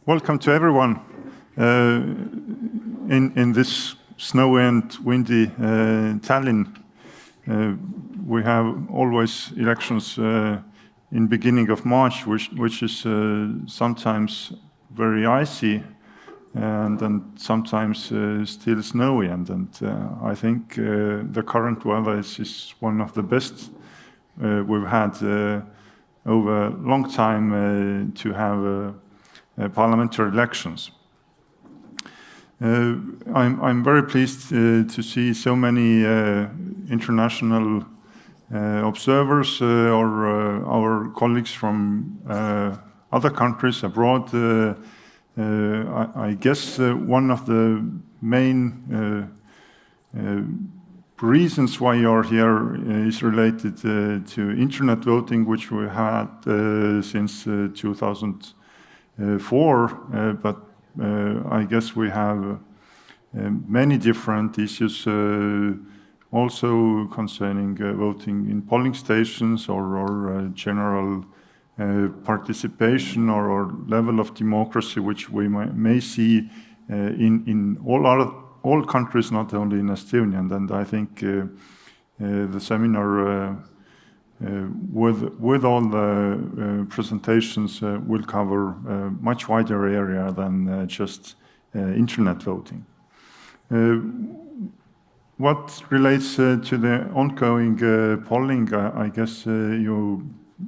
Welcome to everyone in this snowy and windy Tallinn. We have always elections in beginning of March, which is sometimes very icy and sometimes still snowy. And I think the current weather is one of the best we've had over a long time to have parliamentary elections. I'm very pleased to see so many international observers or our colleagues from other countries abroad. I guess one of the main reasons why you're here is related to internet voting, which we had since 2004, but I guess we have many different issues also concerning voting in polling stations or general participation or level of democracy, which we may see in all countries, not only in Estonia. And I think the seminar with all the presentations will cover a much wider area than just internet voting. What relates to the ongoing polling, I guess you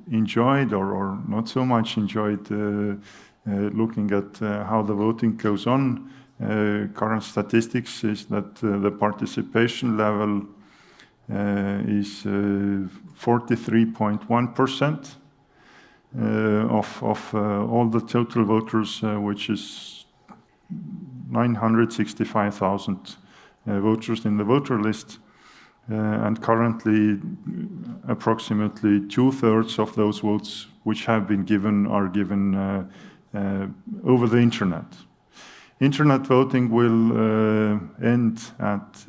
enjoyed or not so much enjoyed looking at how the voting goes on. Current statistics is that the participation level is 43.1% of all the total voters, which is 965,000 voters in the voter list. And currently, approximately 2/3 of those votes which have been given are given over the internet. Internet voting will end at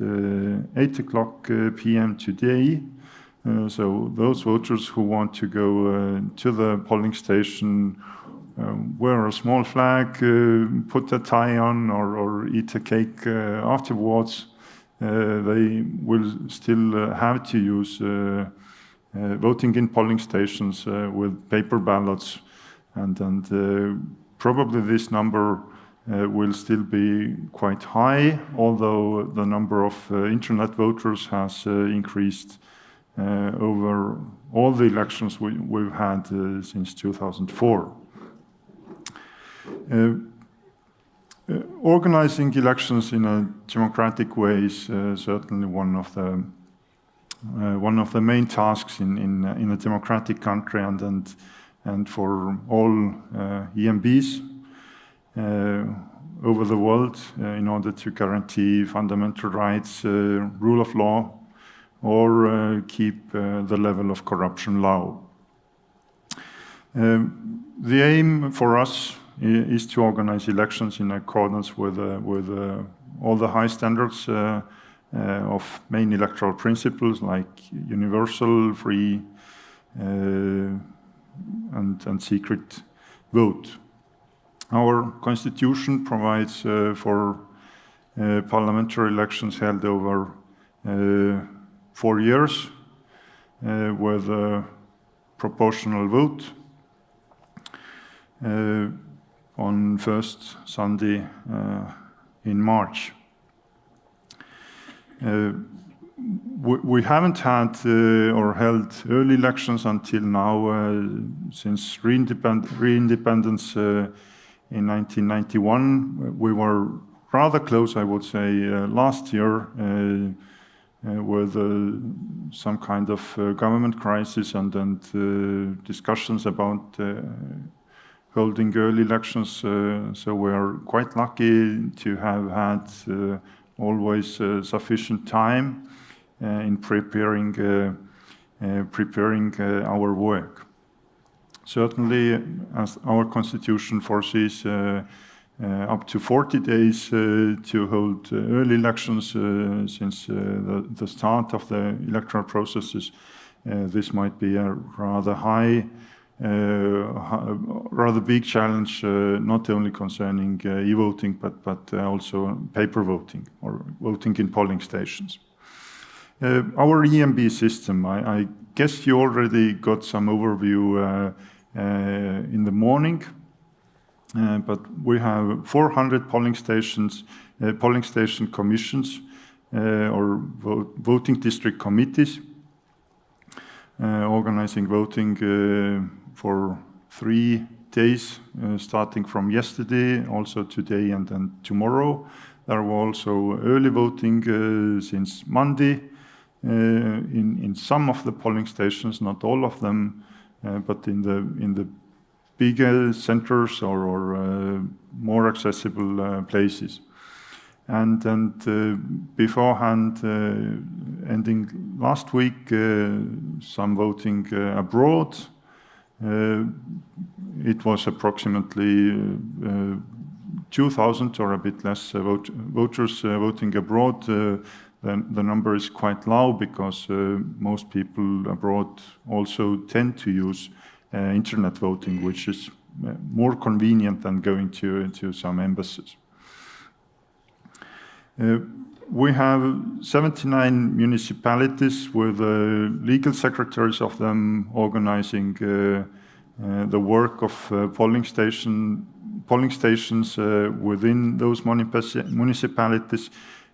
8 o'clock p.m. today. So those voters who want to go to the polling station, wear a small flag, put a tie on or eat a cake afterwards, they will still have to use voting in polling stations with paper ballots. And probably this number will still be quite high, although the number of internet voters has increased over all the elections we've had since 2004. Organizing elections in a democratic way is certainly one of the main tasks in a democratic country and for all EMBs over the world in order to guarantee fundamental rights, rule of law, or keep the level of corruption low. The aim for us is to organize elections in accordance with all the high standards of main electoral principles like universal, free, and secret vote. Our constitution provides for parliamentary elections held over 4 years with a proportional vote on first Sunday in March. We haven't had or held early elections until now since re-independence in 1991. We were rather close, I would say, last year with some kind of government crisis and discussions about holding early elections. So we are quite lucky to have had always sufficient time in preparing our work. Certainly, as our constitution foresees, up to 40 days to hold early elections since the start of the electoral processes. This might be a rather high rather big challenge, not only concerning e-voting, but also paper voting or voting in polling stations. Our EMB system, I guess you already got some overview in the morning, but we have 400 polling stations, polling station commissions, or voting district committees, organizing voting for 3 days, starting from yesterday, also today and then tomorrow. There were also early voting since Monday in some of the polling stations, not all of them, but in the bigger centers or more accessible places. And beforehand, ending last week, some voting abroad. It was approximately 2,000 or a bit less voters voting abroad. The number is quite low because most people abroad also tend to use internet voting, which is more convenient than going to some embassies. We have 79 municipalities with legal secretaries of them organizing the work of polling stations within those municipalities.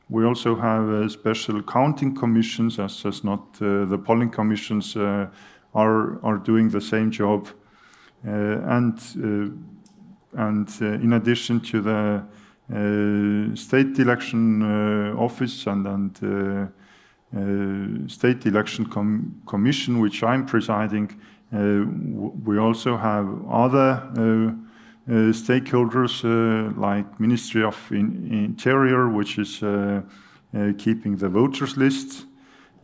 We also have special counting commissions, as not the polling commissions are doing the same job, and in addition to the state election office and state election commission, which I'm presiding, we also have other stakeholders like Ministry of Interior, which is keeping the voters list.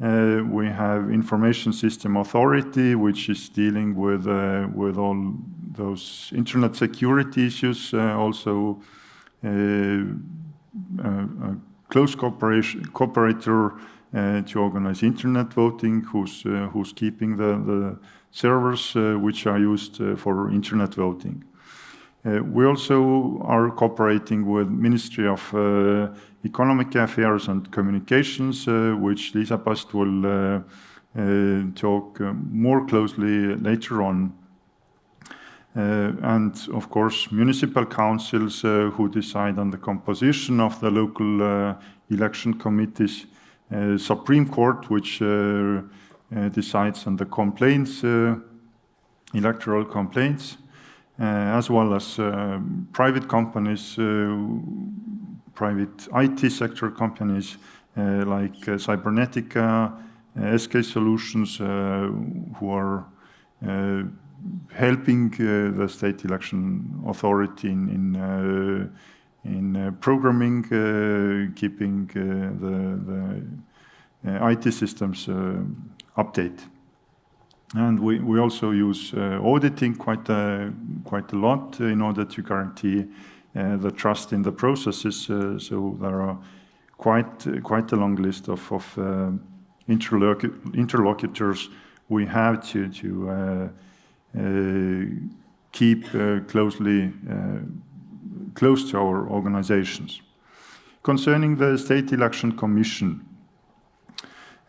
We have Information System Authority, which is dealing with all those internet security issues, also a close cooperator to organize internet voting, who's keeping the servers which are used for internet voting. We also are cooperating with Ministry of Economic Affairs and Communications, which Lisa Past will talk more closely later on. And of course, municipal councils who decide on the composition of the local election committees, Supreme Court, which decides on the complaints, electoral complaints, as well as private companies, private IT sector companies like Cybernetica, SK Solutions, who are helping the state election authority in programming, keeping the IT systems update. And we also use auditing quite a lot in order to guarantee the trust in the processes. So there are quite a long list of interlocutors we have to keep close to our organizations. Concerning the State Election Commission,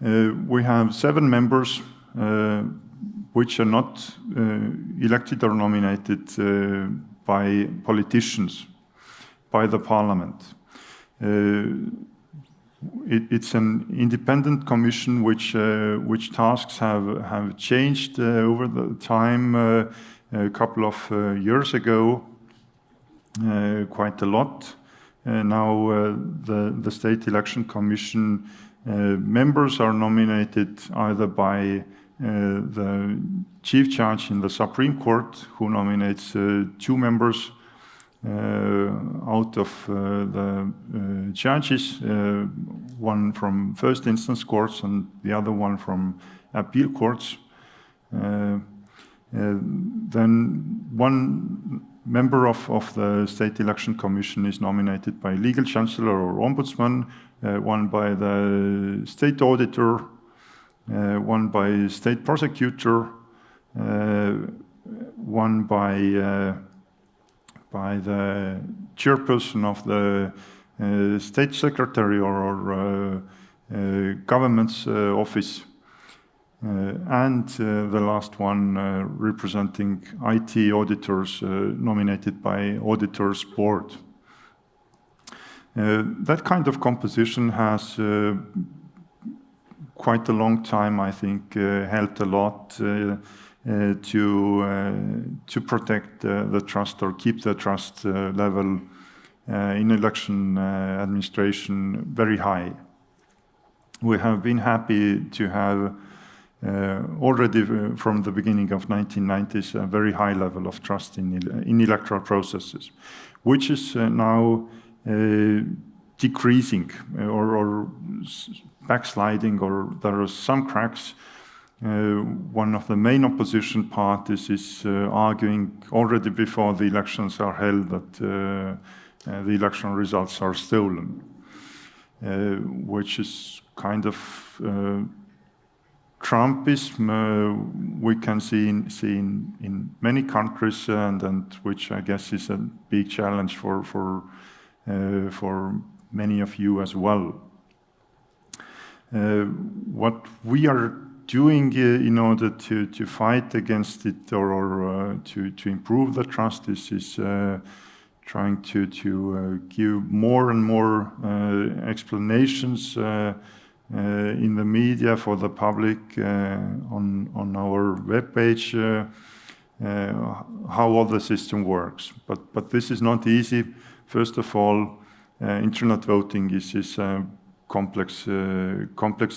we have 7 members which are not elected or nominated by politicians, by the parliament. It's an independent commission which tasks have changed over the time. A couple of years ago, quite a lot. Now the State Election Commission members are nominated either by the Chief Judge in the Supreme Court, who nominates 2 members out of the judges, one from first instance courts and the other one from appeal courts. Then one member of the State Election Commission is nominated by legal chancellor or ombudsman, one by the state auditor, one by state prosecutor, one by the chairperson of the state secretary or government's office, and the last one representing IT auditors nominated by auditors board. That kind of composition has quite a long time, I think, helped a lot to protect the trust or keep the trust level in election administration very high. We have been happy to have already from the beginning of 1990s a very high level of trust in electoral processes, which is now decreasing or backsliding, or there are some cracks. One of the main opposition parties is arguing already before the elections are held that the election results are stolen, which is kind of Trumpism we can see in many countries, and which I guess is a big challenge for many of you as well. What we are doing in order to fight against it or to improve the trust is trying to give more and more explanations in the media for the public on our webpage how all the system works. But this is not easy. First of all, internet voting is a complex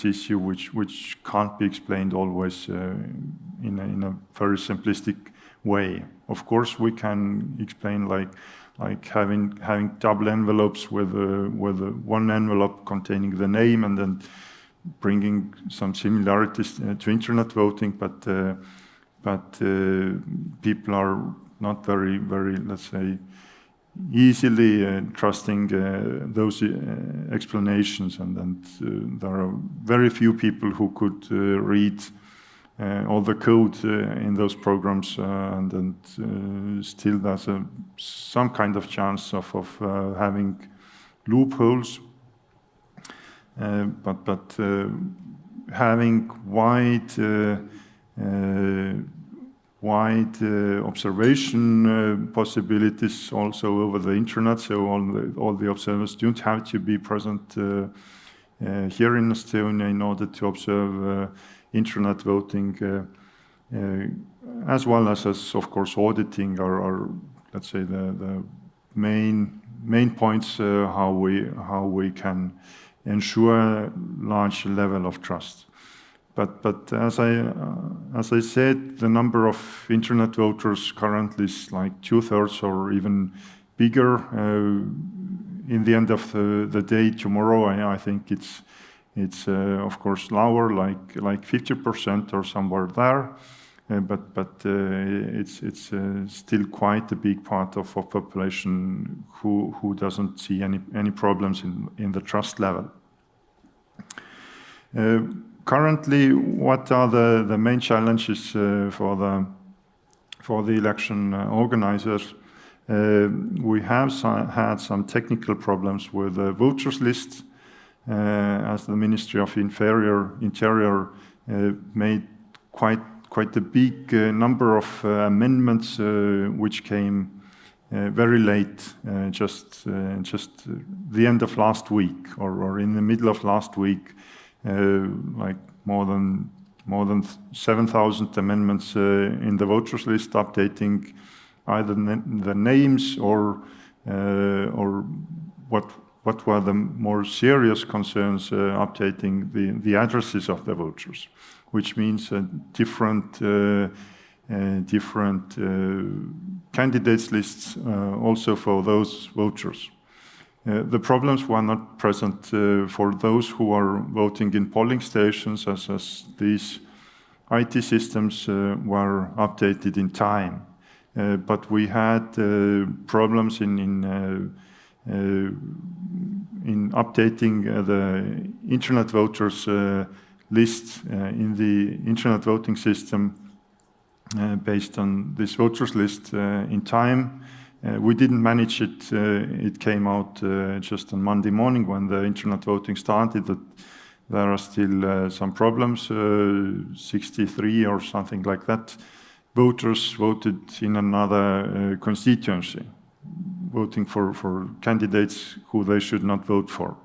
issue which can't be explained always in a very simplistic way. Of course, we can explain like having double envelopes with one envelope containing the name and then bringing some similarities to internet voting, but people are not very, let's say, easily trusting those explanations, and there are very few people who could read all the code in those programs, and still there's some kind of chance of having loopholes. But having wide observation possibilities also over the internet, so all the observers don't have to be present here in Estonia in order to observe internet voting, as well as of course auditing are let's say the main points how we can ensure large level of trust. But as I said, the number of internet voters currently is like 2/3 or even bigger. In the end of the day tomorrow, I think it's of course lower, like 50% or somewhere there. But it's still quite a big part of population who doesn't see any problems in the trust level. Currently, what are the main challenges for the election organizers? We have had some technical problems with the voters list, as the Ministry of Interior made quite a big number of amendments which came very late, just the end of last week or in the middle of last week, like more than 7,000 amendments in the voters list, updating either the names or what were the more serious concerns, updating the addresses of the voters, which means different candidates lists also for those voters. The problems were not present for those who are voting in polling stations, as these IT systems were updated in time. But we had problems in updating the internet voters list in the internet voting system based on this voters list in time. We didn't manage it. It came out just on Monday morning when the internet voting started that there are still some problems. 63 or something like that voters voted in another constituency, voting for candidates who they should not vote for.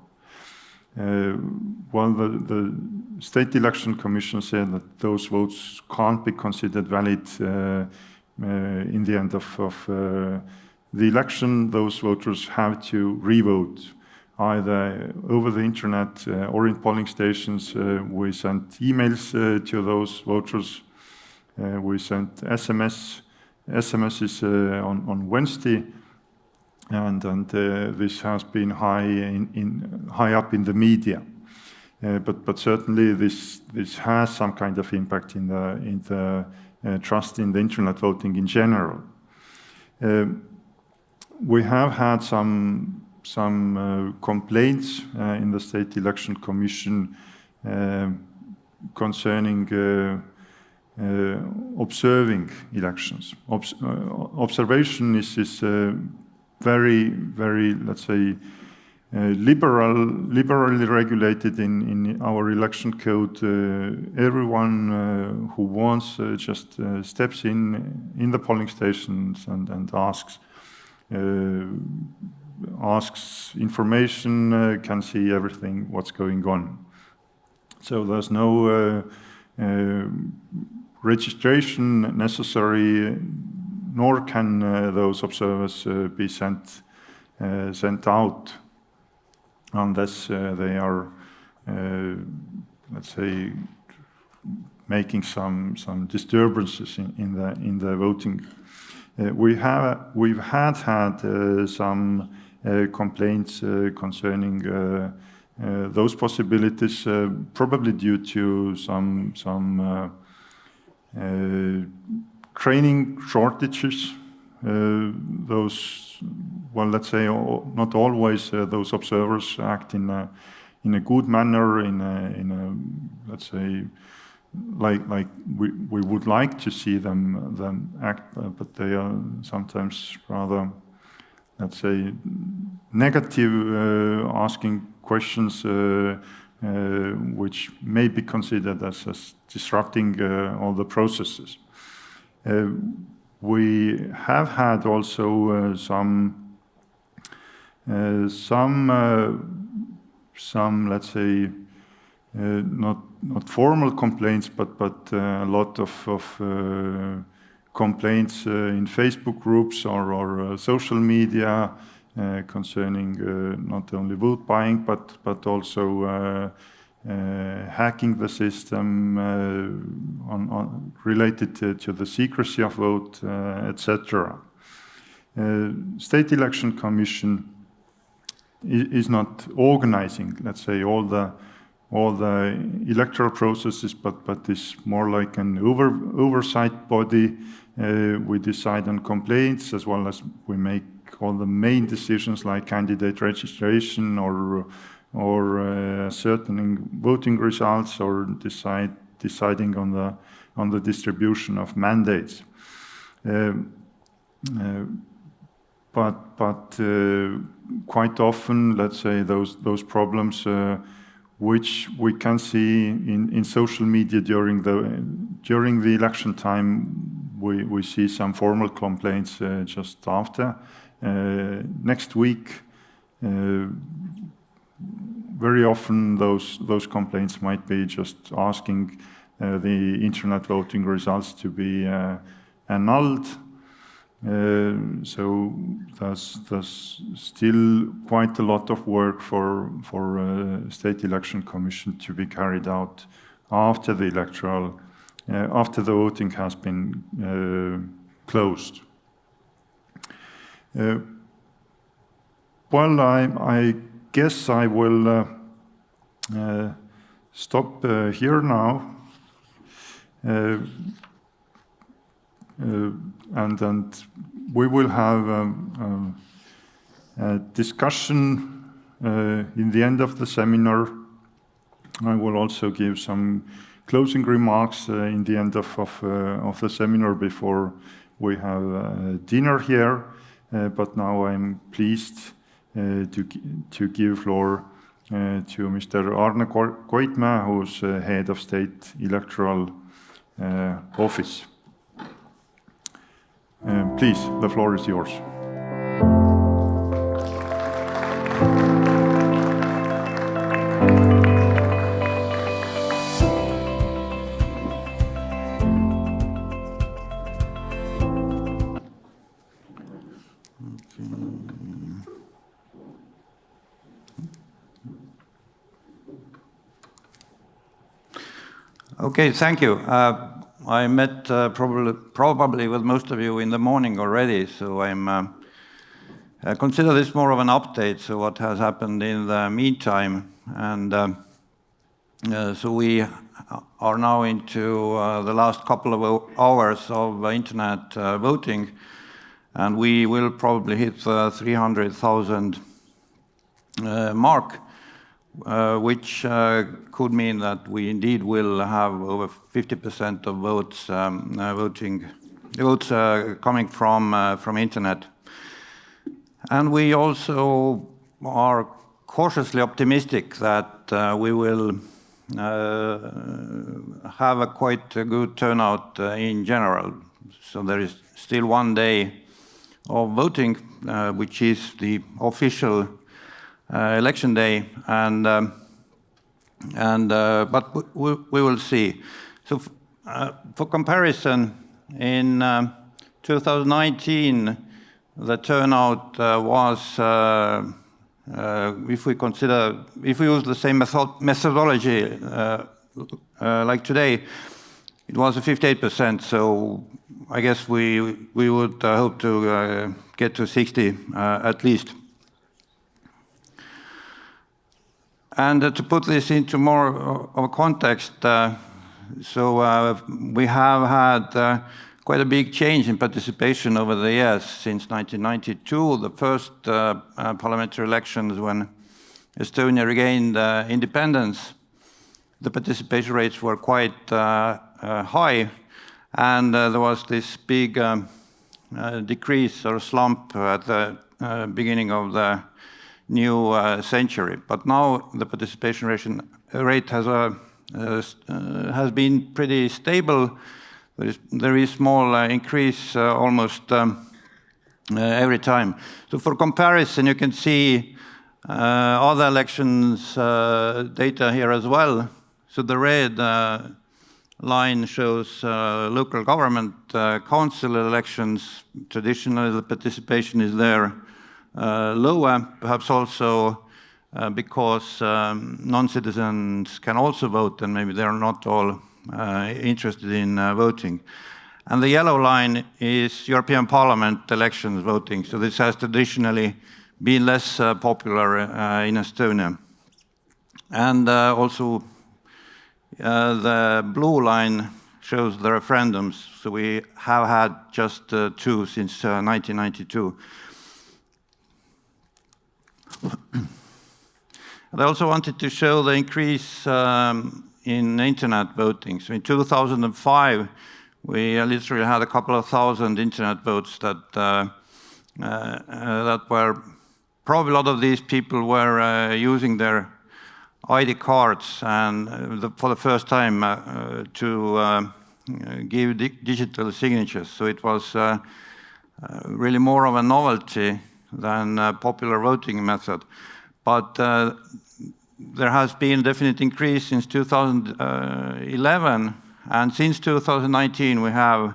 Well, the State Election Commission said that those votes can't be considered valid in the end of the election. Those voters have to re-vote either over the internet or in polling stations. We sent emails to those voters. We sent SMSs on Wednesday. And this has been high up in the media, but certainly this has some kind of impact in the trust in the internet voting in general. We have had some complaints in the State Election Commission concerning observing elections. Observation is very, let's say, liberally regulated in our election code. Everyone who wants just steps in the polling stations and asks information, can see everything what's going on. So there's no registration necessary, nor can those observers be sent out unless they are, let's say, making some disturbances in the voting. We've had some complaints concerning those possibilities, probably due to some training shortages. Those, well, let's say, not always those observers act in a good manner, in a let's say, like we would like to see them act, but they are sometimes rather, let's say, negative, asking questions which may be considered as disrupting all the processes. We have had also some, let's say, not formal complaints, but a lot of complaints in Facebook groups or social media concerning not only vote buying but also hacking the system related to the secrecy of vote, etc. State Election Commission is not organizing, let's say, all the electoral processes, but is more like an oversight body. We decide on complaints as well as we make all the main decisions like candidate registration or ascertaining voting results or deciding on the distribution of mandates. But quite often, let's say, those problems which we can see in social media during the election time, we see some formal complaints just after. Next week, very often those complaints might be just asking the internet voting results to be annulled. So there's still quite a lot of work for State Election Commission to be carried out after the voting has been closed. Well, I guess I will stop here now. And we will have a discussion in the end of the seminar. I will also give some closing remarks in the end of the seminar before we have dinner here. But now I'm pleased to give floor to Mr. Arne Koitmäe, who's head of State Electoral Office. Please, the floor is yours. Okay, thank you. I met probably with most of you in the morning already, so I consider this more of an update, so what has happened in the meantime. And so we are now into the last couple of hours of internet voting, and we will probably hit the 300,000 mark, which could mean that we indeed will have over 50% of votes coming from internet. And we also are cautiously optimistic that we will have a quite a good turnout in general. So there is still 1 day of voting, which is the official election day, but we will see. So for comparison, in 2019, the turnout was, if we use the same methodology like today, it was 58%. So I guess we would hope to get to 60 at least. And to put this into more of a context, so we have had quite a big change in participation over the years. Since 1992, the first parliamentary elections when Estonia regained independence, the participation rates were quite high, and there was this big decrease or slump at the beginning of the new century. But now the participation rate has been pretty stable. There is small increase almost every time. So for comparison, you can see other elections data here as well. So the red line shows local government council elections. Traditionally, the participation is there lower, perhaps also because non-citizens can also vote, and maybe they're not all interested in voting. And the yellow line is European Parliament elections voting. So this has traditionally been less popular in Estonia. And also the blue line shows the referendums. So we have had just 2 since 1992. And I also wanted to show the increase in internet voting. So in 2005, we literally had a couple of thousand internet votes that were probably a lot of these people were using their ID cards and for the first time to give digital signatures. So it was really more of a novelty than a popular voting method. But there has been a definite increase since 2011, and since 2019 we have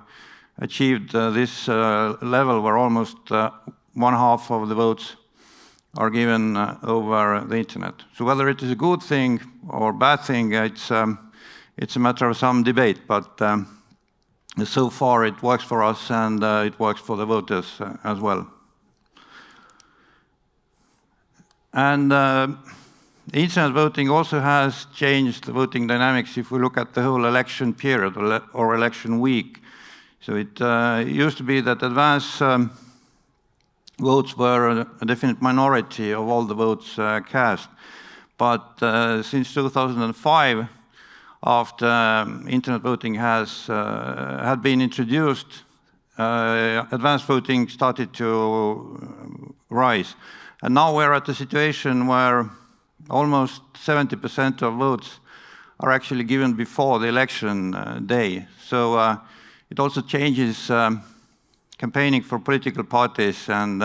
achieved this level where almost 1/2 of the votes are given over the internet. So whether it is a good thing or bad thing, it's a matter of some debate, but so far it works for us and it works for the voters as well. And internet voting also has changed the voting dynamics if we look at the whole election period or election week. So it used to be that advance votes were a definite minority of all the votes cast. But since 2005, after internet voting had been introduced, advanced voting started to rise. And now we're at a situation where almost 70% of votes are actually given before the election day. So it also changes campaigning for political parties, and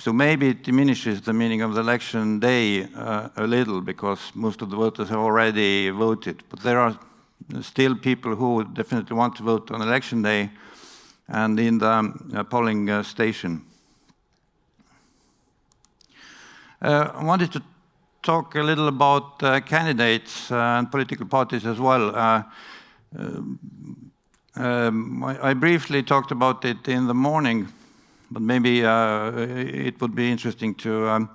so maybe it diminishes the meaning of the election day a little, because most of the voters have already voted. But there are still people who definitely want to vote on election day and in the polling station. I wanted to talk a little about candidates and political parties as well. I briefly talked about it in the morning, but maybe it would be interesting to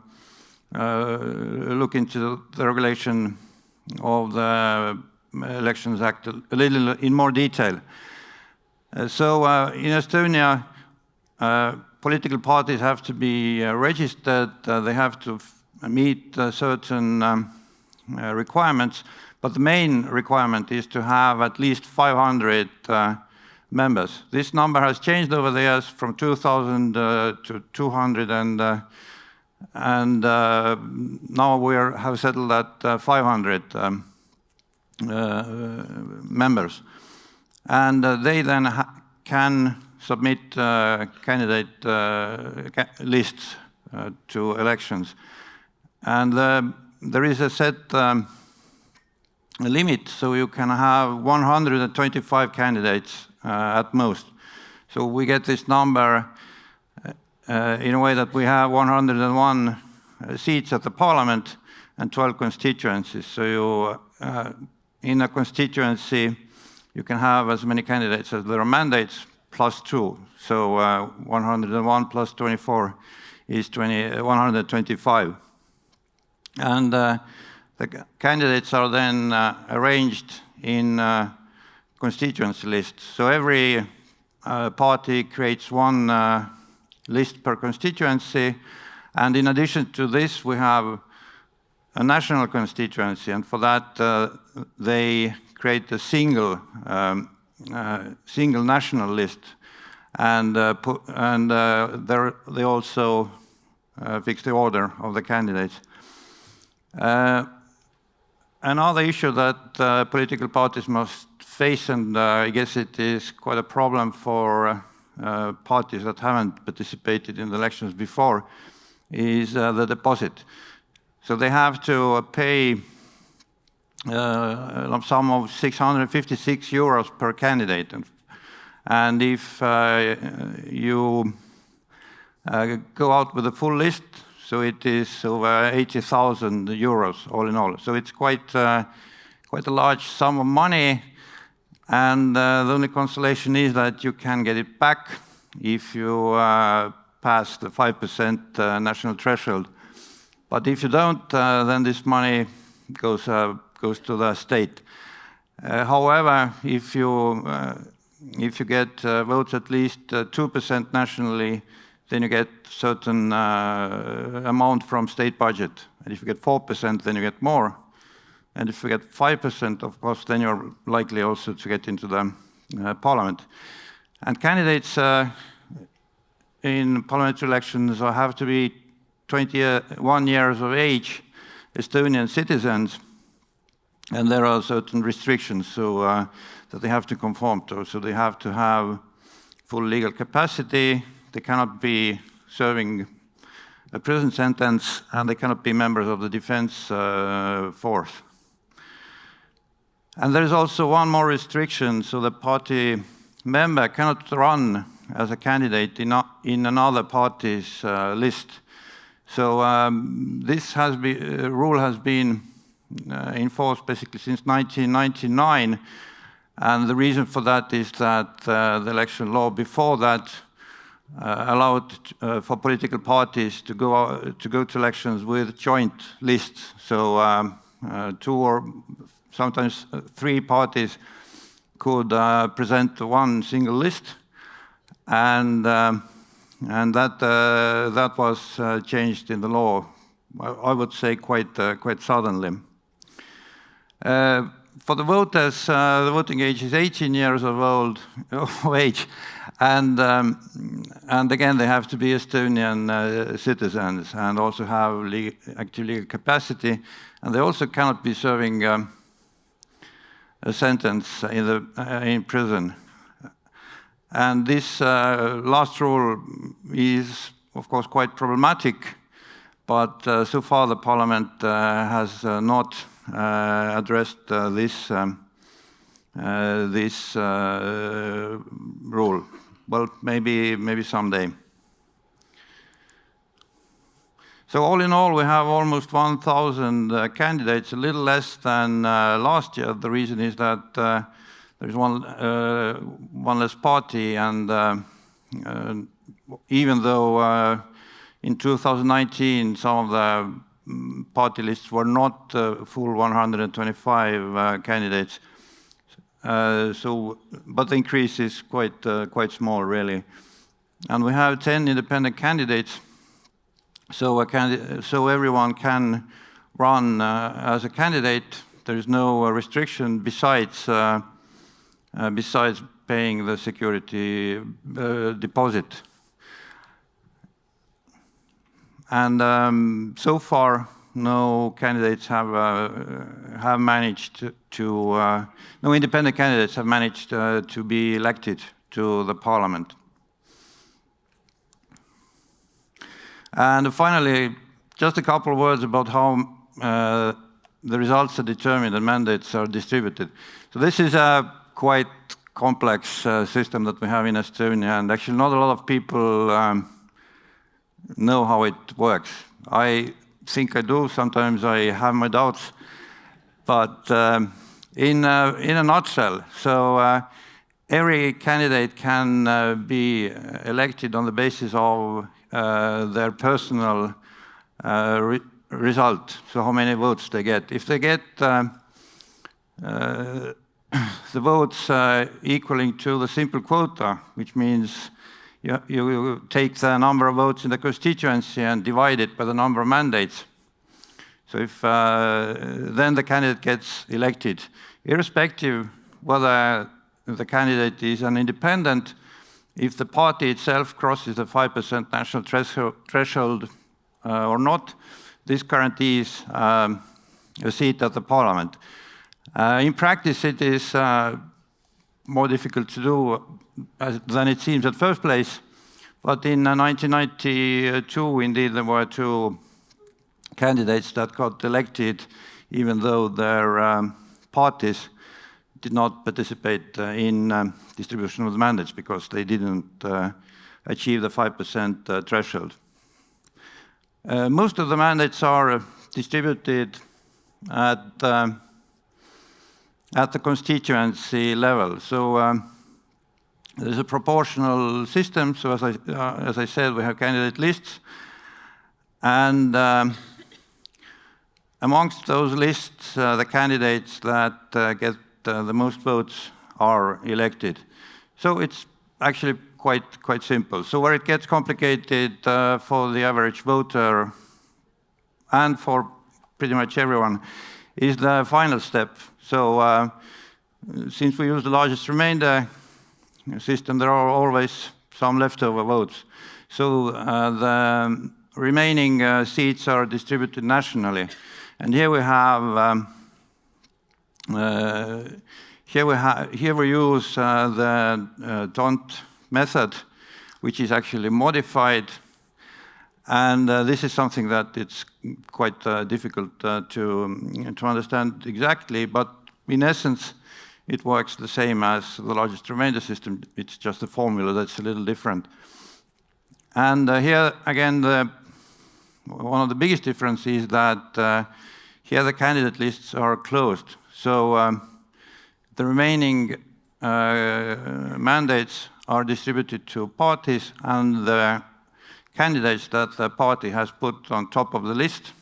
look into the regulation of the Elections Act a little in more detail. So in Estonia, political parties have to be registered, they have to meet certain requirements, but the main requirement is to have at least 500 members. This number has changed over the years from 2,000 to 200, and now we have settled at 500 members. And they then can submit candidate lists to elections. And there is a set limit, so you can have 125 candidates at most. So we get this number in a way that we have 101 seats at the parliament and 12 constituencies. So you, in a constituency, you can have as many candidates as there are mandates, plus 2. So 101 plus 24 is 125. And the candidates are then arranged in constituency lists. So every party creates one list per constituency, and in addition to this we have a national constituency, and for that they create a single national list, and they also fix the order of the candidates. Another issue that political parties must face, and I guess it is quite a problem for parties that haven't participated in the elections before, is the deposit. So they have to pay a lump sum of 656 euros per candidate. And if you go out with a full list, so it is over 80,000 euros all in all. So it's quite a large sum of money, and the only consolation is that you can get it back if you pass the 5% national threshold. But if you don't, then this money goes to the state. However, if you get votes at least 2% nationally, then you get certain amount from state budget. And if you get 4%, then you get more. And if you get 5%, of course, then you're likely also to get into the parliament. And candidates in parliamentary elections have to be 21 years of age, Estonian citizens, and there are certain restrictions that they have to conform to. So they have to have full legal capacity, they cannot be serving a prison sentence, and they cannot be members of the defense force. And there is also one more restriction, so the party member cannot run as a candidate in another party's list. So this rule has been enforced basically since 1999, and the reason for that is that the election law before that allowed for political parties to go to elections with joint lists. So 2 or sometimes 3 parties could present one single list, and that was changed in the law, I would say quite suddenly. For the voters, the voting age is 18 years of age, and again they have to be Estonian citizens and also have active legal capacity, and they also cannot be serving a sentence in prison. And this last rule is, of course, quite problematic, but so far the Parliament has not addressed this rule. Well, maybe someday. So all in all, we have almost 1,000 candidates, a little less than last year. The reason is that there's one less party, and even though in 2019 some of the party lists were not full 125 candidates, but the increase is quite small, really. And we have 10 independent candidates, so everyone can run as a candidate. There is no restriction besides paying the security deposit. And so far, no candidates have managed to. No independent candidates have managed to be elected to the Parliament. And finally, just a couple of words about how the results are determined and mandates are distributed. So this is a quite complex system that we have in Estonia, and actually not a lot of people know how it works. I think I do. Sometimes I have my doubts. But in a nutshell, so every candidate can be elected on the basis of their personal result, so how many votes they get. If they get the votes equaling to the simple quota, which means you take the number of votes in the constituency and divide it by the number of mandates. So if then the candidate gets elected, irrespective whether the candidate is an independent, if the party itself crosses the 5% national threshold or not, this guarantees a seat at the Parliament. In practice, it is more difficult to do than it seems at first place. But in 1992, indeed, there were two candidates that got elected, even though their parties did not participate in distribution of the mandates because they didn't achieve the 5% threshold. Most of the mandates are distributed at the constituency level. So there's a proportional system. So as I said, we have candidate lists, and amongst those lists, the candidates that get the most votes are elected. So it's actually quite simple. So where it gets complicated for the average voter and for pretty much everyone is the final step. So since we use the largest remainder system, there are always some leftover votes. So the remaining seats are distributed nationally. And here we have here we use the DONT method, which is actually modified, and this is something that it's quite difficult to understand exactly, but in essence it works the same as the largest remainder system. It's just a formula that's a little different. And here again, one of the biggest differences is that here the candidate lists are closed. So the remaining mandates are distributed to parties, and the candidates that the party has put on top of the list,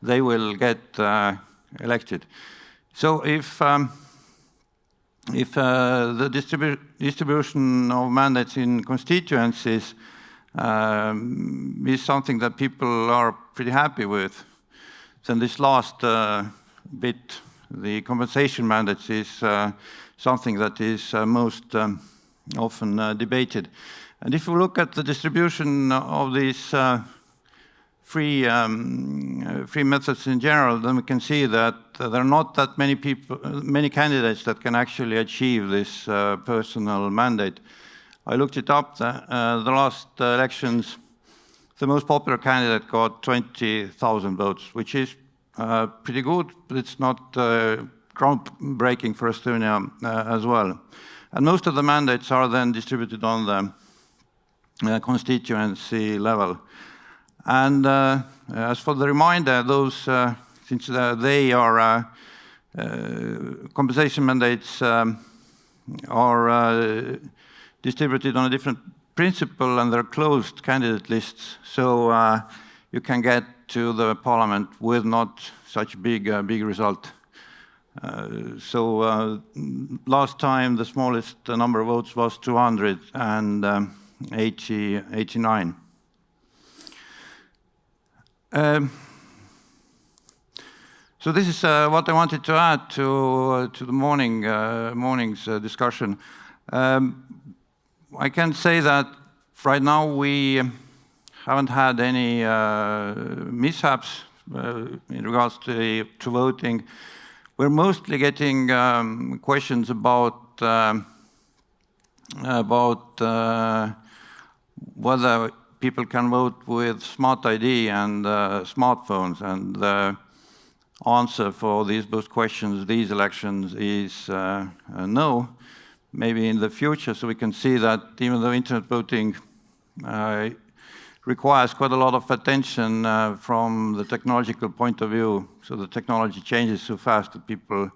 they will get elected. So if the distribution of mandates in constituencies is something that people are pretty happy with, then this last bit the compensation mandates is something that is most often debated. And if you look at the distribution of these free methods in general, then we can see that there are not that many candidates that can actually achieve this personal mandate. I looked it up. The last elections, the most popular candidate got 20,000 votes, which is pretty good, but it's not groundbreaking for Estonia as well. And most of the mandates are then distributed on the constituency level. And as for the remainder, those, since they are compensation mandates are distributed on a different principle, and they're closed candidate lists, so you can get to the parliament with not such a big result. So last time the smallest number of votes was 289. So this is what I wanted to add to the morning's discussion. I can say that right now we haven't had any mishaps in regards to voting. We're mostly getting questions about whether people can vote with smart ID and smartphones, and the answer for both questions, these elections, is no. Maybe in the future, so we can see that even though internet voting requires quite a lot of attention from the technological point of view, so the technology changes so fast that people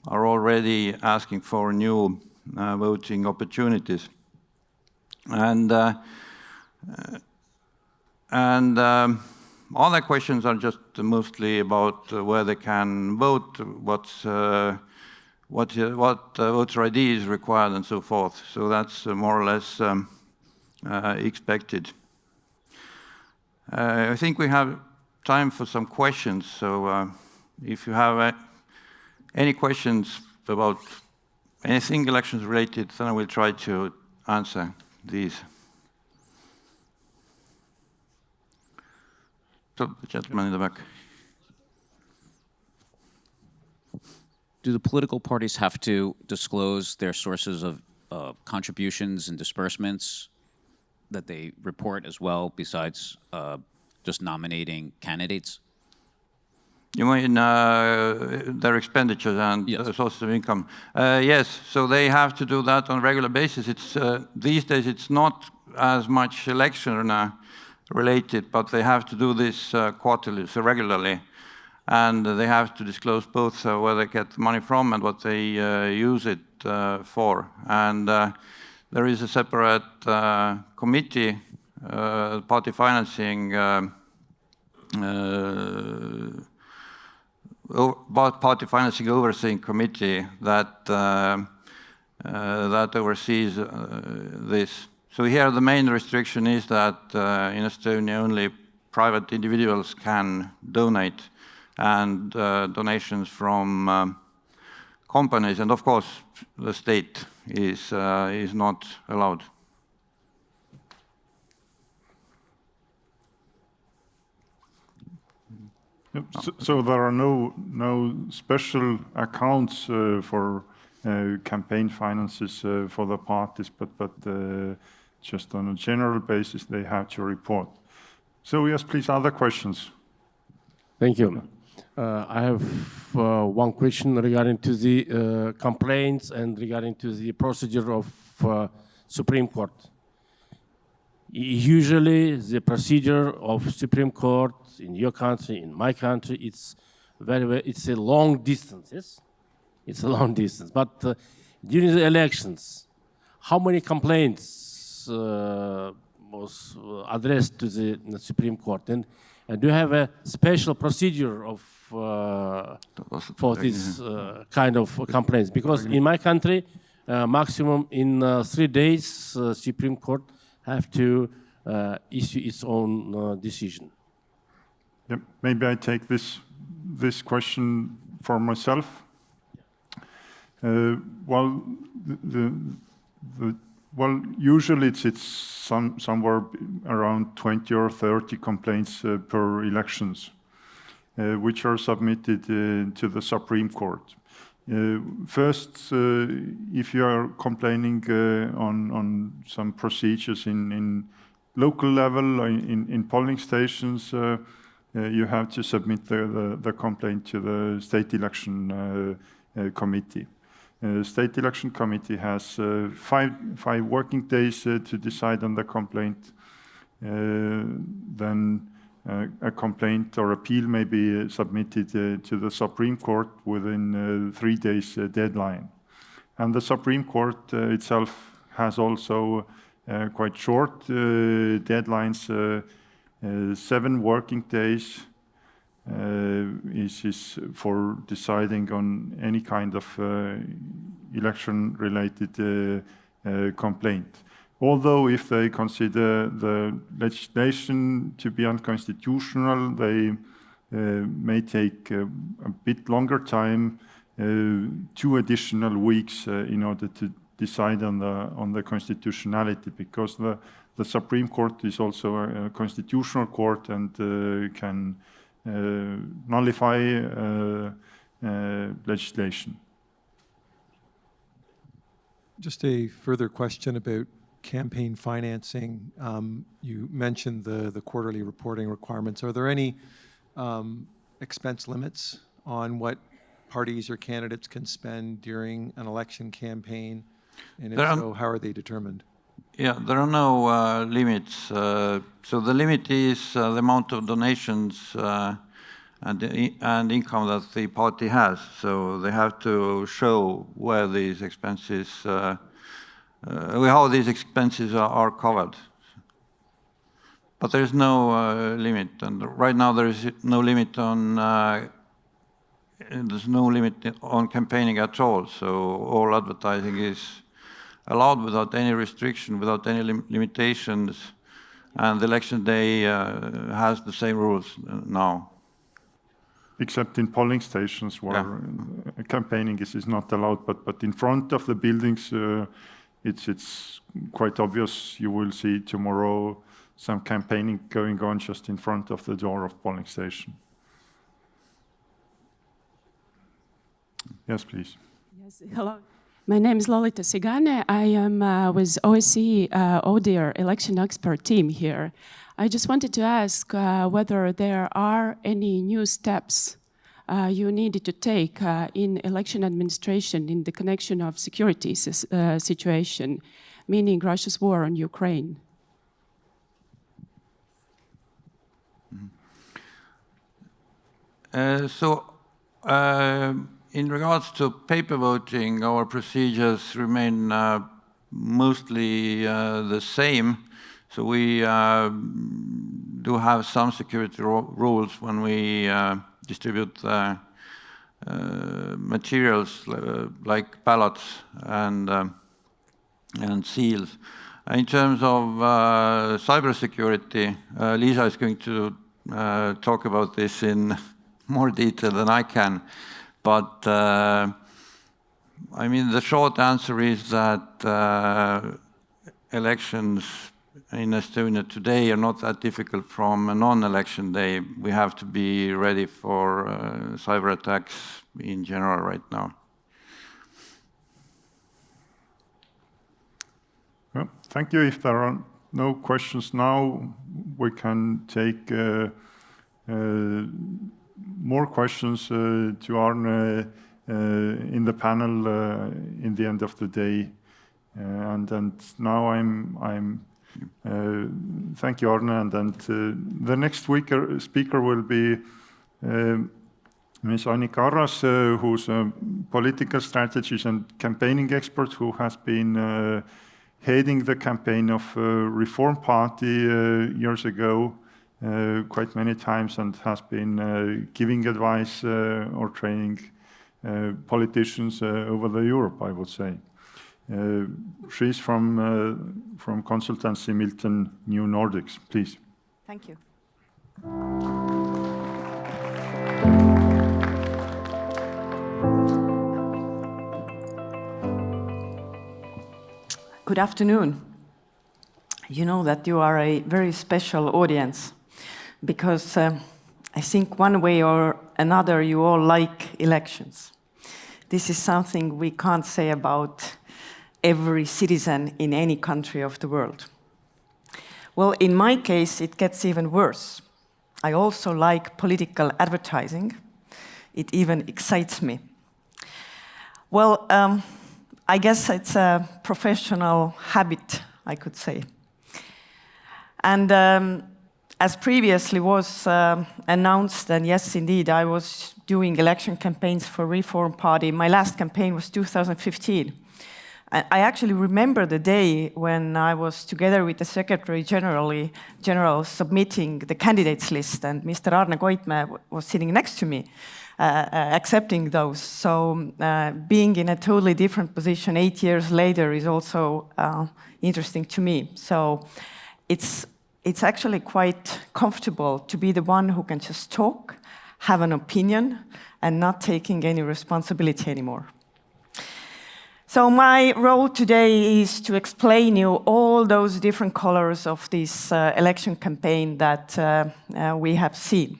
are already asking for new voting opportunities. And other questions are just mostly about where they can vote, what voter ID is required, and so forth. So that's more or less expected. I think we have time for some questions. So if you have any questions about anything elections related, then I will try to answer these. So the gentleman in the back. Do the political parties have to disclose their sources of contributions and disbursements that they report as well, besides just nominating candidates? You mean their expenditures and sources of income? Yes, so they have to do that on a regular basis. It's these days it's not as much election related, but they have to do this quarterly, so regularly. And they have to disclose both where they get the money from and what they use it for. And there is a separate committee, party financing, party financing overseeing committee that that oversees this. So here the main restriction is that in Estonia only private individuals can donate, and donations from companies, and of course the state is not allowed. Yep. So there are no special accounts for campaign finances for the parties, but just on a general basis they have to report. So yes, please, other questions. Thank you. I have one question regarding to the complaints and regarding to the procedure of Supreme Court. Usually the procedure of Supreme Court in your country, in my country, it's a long distance, yes? It's a long distance. But during the elections, how many complaints was addressed to the Supreme Court? And do you have a special procedure of for this kind of complaints? Because in my country, maximum in 3 days, Supreme Court have to issue its own decision. Yep. Maybe I take this question. for myself, well, well, usually it's somewhere around 20 or 30 complaints per elections, which are submitted to the Supreme Court. First, if you are complaining on some procedures in local level, in polling stations, you have to submit the complaint to the State Election Committee. State Election Committee has five working days to decide on the complaint. Then a complaint or appeal may be submitted to the Supreme Court within 3 days deadline. And the Supreme Court itself has also quite short deadlines. 7 working days is for deciding on any kind of election-related complaint. Although if they consider the legislation to be unconstitutional, they may take a bit longer time, 2 additional weeks in order to decide on the constitutionality, because the Supreme Court is also a constitutional court and can nullify legislation. Just a further question about campaign financing. You mentioned the quarterly reporting requirements. Are there any expense limits on what parties or candidates can spend during an election campaigin? And if so, how are they determined? Yeah, there are no limits. So the limit is the amount of donations and income that the party has. So they have to show where these expenses, how these expenses are covered. But there is no limit, and right now there is no limit on campaigning at all. So all advertising is allowed without any restriction, without any limitations, and the election day has the same rules now. Except in polling stations where campaigning is not allowed, but in front of the buildings, it's quite obvious. You will see tomorrow some campaigning going on just in front of the door of polling station. Yes, please. Yes, hello. My name is Lolita Sigane. I am with OSCE ODIHR election expert team here. I just wanted to ask whether there are any new steps you needed to take in election administration in the connection of security situation, meaning Russia's war on Ukraine. In regards to paper voting, our procedures remain mostly the same. So we do have some security rules when we distribute materials like ballots and seals. In terms of cybersecurity, Lisa is going to talk about this in more detail than I can. But I mean, the short answer is that elections in Estonia today are not that difficult from a non-election day. We have to be ready for cyber attacks in general right now. Well, thank you. If there are no questions now, we can take more questions to Arne in the panel in the end of the day. And now thank you, Arne. And the next speaker will be Ms. Annika Arras, who's a political strategist and campaigning expert who has been heading the campaign of Reform Party years ago. Quite many times, and has been giving advice or training politicians over the Europe, I would say. She's from consultancy Milton New Nordics. Please. Thank you. Good afternoon. You know that you are a very special audience because I think one way or another you all like elections. This is something we can't say about every citizen in any country of the world. Well, in my case, it gets even worse. I also like political advertising. It even excites me. Well, I guess it's a professional habit, I could say. And as previously was announced, and yes, indeed, I was doing election campaigns for Reform Party. My last campaign was 2015. I actually remember the day when I was together with the Secretary General submitting the candidates list, and Mr. Arne Koitmäe was sitting next to me, accepting those. So being in a totally different position 8 years later is also interesting to me. So it's actually quite comfortable to be the one who can just talk, have an opinion, and not taking any responsibility anymore. So my role today is to explain you all those different colors of this election campaign that we have seen.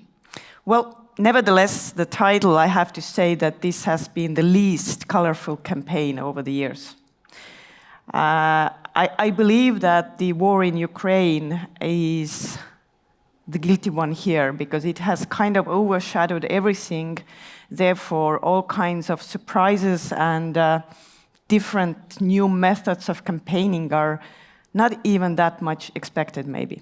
Well, nevertheless, the title, I have to say that this has been the least colorful campaign over the years. I believe that the war in Ukraine is the guilty one here because it has kind of overshadowed everything. Therefore, all kinds of surprises and different new methods of campaigning are not even that much expected, maybe.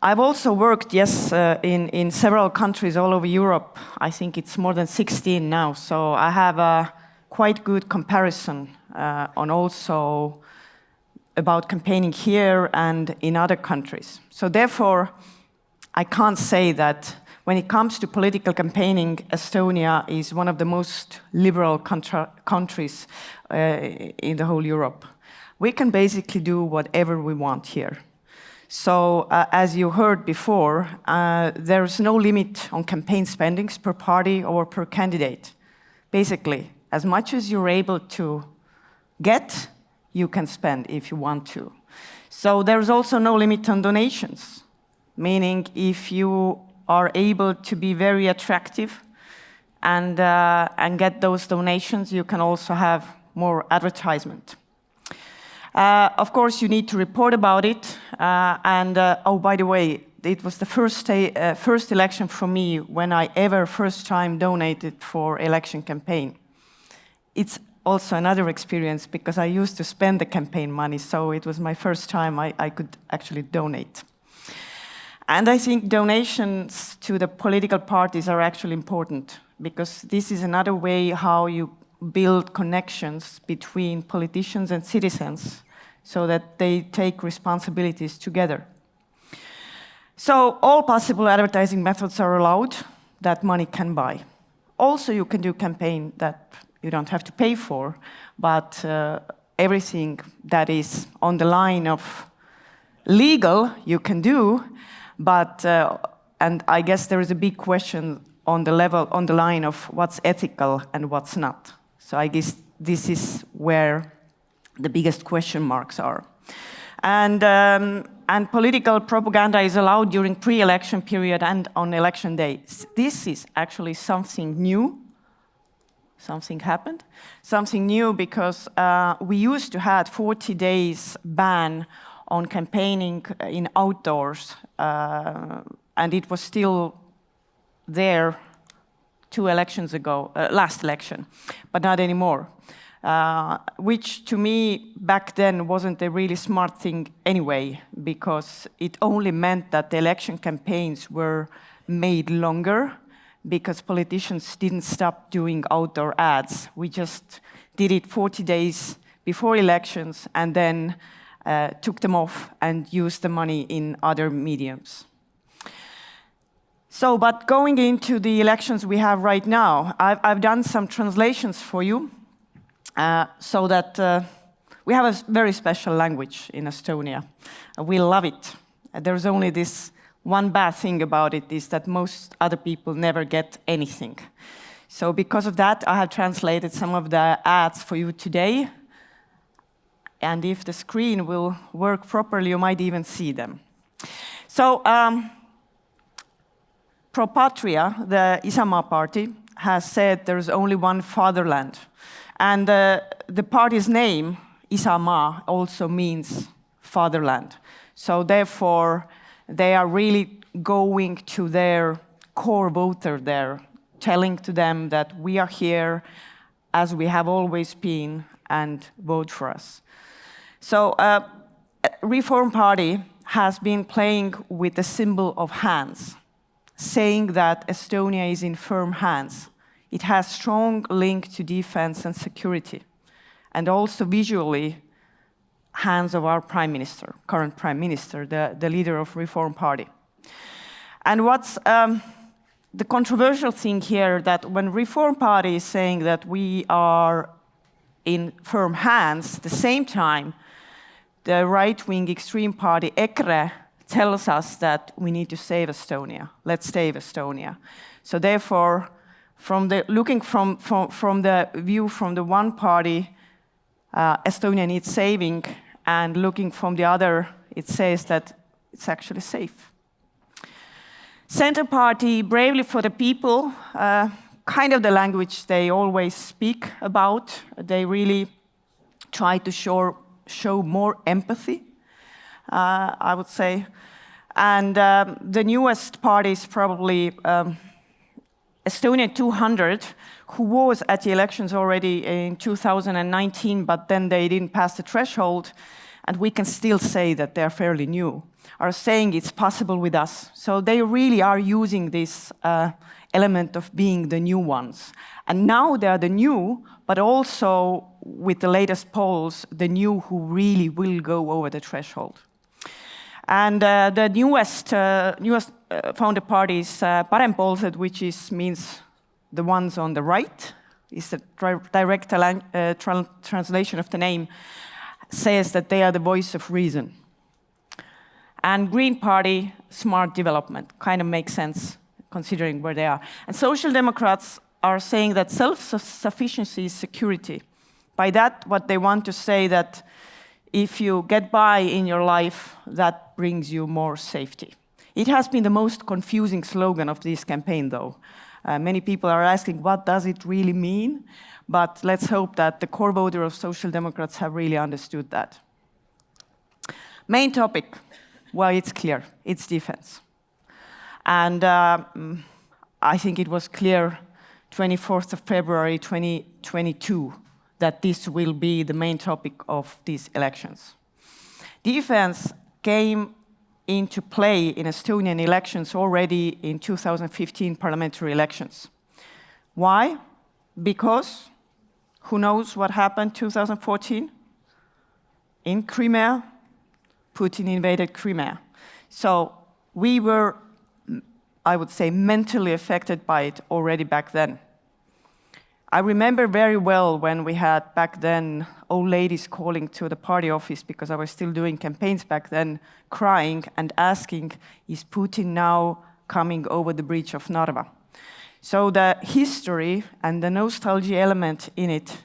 I've also worked, yes, in several countries all over Europe. I think it's more than 16 now, so I have a quite good comparison on also about campaigning here and in other countries. So therefore, I can't say that when it comes to political campaigning, Estonia is one of the most liberal countries in the whole Europe. We can basically do whatever we want here. So as you heard before, there's no limit on campaign spendings per party or per candidate. Basically, as much as you're able to get, you can spend if you want to. So there's also no limit on donations, meaning if you are able to be very attractive and get those donations, you can also have more advertisement. Of course, you need to report about it. Oh, by the way, it was the first election for me when I ever first time donated for election campaign. It's also another experience because I used to spend the campaign money, so it was my first time I could actually donate. And I think donations to the political parties are actually important because this is another way how you build connections between politicians and citizens so that they take responsibilities together. So all possible advertising methods are allowed that money can buy. Also, you can do campaign that you don't have to pay for, but everything that is on the line of legal, you can do. But, and I guess there is a big question on the line of what's ethical and what's not. So I guess this is where the biggest question marks are. And political propaganda is allowed during pre-election period and on election day. This is actually something new. Something happened. Something new because we used to have 40 days ban on campaigning in outdoors, and it was still there 2 elections ago, last election, but not anymore, which to me back then wasn't a really smart thing anyway, because it only meant that the election campaigns were made longer because politicians didn't stop doing outdoor ads. We just did it 40 days before elections and then took them off and used the money in other mediums. So, but going into the elections we have right now, I've done some translations for you so that we have a very special language in Estonia. We love it. There's only this one bad thing about it is that most other people never get anything. So because of that, I have translated some of the ads for you today. and if the screen will work properly, you might even see them. So, Pro Patria, the Isamaa party, has said there's only one fatherland. And the party's name, Isamaa, also means fatherland. So therefore, they are really going to their core voter there, telling to them that we are here as we have always been and vote for us. So Reform Party has been playing with the symbol of hands, saying that Estonia is in firm hands. It has strong link to defense and security, and also visually hands of our prime minister, current prime minister, the leader of Reform Party. And what's the controversial thing here, that when Reform Party is saying that we are in firm hands, at the same time, the right-wing extreme party, EKRE, tells us that we need to save Estonia. Let's save Estonia. So therefore, looking from the view from the one party, Estonia needs saving, and looking from the other, it says that it's actually safe. Center Party, Bravely for the People, kind of the language they always speak about. They really try to show more empathy, I would say. And the newest party is probably Estonia 200, who was at the elections already in 2019, but then they didn't pass the threshold, and we can still say that they're fairly new, are saying it's possible with us. So they really are using this element of being the new ones. And now they are the new, but also with the latest polls, the new who really will go over the threshold. And the newest founder party is Parempoolsed, which means the ones on the right. It's a direct translation of the name, says that they are the voice of reason. And Green Party, Smart Development, kind of makes sense considering where they are. And Social Democrats are saying that self-sufficiency is security. By that, what they want to say that if you get by in your life, that brings you more safety. It has been the most confusing slogan of this campaign, though. Many people are asking, what does it really mean? But let's hope that the core voter of Social Democrats have really understood that. Main topic, well, it's clear, it's defense. And I think it was clear 24th of February 2022 that this will be the main topic of these elections. Defense came into play in Estonian elections already in 2015 parliamentary elections. Why? Because who knows what happened 2014? In Crimea, Putin invaded Crimea. So we were, I would say, mentally affected by it already back then. I remember very well when we had back then old ladies calling to the party office, because I was still doing campaigns back then, crying and asking, is Putin now coming over the bridge of Narva? So the history and the nostalgia element in it,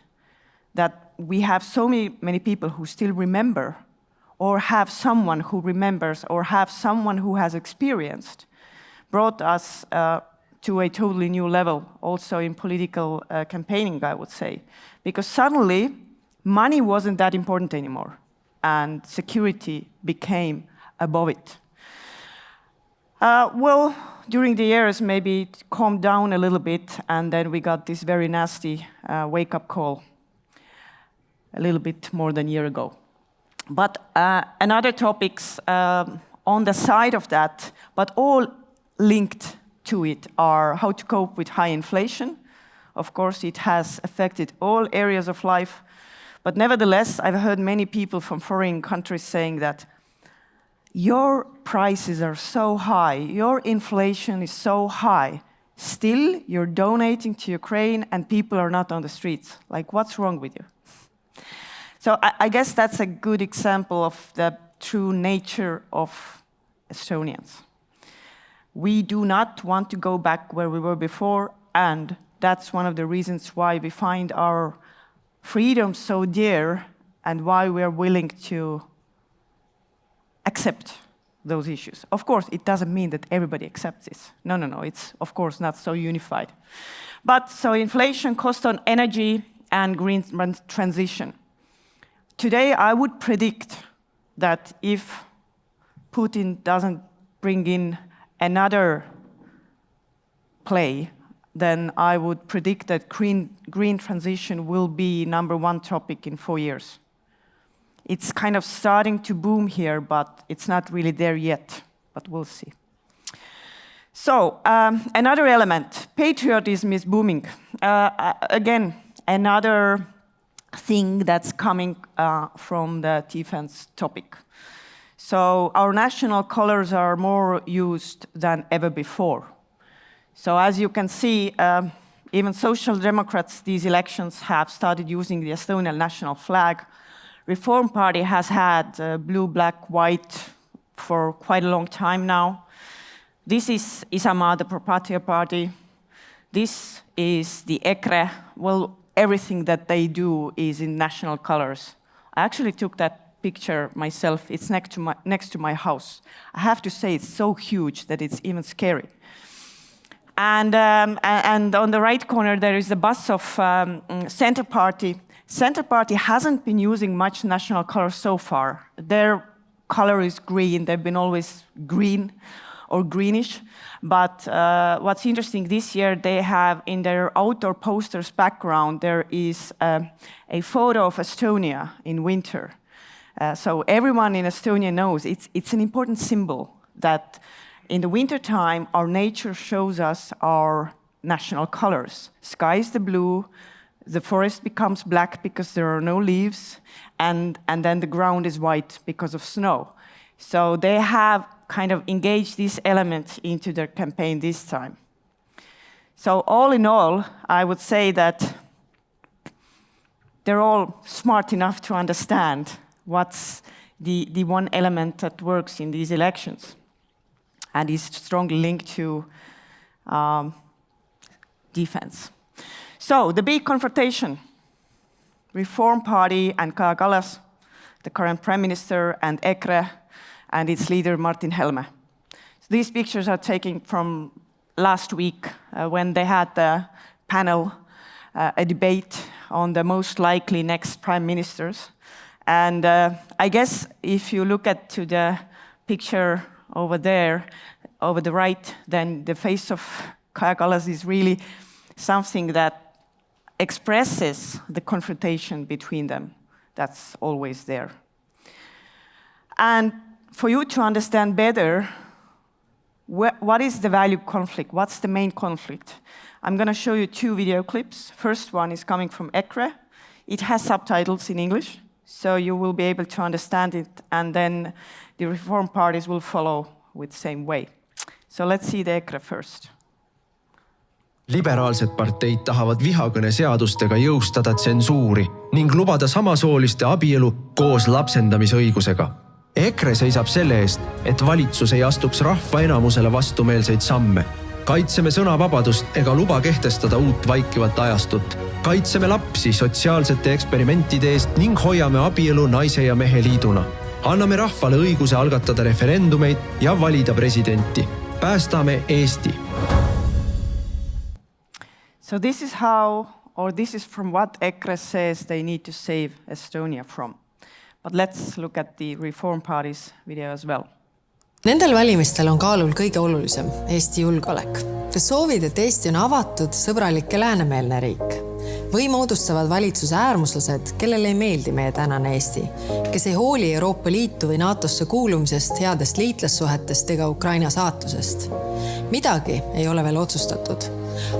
that we have so many people who still remember, or have someone who remembers, or have someone who has experienced, brought us to a totally new level, also in political campaigning, I would say. Because suddenly, money wasn't that important anymore, and security became above it. Well, during the years, maybe it calmed down a little bit, and then we got this very nasty wake-up call a little bit more than a year ago. But another topics on the side of that, but all linked to it, are how to cope with high inflation. Of course, it has affected all areas of life, but nevertheless, I've heard many people from foreign countries saying that your prices are so high, your inflation is so high, still you're donating to Ukraine and people are not on the streets. Like, what's wrong with you? So I guess that's a good example of the true nature of Estonians. We do not want to go back where we were before, and that's one of the reasons why we find our freedom so dear and why we are willing to accept those issues. Of course, it doesn't mean that everybody accepts this. No, it's of course not so unified. But so inflation, cost on energy, and green transition. Today, I would predict that if Putin doesn't bring in another play, then I would predict that green transition will be #1 topic in 4 years. It's kind of starting to boom here, but it's not really there yet, but we'll see. So, another element, patriotism is booming. Again, another thing that's coming from the defense topic. So our national colors are more used than ever before. So as you can see, even Social Democrats, these elections have started using the Estonian national flag. Reform Party has had blue, black, white for quite a long time now. This is Isamaa, the Pro-Patria party. This is the EKRE. Well, everything that they do is in national colors. I actually took that picture myself. It's next to my house. I have to say it's so huge that it's even scary. And on the right corner, there is a bus of Center Party. Center Party hasn't been using much national color so far. Their color is green. They've been always green or greenish. But what's interesting this year, they have in their outdoor posters background, there is a photo of Estonia in winter. So everyone in Estonia knows it's an important symbol that in the wintertime, our nature shows us our national colors. Sky is the blue, the forest becomes black because there are no leaves, and then the ground is white because of snow. So they have kind of engaged this element into their campaign this time. So all in all, I would say that they're all smart enough to understand what's the one element that works in these elections and is strongly linked to defense. So the big confrontation, Reform Party and Kaja Kallas, the current Prime Minister, and EKRE, and its leader Martin Helme. So these pictures are taken from last week when they had the panel, a debate on the most likely next prime ministers. And I guess if you look at to the picture over there, over the right, then the face of Kaja Kallas is really something that expresses the confrontation between them. That's always there. And for you to understand better, what is the value conflict? What's the main conflict? I'm going to show you 2 video clips. First one is coming from EKRE. It has subtitles in English, so you will be able to understand it, and then the Reform parties will follow with the same way. So let's see the EKRE first. Liberaalsed parteid tahavad vihakõne seadustega jõustada tsensuuri ning lubada samasooliste abielu koos lapsendamisõigusega. EKRE seisab selle eest, et valitsus ei astuks rahva enamusele vastumeelseid samme. Kaitseme sõnavabadust ega luba kehtestada uut vaikivat ajastut. Kaitseme lapsi sotsiaalsete eksperimentide eest ning hoiame abielu naise ja mehe liiduna. Anname rahvale õiguse algatada referendumeid ja valida presidenti. Päästame Eesti. So this is how, or this is from what EKRE says they need to save Estonia from. But let's look at the Reform Party's video as well. Nendel valimistel on kaalul kõige olulisem, Eesti julgeolek. Kes soovid, et Eesti on avatud, sõbralik ja läänemeelne riik. Või moodustavad valitsuse äärmuslased, kellele ei meeldi meie tänane Eesti, kes ei hooli Euroopa Liitu või NATOsse kuulumisest, headest liitlassuhetest ega Ukraina saatusest. Midagi ei ole veel otsustatud.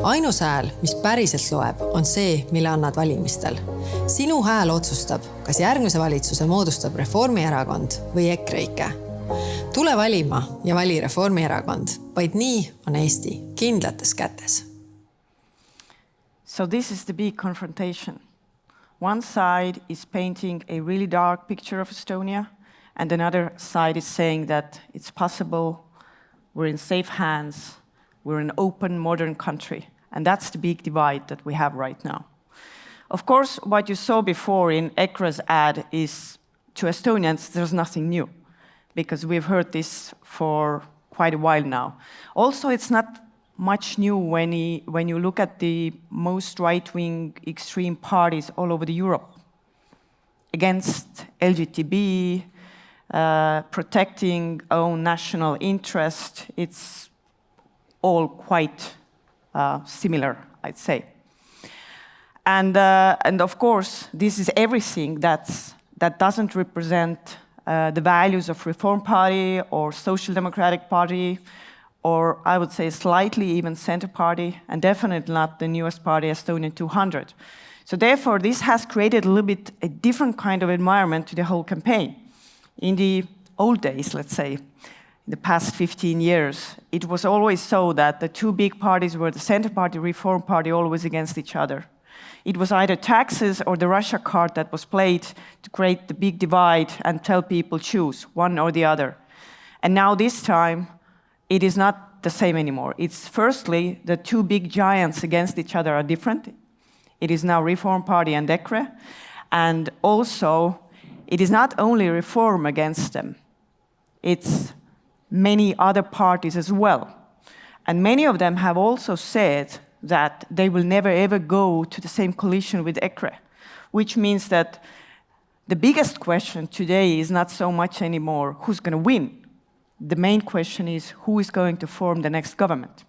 Ainus hääl, mis päriselt loeb, on see, mille annad valimistel. Sinu hääl otsustab, kas järgmise valitsuse moodustab Reformierakond või EKREIKE. Tule valima ja vali Reformierakond, vaid nii on Eesti kindlates kätes. So this is the big confrontation. One side is painting a really dark picture of Estonia, and another side is saying that it's possible, we're in safe hands, we're an open, modern country. And that's the big divide that we have right now. Of course, what you saw before in EKRE's ad is, to Estonians, there's nothing new, because we've heard this for quite a while now. Also, it's not much new when you look at the most right-wing extreme parties all over Europe against LGTB, protecting own national interest. It's all quite similar, I'd say. And of course, this is everything that doesn't represent the values of Reform Party or Social Democratic Party, or I would say slightly even Center Party, and definitely not the newest party, Estonian 200. So therefore, this has created a little bit a different kind of environment to the whole campaign. In the old days, let's say, in the past 15 years, it was always so that the two big parties were the Center Party, Reform Party, always against each other. It was either taxes or the Russia card that was played to create the big divide and tell people choose one or the other. And now this time, it is not the same anymore. It's firstly, the two big giants against each other are different. It is now Reform Party and EKRE. And also, it is not only Reform against them, it's many other parties as well. And many of them have also said that they will never ever go to the same coalition with EKRE, which means that the biggest question today is not so much anymore who's going to win. The main question is who is going to form the next government.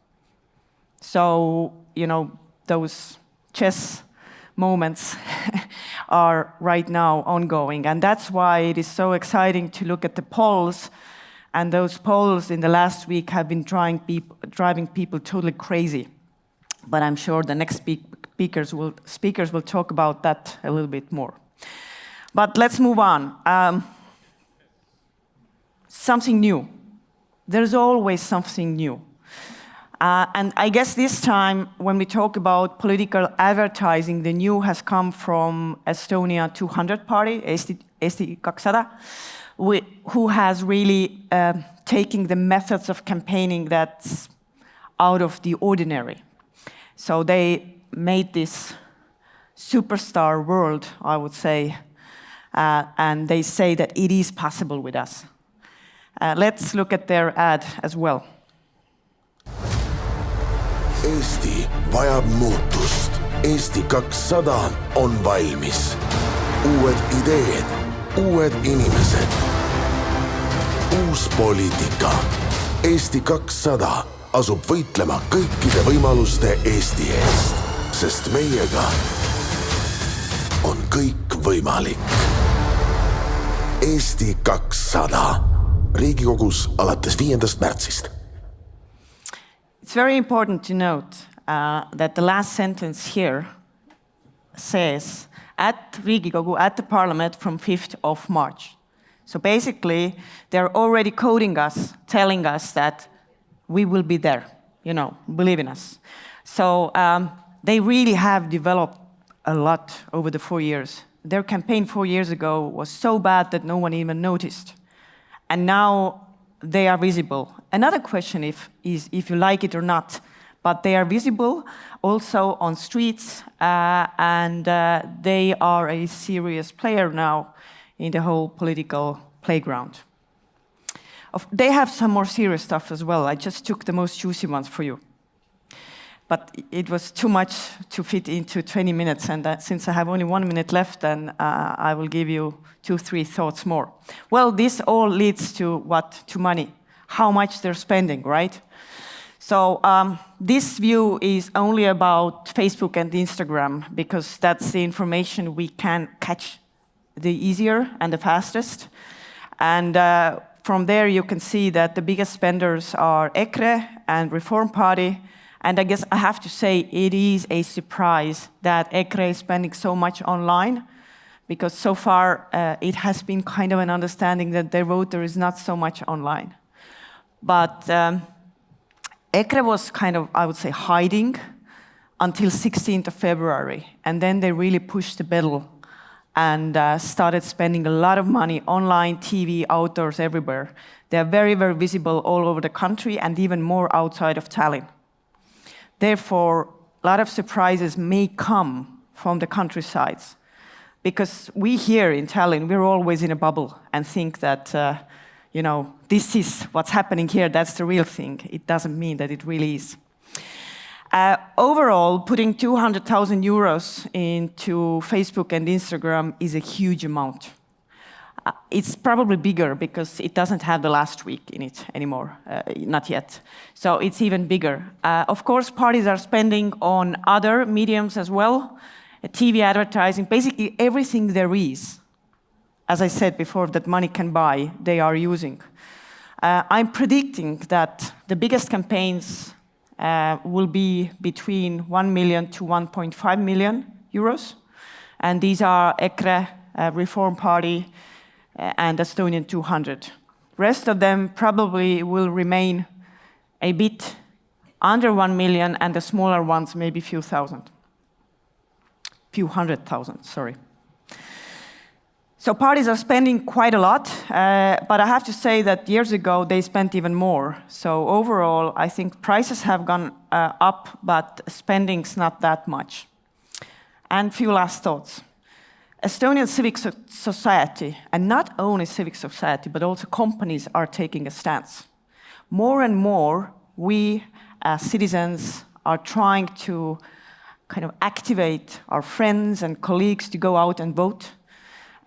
So, those chess moments are right now ongoing. And that's why it is so exciting to look at the polls. And those polls in the last week have been driving people totally crazy. But I'm sure the next speakers will talk about that a little bit more. But let's move on. Something new. There's always something new. And I guess this time, when we talk about political advertising, the new has come from Estonia 200 party, Eesti 200, who has really taken the methods of campaigning that's out of the ordinary. So they made this superstar world, I would say, and they say that it is possible with us. Let's look at their ad as well. Eesti vajab muutust. Eesti 200 on valmis. Uued ideed, uued inimesed. Uus poliitika. Eesti 200 asub võitlema kõikide võimaluste Eesti eest, sest meiega on kõik võimalik. Eesti 200 Riigikogus alates 5. märtsist. It's very important to note that the last sentence here says at Riigikogu, at the Parliament from 5th of March. So basically, they're already coding us, telling us that we will be there, believe in us. So they really have developed a lot over the 4 years. Their campaign 4 years ago was so bad that no one even noticed. And now they are visible. Another question is if you like it or not, but they are visible also on streets, and they are a serious player now in the whole political playground. They have some more serious stuff as well. I just took the most juicy ones for you. But it was too much to fit into 20 minutes, and since I have only 1 minute left, then I will give you 2-3 thoughts more. Well, this all leads to what? To money. How much they're spending, right? So this view is only about Facebook and Instagram, because that's the information we can catch the easier and the fastest. And from there, you can see that the biggest spenders are EKRE and Reform Party. And I guess I have to say it is a surprise that EKRE is spending so much online, because so far it has been kind of an understanding that their voter is not so much online. But EKRE was kind of, I would say, hiding until 16th of February. And then they really pushed the pedal and started spending a lot of money online, TV, outdoors, everywhere. They're very, very visible all over the country and even more outside of Tallinn. Therefore, a lot of surprises may come from the countrysides. Because we here in Tallinn, we're always in a bubble and think that, this is what's happening here, that's the real thing. It doesn't mean that it really is. Overall, putting 200,000 euros into Facebook and Instagram is a huge amount. It's probably bigger because it doesn't have the last week in it anymore, not yet. So it's even bigger. Of course, parties are spending on other mediums as well, TV advertising, basically everything there is, as I said before, that money can buy, they are using. I'm predicting that the biggest campaigns will be between 1 million to 1.5 million euros. And these are EKRE, Reform Party, and Estonian 200. Rest of them probably will remain a bit under 1 million, and the smaller ones maybe few hundred thousand, sorry. So parties are spending quite a lot, but I have to say that years ago they spent even more. So overall, I think prices have gone up, but spending's not that much. And few last thoughts. Estonian civic society, and not only civic society, but also companies are taking a stance. More and more, we as citizens are trying to kind of activate our friends and colleagues to go out and vote,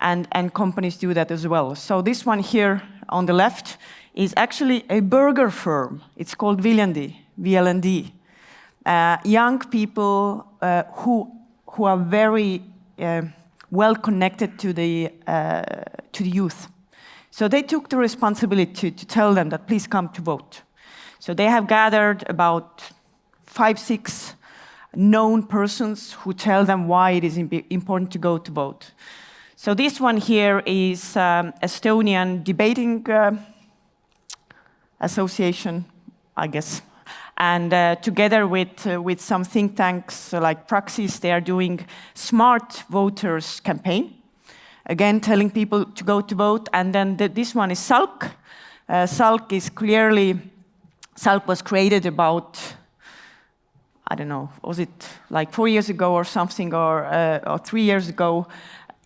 and companies do that as well. So this one here on the left is actually a burger firm. It's called Viljandi, VLND. Young people who are very well connected to the youth. So they took the responsibility to tell them that please come to vote. So they have gathered about 5-6 known persons who tell them why it is important to go to vote. So this one here is Estonian Debating Association, I guess. And together with some think tanks like Praxis, they are doing Smart Voters campaign. Again, telling people to go to vote. And then this one is SALK. SALK was created about, I don't know, was it like 4 years ago or something, or 3 years ago,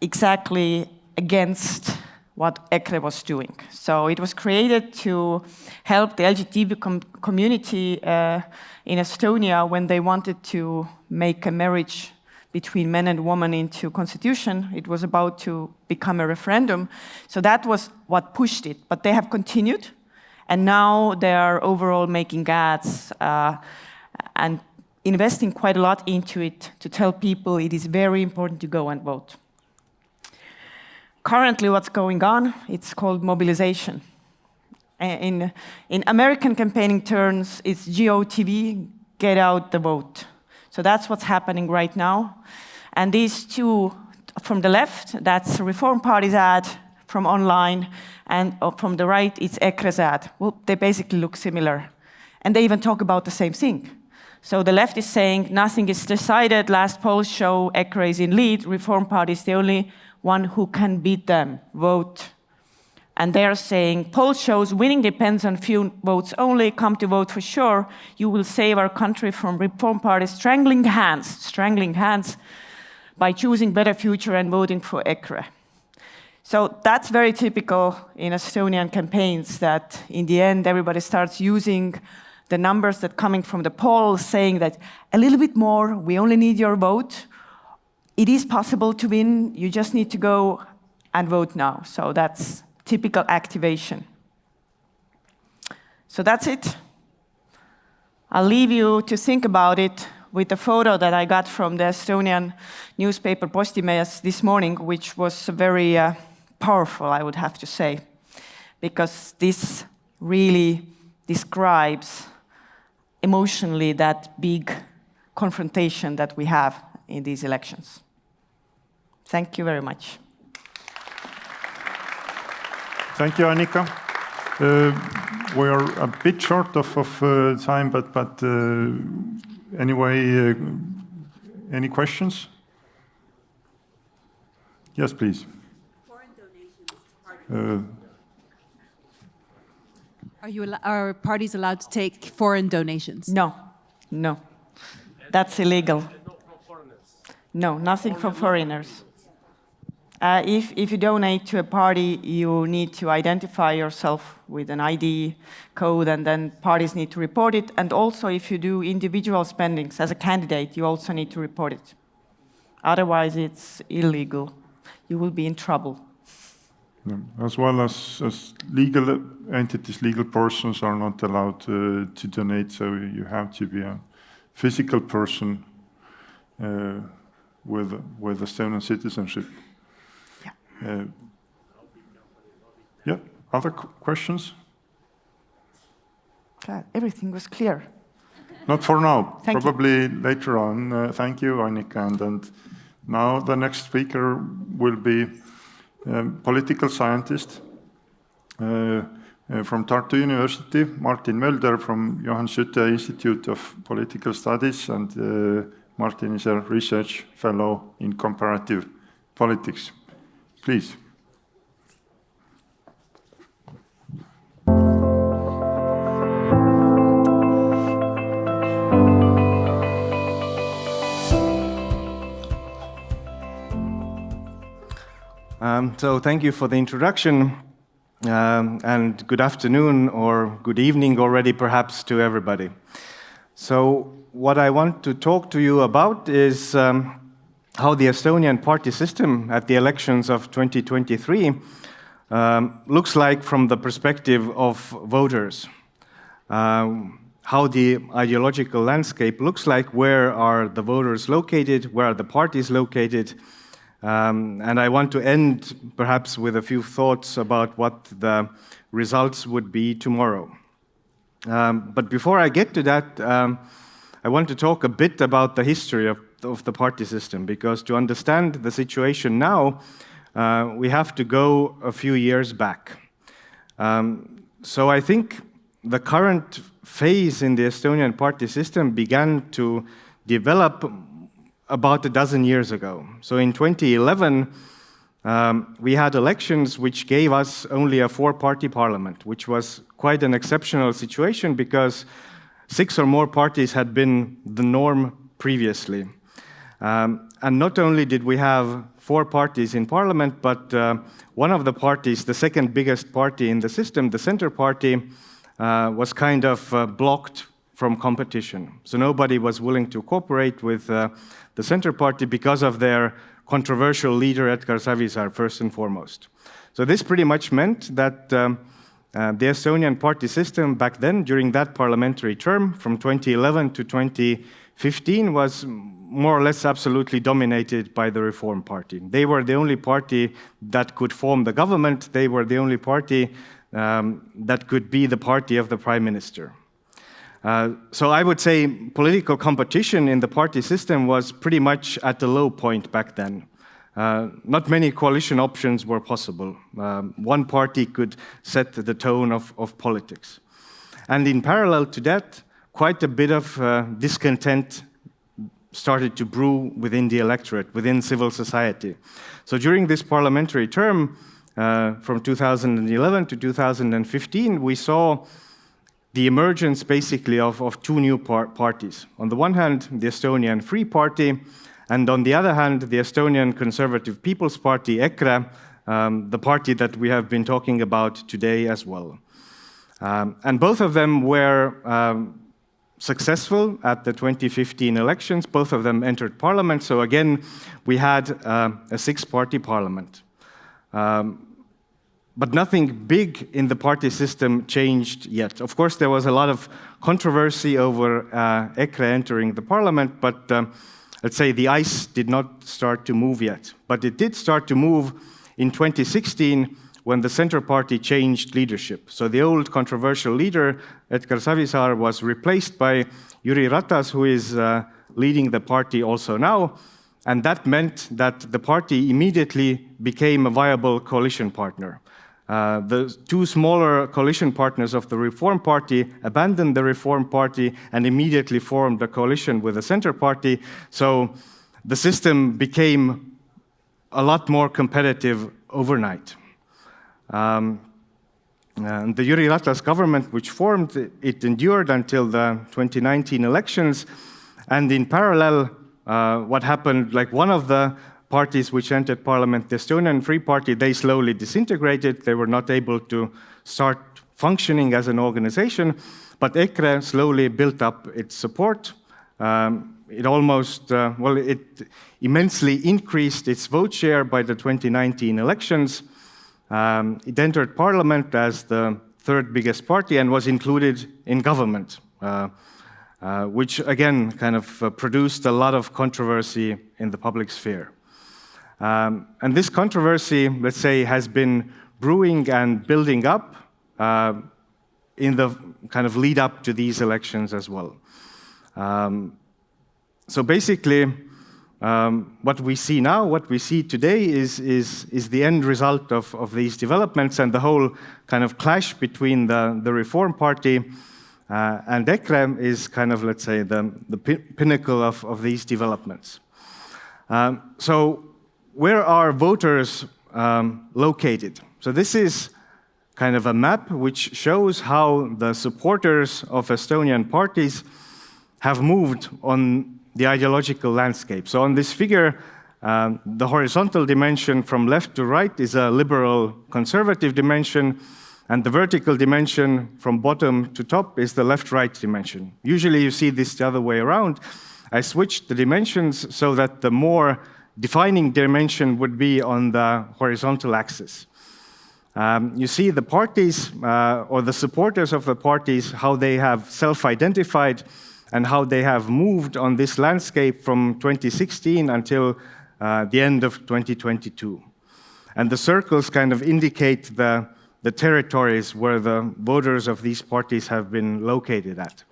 exactly against what EKRE was doing. So it was created to help the LGBT community in Estonia when they wanted to make a marriage between men and women into constitution. It was about to become a referendum. So that was what pushed it. But they have continued, and now they are overall making ads and investing quite a lot into it to tell people it is very important to go and vote. Currently, what's going on, it's called mobilization. In American campaigning terms, it's GOTV, get out the vote. So that's what's happening right now. And these two from the left, that's Reform Party's ad from online, and from the right, it's EKRE ad. Well, they basically look similar. And they even talk about the same thing. So the left is saying nothing is decided, last polls show EKRE is in lead, Reform Party is the only one who can beat them, vote. And they're saying, poll shows winning depends on few votes only, come to vote for sure, you will save our country from Reform Party strangling hands by choosing better future and voting for EKRE. So that's very typical in Estonian campaigns, that in the end everybody starts using the numbers that coming from the polls, saying that a little bit more, we only need your vote. It is possible to win, you just need to go and vote now. So that's typical activation. So that's it. I'll leave you to think about it with the photo that I got from the Estonian newspaper Postimees this morning, which was very powerful, I would have to say, because this really describes emotionally that big confrontation that we have in these elections. Thank you very much. Thank you, Annika. We are a bit short of time, but anyway, any questions? Yes, please. Foreign donations. Are parties allowed to take foreign donations? No. That's illegal. No, nothing from foreigners. If you donate to a party, you need to identify yourself with an ID code, and then parties need to report it. And also, if you do individual spendings as a candidate, you also need to report it. Otherwise, it's illegal. You will be in trouble. Yeah. As well as legal entities, legal persons are not allowed to donate, so you have to be a physical person with Estonian citizenship. Yeah, other questions? God, everything was clear. Not for now, Thank probably later on. Thank you, Annika. And now the next speaker will be political scientist from Tartu University, Martin Mölder from Johan Skytte Institute of Political Studies, and Martin is a research fellow in comparative politics. Please. So thank you for the introduction, and good afternoon or good evening already perhaps to everybody. So what I want to talk to you about is how the Estonian party system at the elections of 2023 looks like from the perspective of voters. How the ideological landscape looks like, where are the voters located, where are the parties located, and I want to end perhaps with a few thoughts about what the results would be tomorrow. But before I get to that, I want to talk a bit about the history of the party system, because to understand the situation now, we have to go a few years back. So I think the current phase in the Estonian party system began to develop about a dozen years ago. So in 2011, we had elections which gave us only a four-party parliament, which was quite an exceptional situation because 6 or more parties had been the norm previously. And not only did we have 4 parties in parliament, but one of the parties, the second biggest party in the system, the Centre Party, was kind of blocked from competition. So nobody was willing to cooperate with the Centre Party because of their controversial leader, Edgar Savisaar, first and foremost. So this pretty much meant that the Estonian party system back then, during that parliamentary term, from 2011 to 2015, was more or less absolutely dominated by the Reform Party. They were the only party that could form the government. They were the only party that could be the party of the Prime Minister. So I would say political competition in the party system was pretty much at a low point back then. Not many coalition options were possible. One party could set the tone of politics. And in parallel to that, quite a bit of discontent started to brew within the electorate, within civil society. So during this parliamentary term, from 2011 to 2015, we saw the emergence basically of 2 new parties. On the one hand, the Estonian Free Party, and on the other hand, the Estonian Conservative People's Party, EKRE, the party that we have been talking about today as well. And both of them were successful at the 2015 elections. Both of them entered parliament. So again, we had a 6-party parliament. But nothing big in the party system changed yet. Of course, there was a lot of controversy over EKRE entering the parliament, but let's say the ice did not start to move yet. But it did start to move in 2016 when the Centre Party changed leadership. So the old controversial leader, Edgar Savisaar, was replaced by Jüri Ratas, who is leading the party also now. And that meant that the party immediately became a viable coalition partner. The 2 smaller coalition partners of the Reform Party abandoned the Reform Party and immediately formed a coalition with the Centre Party. So the system became a lot more competitive overnight. And the Jüri Ratas government, which formed, it endured until the 2019 elections. And in parallel, what happened, like one of the parties which entered parliament, the Estonian Free Party, they slowly disintegrated. They were not able to start functioning as an organization, but EKRE slowly built up its support. It immensely increased its vote share by the 2019 elections. It entered parliament as the third biggest party and was included in government, which again kind of produced a lot of controversy in the public sphere. And this controversy, let's say, has been brewing and building up in the kind of lead up to these elections as well. So basically, what we see now, what we see today is the end result of these developments and the whole kind of clash between the Reform Party and EKRE is kind of, let's say, the pinnacle of these developments. So where are voters located? So this is kind of a map which shows how the supporters of Estonian parties have moved on the ideological landscape. So on this figure, the horizontal dimension from left to right is a liberal conservative dimension, and the vertical dimension from bottom to top is the left-right dimension. Usually you see this the other way around. I switched the dimensions so that the more defining dimension would be on the horizontal axis. You see the parties, or the supporters of the parties, how they have self-identified and how they have moved on this landscape from 2016 until the end of 2022. And the circles kind of indicate the territories where the voters of these parties have been located at.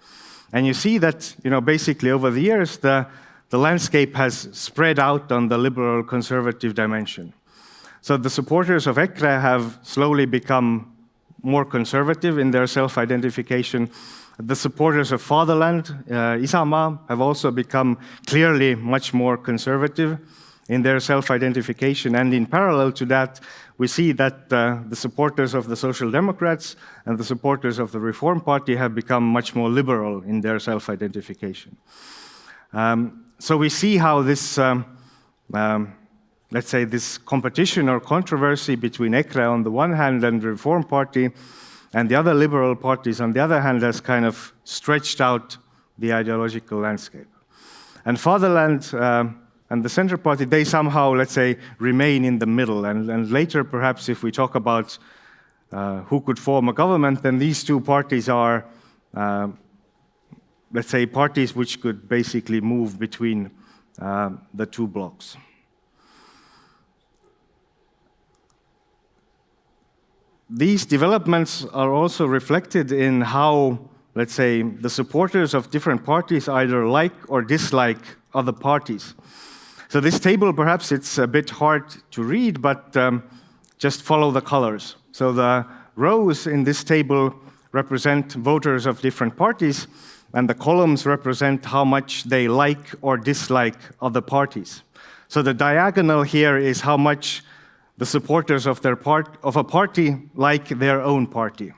And you see that, basically over the years, the landscape has spread out on the liberal conservative dimension. So the supporters of EKRE have slowly become more conservative in their self-identification. The supporters of Fatherland, Isamaa, have also become clearly much more conservative in their self-identification. And in parallel to that, we see that the supporters of the Social Democrats and the supporters of the Reform Party have become much more liberal in their self-identification. So we see how this, let's say, this competition or controversy between EKRE on the one hand and the Reform Party and the other liberal parties on the other hand has kind of stretched out the ideological landscape. And Fatherland and the Centre Party, they somehow, let's say, remain in the middle. And later, perhaps, if we talk about who could form a government, then these two parties are, let's say, parties which could basically move between the two blocks. These developments are also reflected in how, let's say, the supporters of different parties either like or dislike other parties. So this table, perhaps it's a bit hard to read, but just follow the colors. So the rows in this table represent voters of different parties, and the columns represent how much they like or dislike other parties. So the diagonal here is how much the supporters of a party like their own party.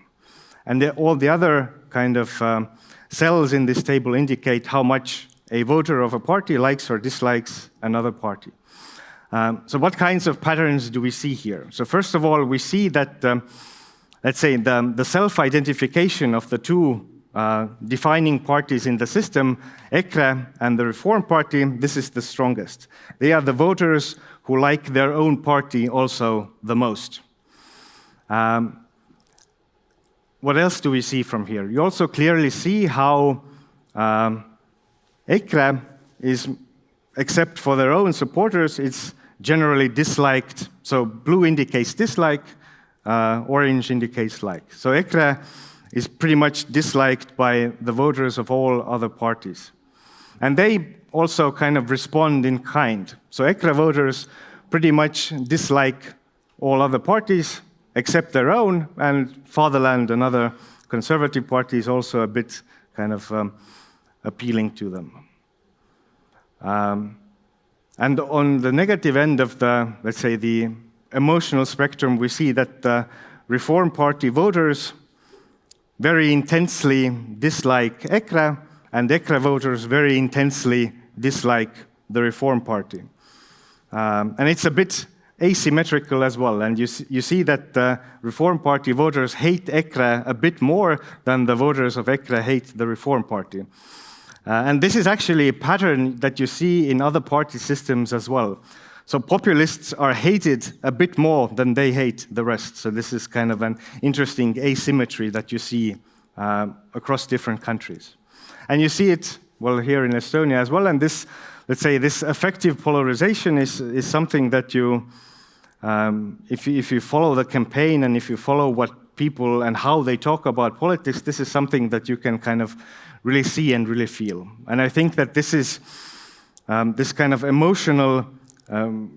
And all the other kind of cells in this table indicate how much a voter of a party likes or dislikes another party. So what kinds of patterns do we see here? So first of all, we see that, let's say, the self-identification of the two defining parties in the system, EKRE and the Reform Party, this is the strongest. They are the voters who like their own party also the most. What else do we see from here? You also clearly see how EKRE is, except for their own supporters, it's generally disliked. So blue indicates dislike, orange indicates like. So EKRE is pretty much disliked by the voters of all other parties. And they also kind of respond in kind. So EKRE voters pretty much dislike all other parties except their own, and Fatherland, another conservative party, is also a bit kind of appealing to them. And on the negative end of the, let's say, the emotional spectrum, we see that the Reform Party voters very intensely dislike EKRE, and EKRE voters very intensely dislike the Reform Party. And it's a bit asymmetrical as well. And you see that the Reform Party voters hate EKRE a bit more than the voters of EKRE hate the Reform Party. And this is actually a pattern that you see in other party systems as well. So populists are hated a bit more than they hate the rest. So this is kind of an interesting asymmetry that you see across different countries. And you see it, well, here in Estonia as well. And this, let's say, this effective polarization is something that you, if you follow the campaign and if you follow what people and how they talk about politics, this is something that you can kind of really see and really feel. And I think that this is this kind of emotional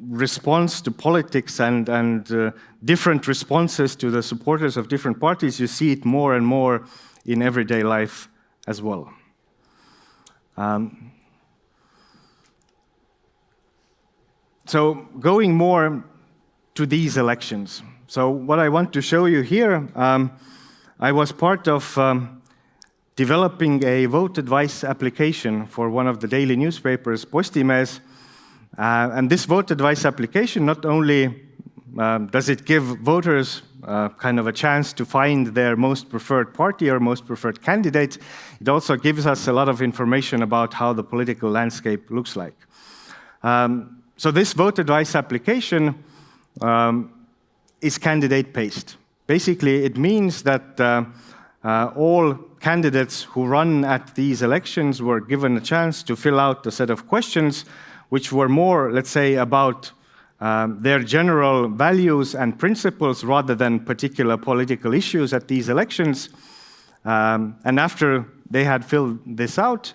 response to politics and different responses to the supporters of different parties, you see it more and more in everyday life as well. So going more to these elections. So what I want to show you here, I was part of developing a vote advice application for one of the daily newspapers, Postimees. And this vote advice application not only does it give voters kind of a chance to find their most preferred party or most preferred candidate, it also gives us a lot of information about how the political landscape looks like. So this vote advice application is candidate-based. Basically, it means that all candidates who run at these elections were given a chance to fill out a set of questions which were more, let's say, about their general values and principles rather than particular political issues at these elections. And after they had filled this out,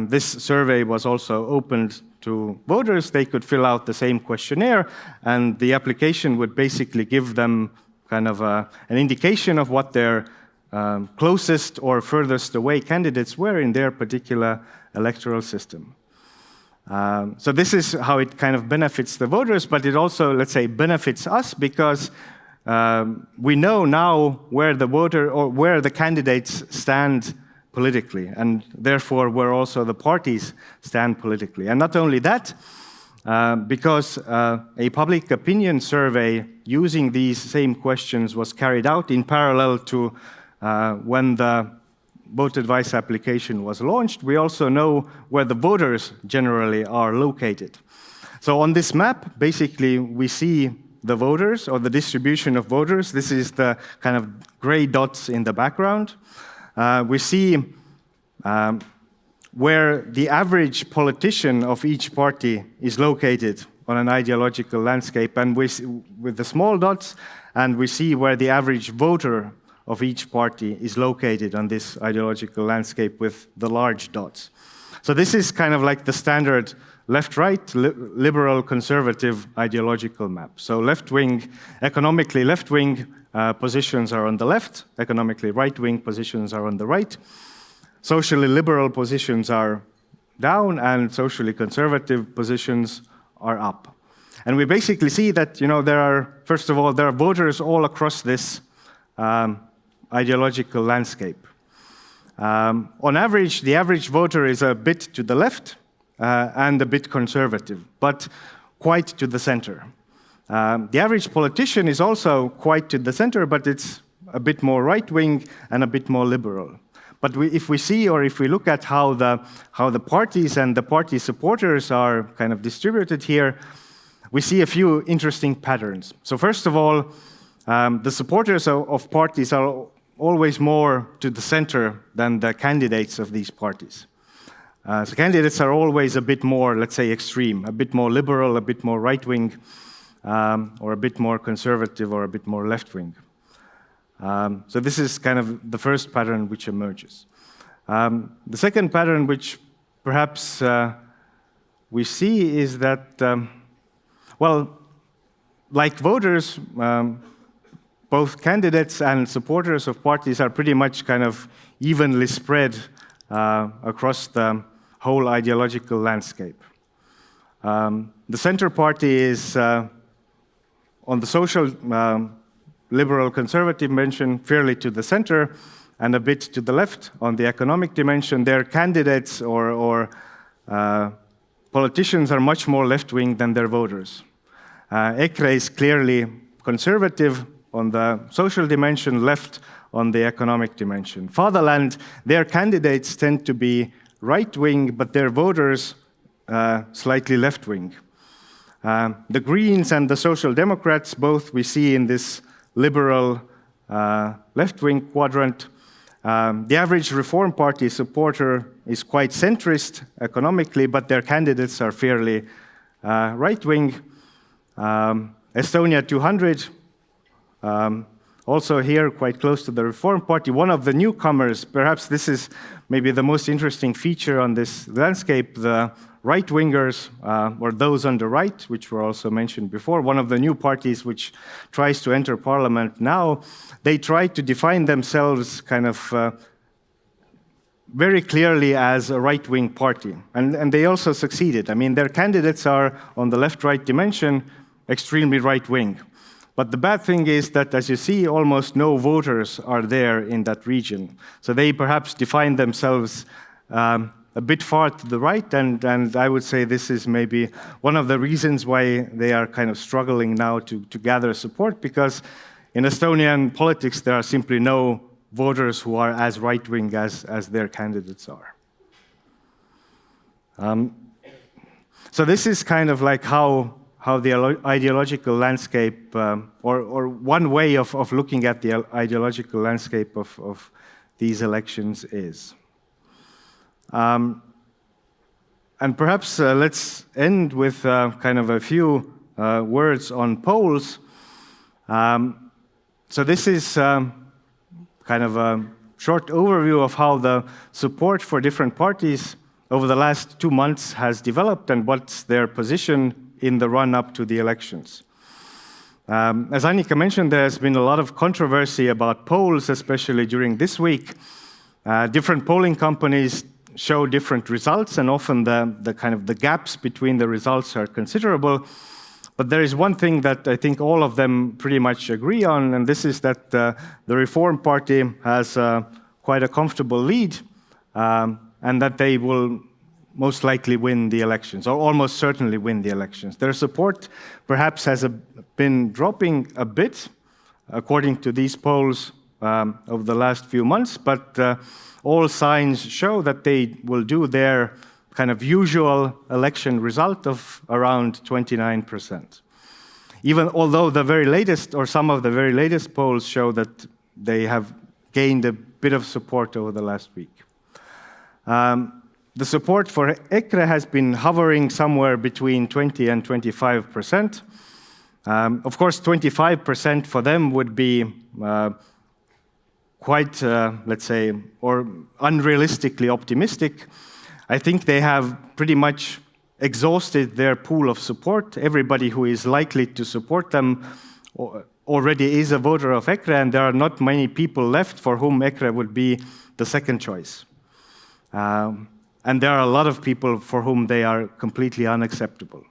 this survey was also opened to voters. They could fill out the same questionnaire, and the application would basically give them kind of an indication of what their closest or furthest away candidates were in their particular electoral system. So this is how it kind of benefits the voters, but it also, let's say, benefits us because we know now where the voter or where the candidates stand politically, and therefore where also the parties stand politically. And not only that, because a public opinion survey using these same questions was carried out in parallel to when the vote advice application was launched, we also know where the voters generally are located. So on this map, basically, we see the voters or the distribution of voters. This is the kind of gray dots in the background. We see where the average politician of each party is located on an ideological landscape, and with the small dots, and we see where the average voter of each party is located on this ideological landscape with the large dots. So this is kind of like the standard left-right, liberal, conservative ideological map. So left-wing, economically left-wing positions are on the left, economically right-wing positions are on the right, socially liberal positions are down, and socially conservative positions are up. And we basically see that, there are, first of all, there are voters all across this ideological landscape. On average, the average voter is a bit to the left and a bit conservative, but quite to the center. The average politician is also quite to the center, but it's a bit more right-wing and a bit more liberal. But if we see or if we look at how the parties and the party supporters are kind of distributed here, we see a few interesting patterns. So first of all, the supporters of parties are always more to the center than the candidates of these parties. So candidates are always a bit more, let's say, extreme, a bit more liberal, a bit more right-wing, or a bit more conservative, or a bit more left-wing. So this is kind of the first pattern which emerges. The second pattern which perhaps we see is that, like voters, both candidates and supporters of parties are pretty much kind of evenly spread across the whole ideological landscape. The center party is on the social liberal conservative dimension fairly to the center and a bit to the left. On the economic dimension, their candidates or politicians are much more left-wing than their voters. EKRE is clearly conservative on the social dimension, left on the economic dimension. Fatherland, their candidates tend to be right-wing, but their voters slightly left-wing. The Greens and the Social Democrats, both we see in this liberal left-wing quadrant. The average Reform Party supporter is quite centrist economically, but their candidates are fairly right-wing. Estonia 200, also here quite close to the Reform Party. One of the newcomers, perhaps this is maybe the most interesting feature on this landscape, the right-wingers, or those on the right, which were also mentioned before, one of the new parties which tries to enter parliament now, they try to define themselves kind of very clearly as a right-wing party. And they also succeeded. I mean, their candidates are, on the left-right dimension, extremely right-wing. But the bad thing is that, as you see, almost no voters are there in that region. So they perhaps define themselves a bit far to the right, and I would say this is maybe one of the reasons why they are kind of struggling now to gather support, because in Estonian politics there are simply no voters who are as right-wing as their candidates are. So this is kind of like how the ideological landscape, or one way of looking at the ideological landscape of these elections is. And perhaps let's end with kind of a few words on polls. So this is kind of a short overview of how the support for different parties over the last 2 months has developed and what's their position in the run-up to the elections. As Annika mentioned, there's been a lot of controversy about polls, especially during this week. Different polling companies show different results, and often the kind of the gaps between the results are considerable. But there is one thing that I think all of them pretty much agree on, and this is that the Reform Party has quite a comfortable lead, and that they will most likely win the elections, or almost certainly win the elections. Their support perhaps has been dropping a bit, according to these polls over the last few months, but all signs show that they will do their kind of usual election result of around 29%. Even although the very latest, or some of the very latest polls show that they have gained a bit of support over the last week. The support for EKRE has been hovering somewhere between 20 and 25%. Of course, 25% for them would be quite, let's say, or unrealistically optimistic. I think they have pretty much exhausted their pool of support. Everybody who is likely to support them already is a voter of EKRE, and there are not many people left for whom EKRE would be the second choice. And there are a lot of people for whom they are completely unacceptable.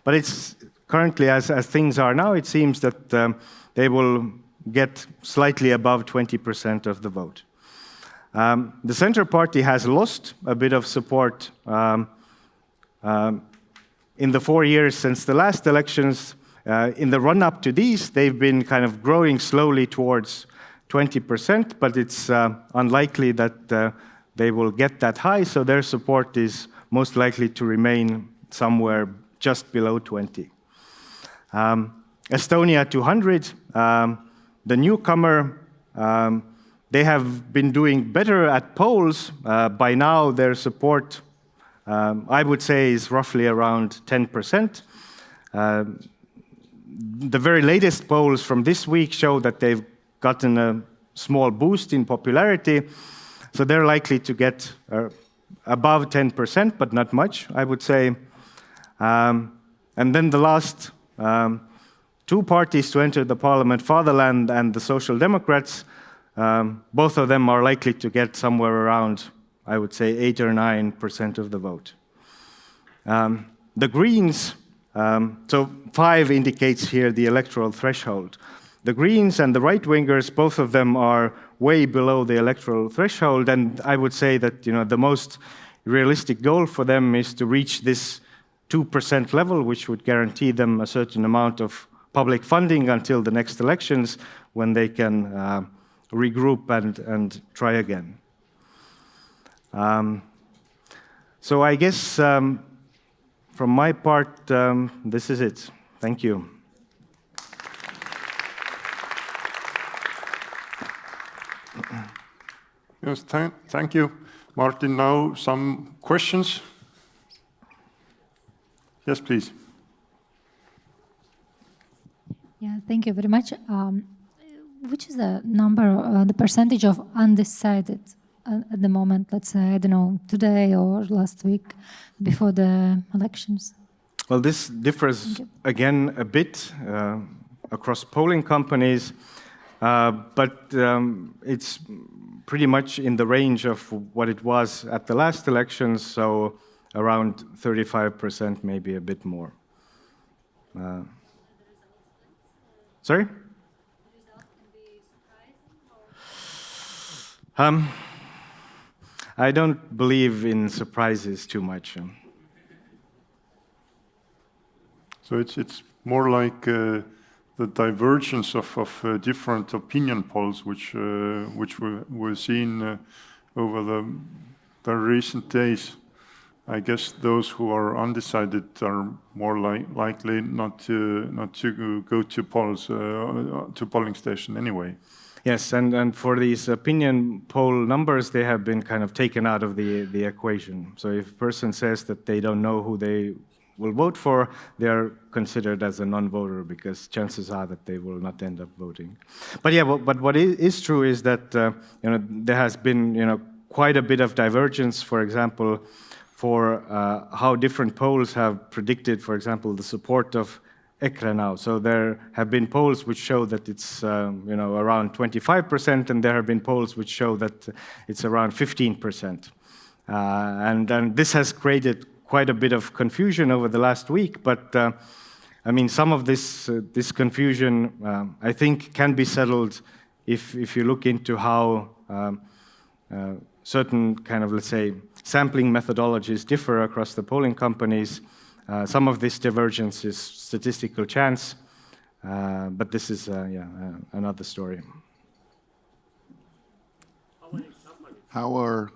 But it's currently, as things are now, it seems that they will get slightly above 20% of the vote. The Center Party has lost a bit of support in the 4 years since the last elections. In the run-up to these, they've been kind of growing slowly towards 20%, but it's unlikely that they will get that high, so their support is most likely to remain somewhere just below 20. Estonia 200, the newcomer, they have been doing better at polls. By now, their support, I would say, is roughly around 10%. The very latest polls from this week show that they've gotten a small boost in popularity, so they're likely to get above 10%, but not much, I would say. And then the last two parties to enter the parliament, Fatherland and the Social Democrats, both of them are likely to get somewhere around, I would say, 8 or 9% of the vote. The Greens, so 5 indicates here the electoral threshold. The Greens and the right-wingers, both of them are way below the electoral threshold, and I would say that the most realistic goal for them is to reach this 2% level, which would guarantee them a certain amount of public funding until the next elections, when they can regroup and try again. So I guess from my part, this is it. Thank you. Yes, thank you, Martin. Now some questions. Yes, please. Yeah, thank you very much. Which is the number, the percentage of undecided at the moment, let's say, I don't know, today or last week before the elections? Well, this differs again a bit across polling companies, but it's pretty much in the range of what it was at the last elections, so around 35%, maybe a bit more. Sorry? I don't believe in surprises too much. So it's more like the divergence of different opinion polls, which we're seeing over the recent days. I guess those who are undecided are more likely not to go to polls to polling station anyway. Yes, and for these opinion poll numbers, they have been kind of taken out of the equation. So if a person says that they don't know who they will vote for, they are considered as a non-voter, because chances are that they will not end up voting. But yeah, but what is true is that there has been quite a bit of divergence, for example, for how different polls have predicted, for example, the support of EKRE now. So there have been polls which show that it's around 25%, and there have been polls which show that it's around 15%. And this has created quite a bit of confusion over the last week, but I mean, some of this confusion, I think, can be settled if you look into how certain kind of, let's say, sampling methodologies differ across the polling companies. Some of this divergence is statistical chance, but this is another story. How's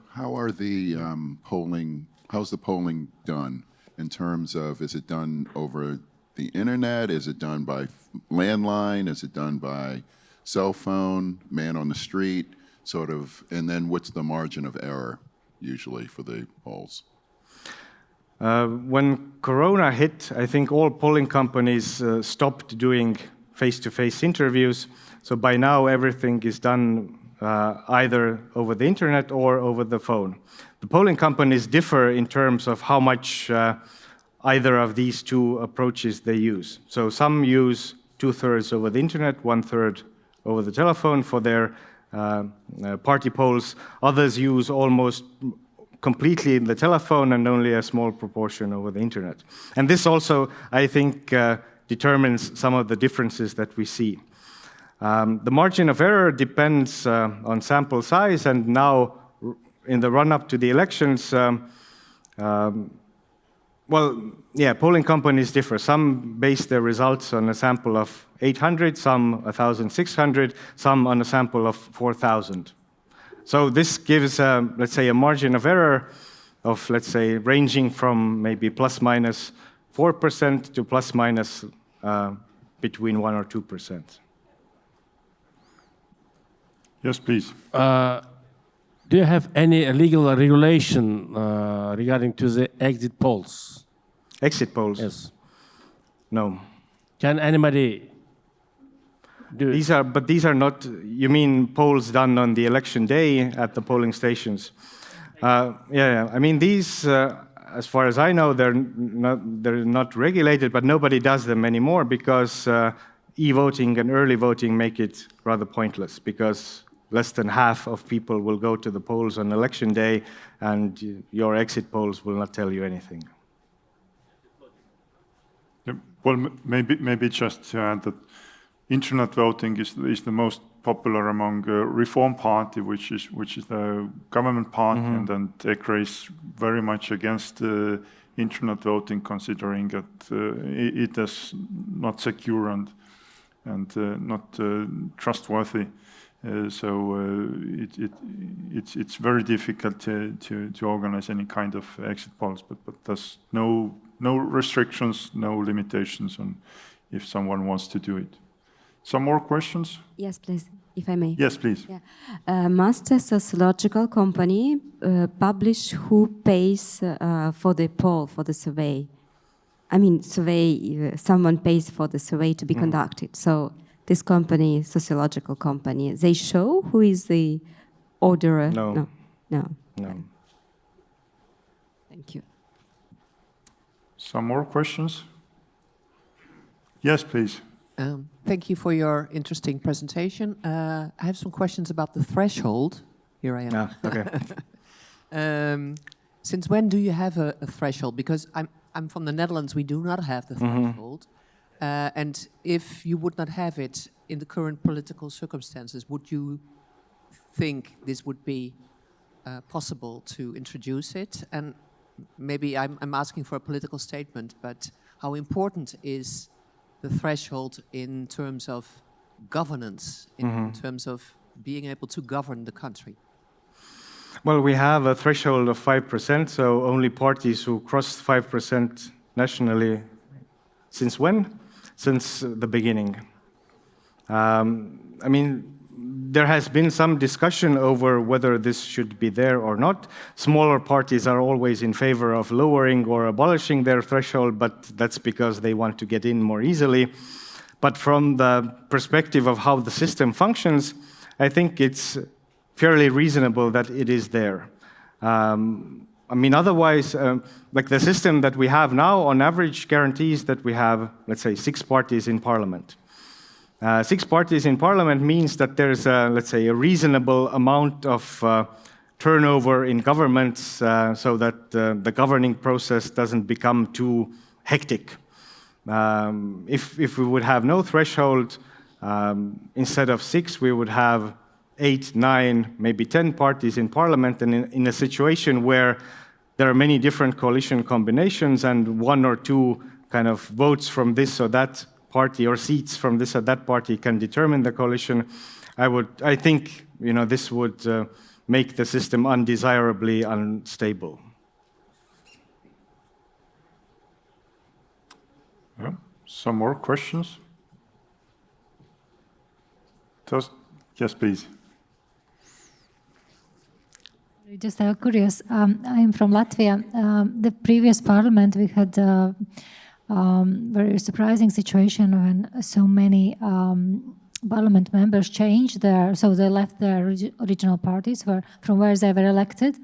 the polling done in terms of, is it done over the internet? Is it done by landline? Is it done by cell phone, man on the street, sort of? And then what's the margin of error usually for the polls? When Corona hit, I think all polling companies stopped doing face-to-face interviews. So by now, everything is done either over the internet or over the phone. The polling companies differ in terms of how much either of these two approaches they use. So some use 2/3 over the internet, 1/3 over the telephone for their party polls. Others use almost completely the telephone and only a small proportion over the internet. And this also, I think, determines some of the differences that we see. The margin of error depends on sample size, and now in the run-up to the elections, polling companies differ. Some base their results on a sample of 800, some 1,600, some on a sample of 4,000. So this gives, let's say, a margin of error of, let's say, ranging from maybe ±4% to plus-minus between 1 or 2%. Yes, please. Do you have any legal regulation regarding to the exit polls? Exit polls? Yes. No. Can anybody do it? But these are not, you mean polls done on the election day at the polling stations? I mean, these, as far as I know, they're not regulated, but nobody does them anymore because e-voting and early voting make it rather pointless, because less than half of people will go to the polls on election day, and your exit polls will not tell you anything. Yeah, well, maybe just to add that internet voting is the most popular among Reform Party, which is the government party, and then EKRE is very much against internet voting, considering that it is not secure and not trustworthy. It's very difficult to organize any kind of exit polls, but there's no restrictions, no limitations on if someone wants to do it. Some more questions? Yes, please, if I may. Yes, please. Yeah. Must a sociological company publish who pays for the poll, for the survey? I mean, someone pays for the survey to be conducted. So this company, sociological company, they show who is the orderer? No. Thank you. Some more questions? Yes, please. Thank you for your interesting presentation. I have some questions about the threshold. Here I am. Okay. Since when do you have a threshold? Because I'm from the Netherlands, we do not have the threshold. And if you would not have it in the current political circumstances, would you think this would be possible to introduce it? And maybe I'm asking for a political statement, but how important is the threshold in terms of governance, in terms of being able to govern the country? Well, we have a threshold of 5%, so only parties who crossed 5% nationally. Since when? Since the beginning. I mean, there has been some discussion over whether this should be there or not. Smaller parties are always in favor of lowering or abolishing their threshold, but that's because they want to get in more easily. But from the perspective of how the system functions, I think it's fairly reasonable that it is there. I mean, otherwise, like the system that we have now, on average, guarantees that we have, let's say, 6 parties in parliament. 6 parties in parliament means that there's, let's say, a reasonable amount of turnover in governments so that the governing process doesn't become too hectic. If we would have no threshold, instead of 6, we would have 8, 9, maybe 10 parties in parliament, and in a situation where there are many different coalition combinations and 1 or 2 kind of votes from this or that party or seats from this or that party can determine the coalition, I think, you know, this would make the system undesirably unstable. Yeah. Some more questions? Yes, please. Just curious, I'm from Latvia. The previous parliament, we had a very surprising situation when so many parliament members changed so they left their original parties from where they were elected.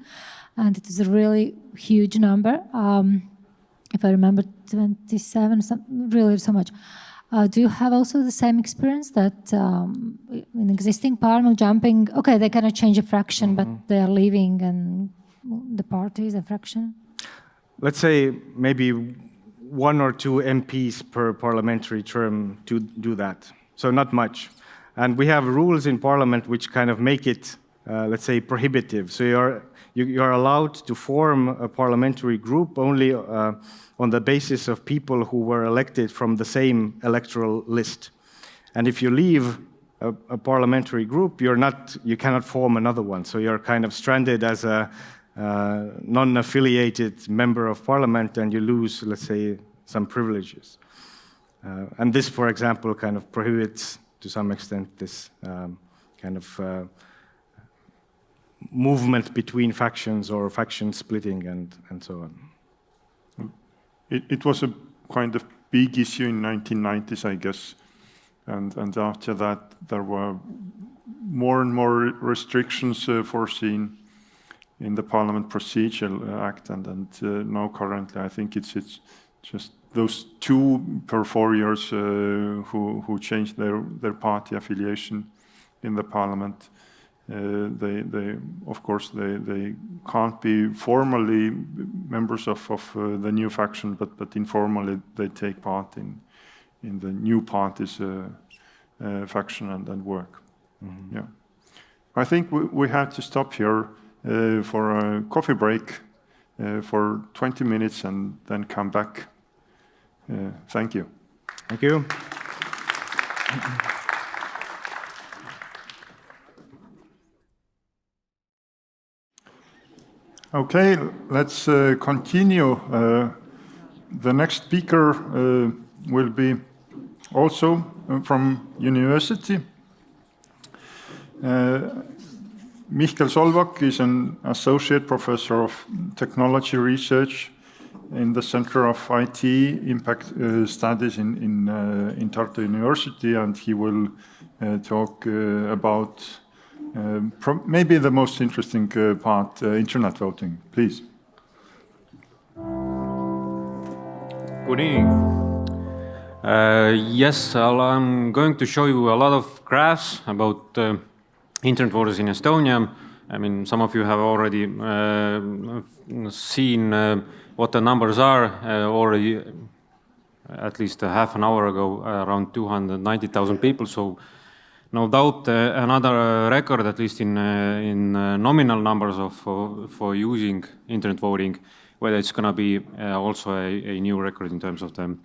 And it is a really huge number. If I remember, 27, really so much. Do you have also the same experience that in existing parliament jumping, okay, they cannot change a fraction, but they are leaving and the party is a fraction? Let's say maybe 1 or 2 MPs per parliamentary term to do that. So not much. And we have rules in parliament which kind of make it, let's say, prohibitive. So you're allowed to form a parliamentary group only on the basis of people who were elected from the same electoral list. And if you leave a parliamentary group, you cannot form another one. So you're kind of stranded as a non-affiliated member of parliament, and you lose, let's say, some privileges. And this, for example, kind of prohibits, to some extent, this kind of movement between factions or faction splitting and so on. It was a kind of big issue in 1990s, I guess, and after that there were more and more restrictions foreseen in the Parliament Procedure Act, and now currently I think it's just those 2 per 4 years who changed their party affiliation in the Parliament. They of course they can't be formally members of the new faction, but informally they take part in the new party's faction and work. Yeah. I think we have to stop here for a coffee break for 20 minutes and then come back. Thank you. Thank you. Okay, let's continue. The next speaker will be also from university. Mihkel Solvak is an associate professor of technology research in the Center of IT Impact Studies in Tartu University, and he will talk about maybe the most interesting part, internet voting. Please. Good evening. Yes, I'm going to show you a lot of graphs about internet voters in Estonia. I mean, some of you have already seen what the numbers are already at least a half an hour ago, around 290,000 people. So no doubt another record, at least in nominal numbers for using internet voting. Whether it's going to be also a new record in terms of the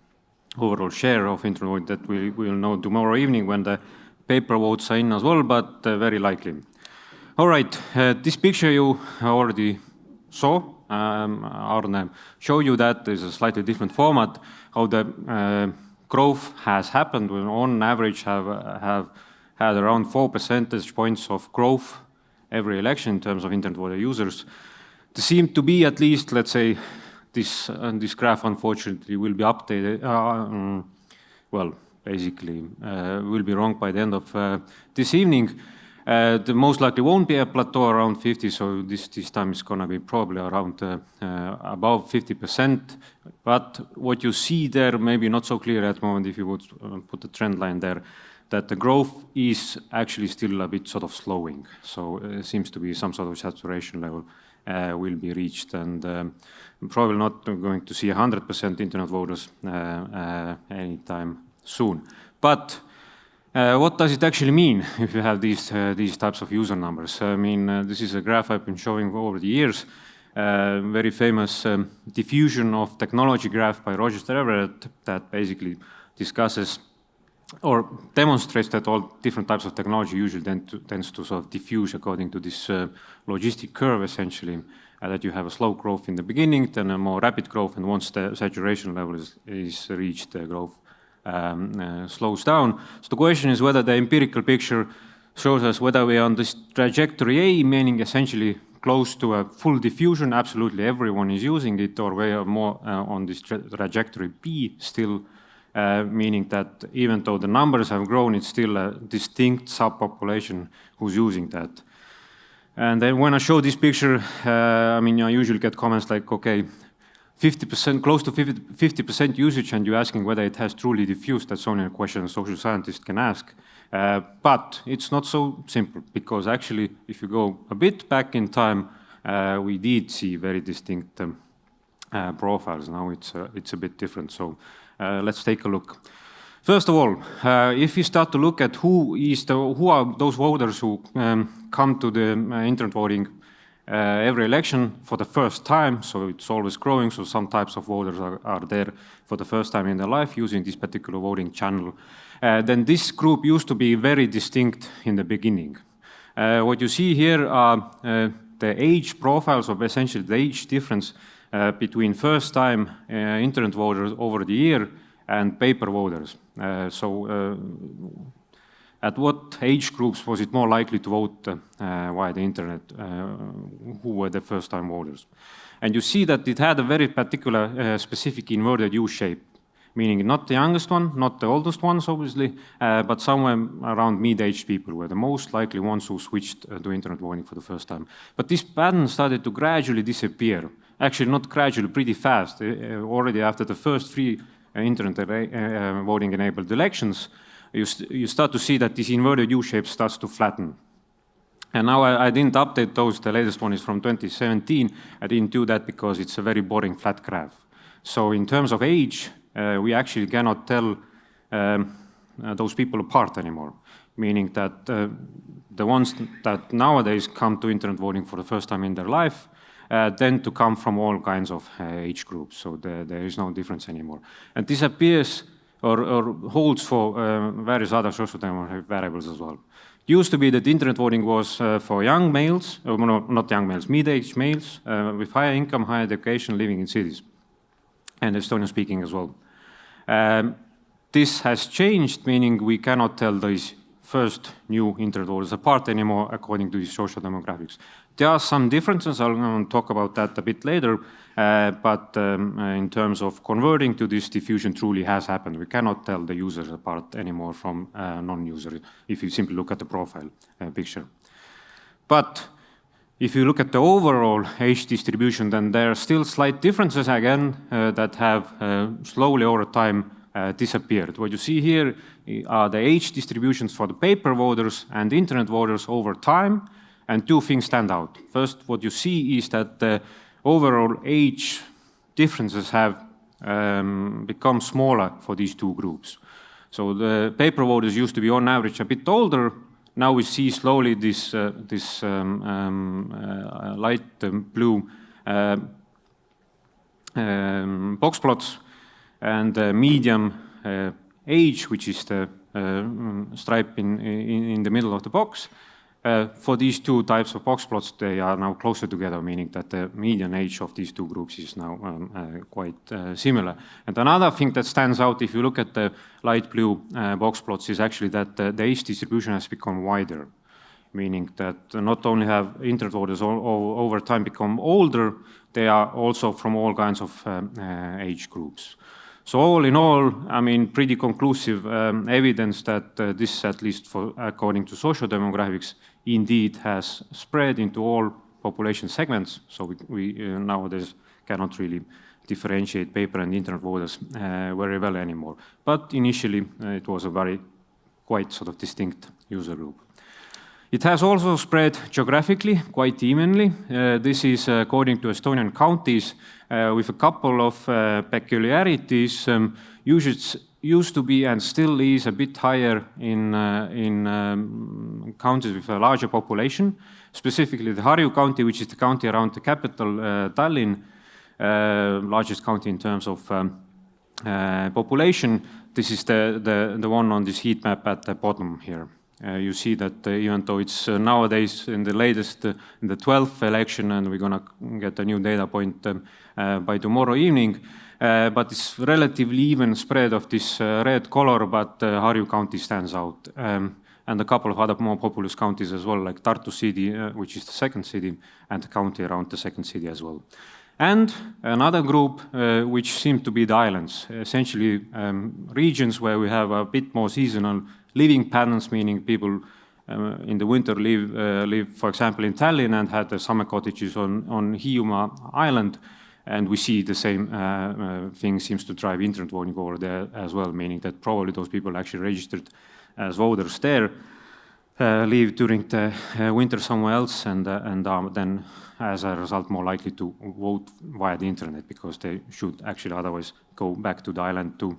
overall share of internet voting, that we will know tomorrow evening when the paper votes are in as well, but very likely. All right, this picture you already saw. Arne showed you that there's a slightly different format, how the growth has happened. We on average have had around 4 percentage points of growth every election in terms of internet voter users. There seem to be at least, let's say, this graph unfortunately will be updated, well, basically will be wrong by the end of this evening. There most likely won't be a plateau around 50, so this time it's going to be probably around above 50%. But what you see there, maybe not so clear at the moment if you would put the trend line there, that the growth is actually still a bit sort of slowing. So it seems to be some sort of saturation level will be reached, and probably not going to see 100% internet voters anytime soon. But what does it actually mean if you have these types of user numbers? I mean, this is a graph I've been showing over the years. Very famous diffusion of technology graph by Roger Everett that basically discusses or demonstrates that all different types of technology usually tends to sort of diffuse according to this logistic curve, essentially, that you have a slow growth in the beginning, then a more rapid growth, and once the saturation level is reached, the growth slows down. So the question is whether the empirical picture shows us whether we are on this trajectory A, meaning essentially close to a full diffusion, absolutely everyone is using it, or we are more on this trajectory B still, meaning that even though the numbers have grown, it's still a distinct subpopulation who's using that. And then when I show this picture, I mean, I usually get comments like, okay, 50%, close to 50% usage, and you're asking whether it has truly diffused. That's only a question a social scientist can ask. But it's not so simple, because actually, if you go a bit back in time, we did see very distinct profiles. Now it's a bit different. So let's take a look. First of all, if you start to look at who are those voters who come to the internet voting every election for the first time, so it's always growing, so some types of voters are there for the first time in their life using this particular voting channel, then this group used to be very distinct in the beginning. What you see here are the age profiles, of essentially the age difference between first-time internet voters over the year and paper voters. At what age groups was it more likely to vote via the internet? Who were the first-time voters? And you see that it had a very particular specific inverted U shape, meaning not the youngest one, not the oldest ones, obviously, but somewhere around mid-aged people were the most likely ones who switched to internet voting for the first time. But this pattern started to gradually disappear. Actually, not gradually, pretty fast. Already after the first 3 internet voting-enabled elections, you start to see that this inverted U shape starts to flatten. And now I didn't update those. The latest one is from 2017. I didn't do that because it's a very boring flat graph. So in terms of age, we actually cannot tell those people apart anymore, meaning that the ones that nowadays come to internet voting for the first time in their life tend to come from all kinds of age groups, so there is no difference anymore. And this appears or holds for various other socio-demographic variables as well. It used to be that internet voting was for young males, or no, not young males, mid-aged males with higher income, higher education, living in cities, and Estonian speaking as well. This has changed, meaning we cannot tell these first new internet voters apart anymore according to these social demographics. There are some differences, I'm going to talk about that a bit later, but in terms of converting to this, diffusion truly has happened. We cannot tell the users apart anymore from non-users if you simply look at the profile picture. But if you look at the overall age distribution, then there are still slight differences again that have slowly over time disappeared. What you see here are the age distributions for the paper voters and internet voters over time, and two things stand out. First, what you see is that the overall age differences have become smaller for these two groups. So the paper voters used to be on average a bit older. Now we see slowly this light blue box plots and medium age, which is the stripe in the middle of the box. For these two types of box plots, they are now closer together, meaning that the median age of these two groups is now quite similar. And another thing that stands out, if you look at the light blue box plots, is actually that the age distribution has become wider, meaning that not only have internet voters over time become older, they are also from all kinds of age groups. So all in all, I mean, pretty conclusive evidence that this, at least according to social demographics, indeed has spread into all population segments. So we nowadays cannot really differentiate paper and internet voters very well anymore. But initially, it was a quite sort of distinct user group. It has also spread geographically quite evenly. This is according to Estonian counties with a couple of peculiarities. Used to be and still is a bit higher in counties with a larger population, specifically the Harju county, which is the county around the capital, Tallinn, largest county in terms of population. This is the one on this heat map at the bottom here. You see that even though it's nowadays in the latest, in the 12th election, and we're going to get a new data point by tomorrow evening, but it's relatively even spread of this red color, but Harju County stands out. And a couple of other more populous counties as well, like Tartu city, which is the second city, and the county around the second city as well. And another group, which seem to be the islands, essentially regions where we have a bit more seasonal living patterns, meaning people in the winter live, for example, in Tallinn and had the summer cottages on Hiiumaa Island. And we see the same thing seems to drive internet voting over there as well, meaning that probably those people actually registered as voters there, live during the winter somewhere else, and are then, as a result, more likely to vote via the internet, because they should actually otherwise go back to the island to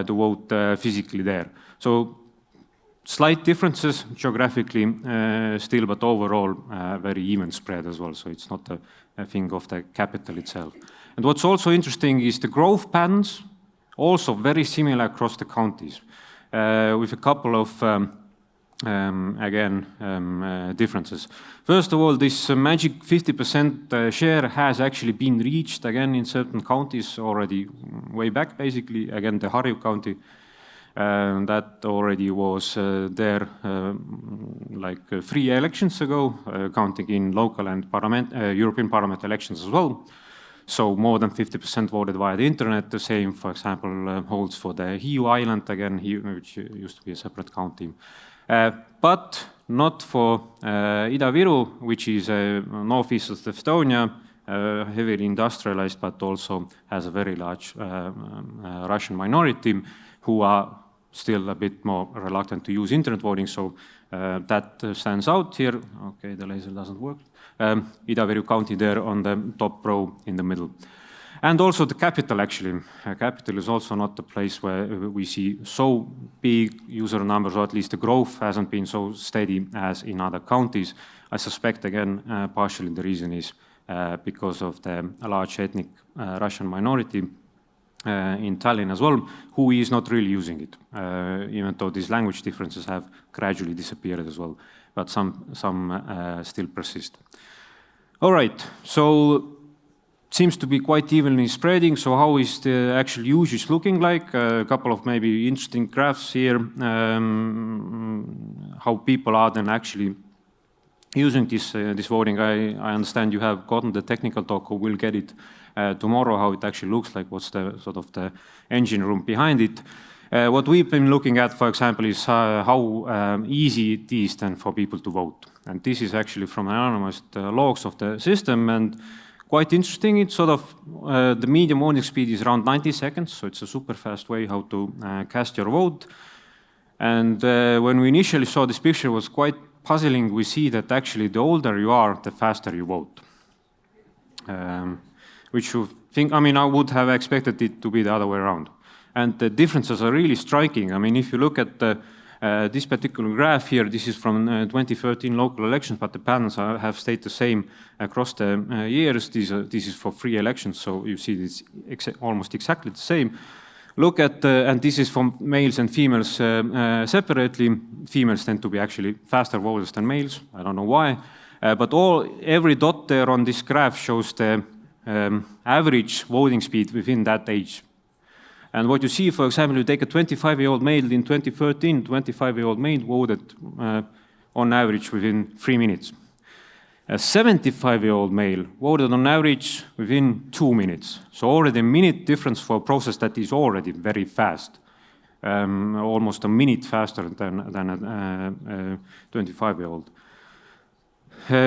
vote physically there. So slight differences geographically still, but overall very even spread as well. So it's not a thing of the capital itself. And what's also interesting is the growth patterns, also very similar across the counties, with a couple of differences. First of all, this magic 50% share has actually been reached again in certain counties already way back, basically. Again, the Harju county, that already was there like 3 elections ago, counting in local and European Parliament elections as well. So more than 50% voted via the internet. The same, for example, holds for the Hiiu Island, again, which used to be a separate county. But not for Ida-Viru, which is northeast of Estonia, heavily industrialized, but also has a very large Russian minority who are still a bit more reluctant to use internet voting. So that stands out here. Okay, the laser doesn't work. Ida-Viru County there on the top row in the middle. And also the capital, actually. Capital is also not the place where we see so big user numbers, or at least the growth hasn't been so steady as in other counties. I suspect, again, partially the reason is because of the large ethnic Russian minority in Tallinn as well, who is not really using it, even though these language differences have gradually disappeared as well, but some still persist. All right, so seems to be quite evenly spreading. So how is the actual usage looking like? A couple of maybe interesting graphs here, how people are then actually using this voting. I understand you have gotten the technical talk, or will get it tomorrow, how it actually looks like, what's the sort of the engine room behind it. What we've been looking at, for example, is how easy it is then for people to vote. And this is actually from anonymized logs of the system, and quite interesting. It's sort of the median voting speed is around 90 seconds, so it's a super fast way how to cast your vote. And when we initially saw this picture, it was quite puzzling. We see that actually the older you are, the faster you vote. Which you think, I mean, I would have expected it to be the other way around. And the differences are really striking. I mean, if you look at this particular graph here, this is from 2013 local elections, but the patterns have stayed the same across the years. This is for free elections, so you see it's almost exactly the same. Look at, and this is from males and females separately. Females tend to be actually faster voters than males. I don't know why. But every dot there on this graph shows the average voting speed within that age. And what you see, for example, you take a 25-year-old male in 2013, 25-year-old male voted on average within 3 minutes. A 75-year-old male voted on average within 2 minutes. So already a minute difference for a process that is already very fast. Almost a minute faster than a 25-year-old.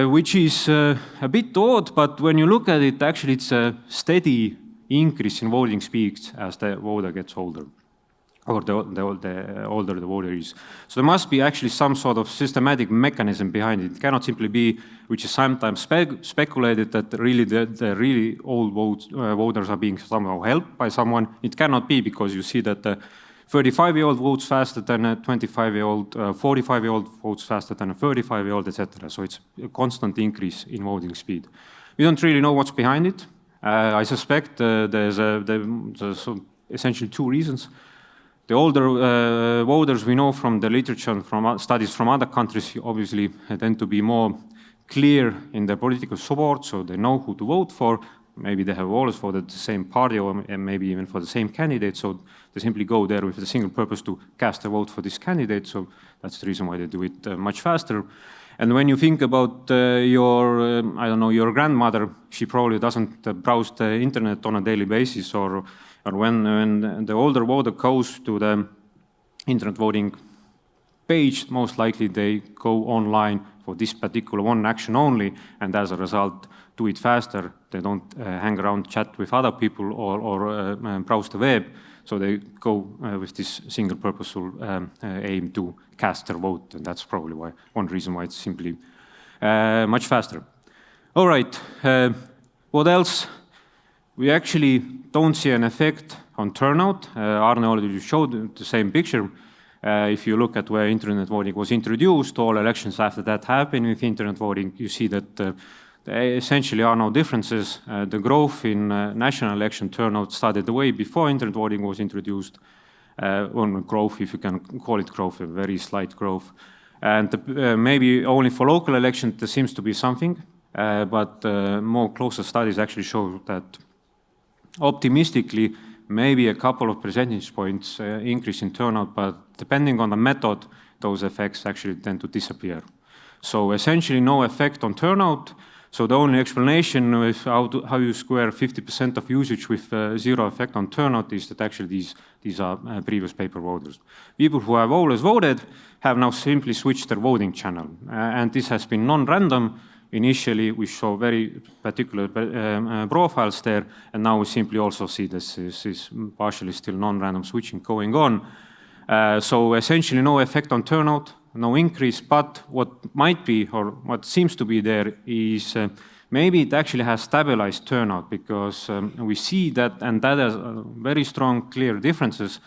Which is a bit odd, but when you look at it, actually it's a steady increase in voting speeds as the voter gets older, or the older the voter is. So there must be actually some sort of systematic mechanism behind it. It cannot simply be, which is sometimes speculated, that really the really old voters are being somehow helped by someone. It cannot be, because you see that the 35-year-old votes faster than a 25-year-old, 45-year-old votes faster than a 35-year-old, etc. So it's a constant increase in voting speed. We don't really know what's behind it. I suspect there's essentially 2 reasons. The older voters, we know from the literature and from studies from other countries, obviously tend to be more clear in their political support, so they know who to vote for. Maybe they have always voted the same party, or maybe even for the same candidate, so they simply go there with the single purpose to cast a vote for this candidate, so that's the reason why they do it much faster. And when you think about your grandmother, she probably doesn't browse the internet on a daily basis, or when the older voter goes to the internet voting page, most likely they go online for this particular one action only, and as a result do it faster. They don't hang around, chat with other people, or browse the web, so they go with this single purposeful aim to cast their vote, and that's probably one reason why it's simply much faster. All right, what else? We actually don't see an effect on turnout. Arne already showed the same picture. If you look at where internet voting was introduced, all elections after that happened with internet voting, you see that there essentially are no differences. The growth in national election turnout started way before internet voting was introduced. Growth, if you can call it growth, a very slight growth. And maybe only for local elections there seems to be something, but more closer studies actually show that optimistically maybe a couple of percentage points increase in turnout, but depending on the method, those effects actually tend to disappear. So essentially no effect on turnout. So the only explanation with how you square 50% of usage with zero effect on turnout is that actually these are previous paper voters. People who have always voted have now simply switched their voting channel. And this has been non-random. Initially, we show very particular profiles there, and now we simply also see this is partially still non-random switching going on. So essentially no effect on turnout, no increase, but what might be, or what seems to be there, is maybe it actually has stabilized turnout because we see that, and that has very strong, clear differences.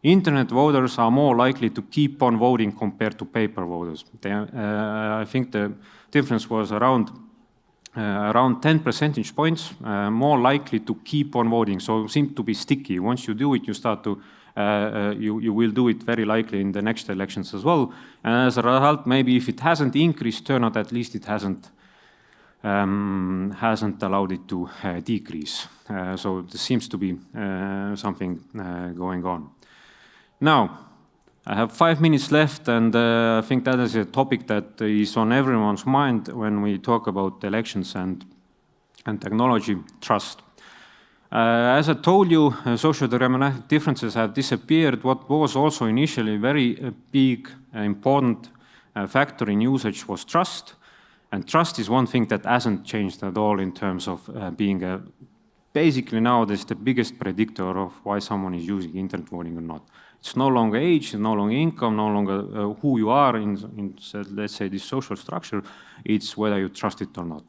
Internet voters are more likely to keep on voting compared to paper voters. I think the difference was around 10 percentage points, more likely to keep on voting. So it seems to be sticky. Once you do it, you start to, you will do it very likely in the next elections as well. And as a result, maybe if it hasn't increased turnout, at least it hasn't allowed it to decrease. So there seems to be something going on. Now, I have 5 minutes left, and I think that is a topic that is on everyone's mind when we talk about elections and technology trust. As I told you, socio-demographic differences have disappeared. What was also initially very big, important factor in usage was trust. And trust is one thing that hasn't changed at all in terms of being basically nowadays the biggest predictor of why someone is using internet voting or not. It's no longer age, no longer income, no longer who you are in let's say, this social structure. It's whether you trust it or not.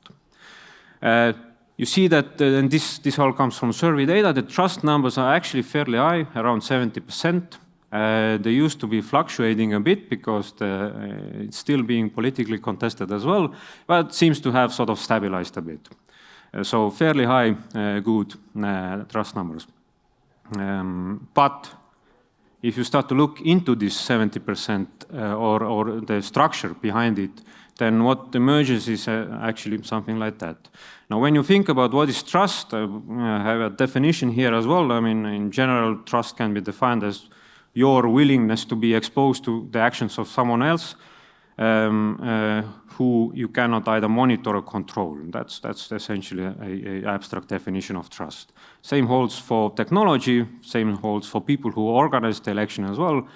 You see that, and this all comes from survey data, the trust numbers are actually fairly high, around 70%. They used to be fluctuating a bit because it's still being politically contested as well, but seems to have sort of stabilized a bit. So fairly high, good trust numbers. But if you start to look into this 70% or the structure behind it, then what emerges is actually something like that. Now, when you think about what is trust, I have a definition here as well. I mean, in general, trust can be defined as your willingness to be exposed to the actions of someone else who you cannot either monitor or control. That's essentially an abstract definition of trust. Same holds for technology, same holds for people who organize the election as well.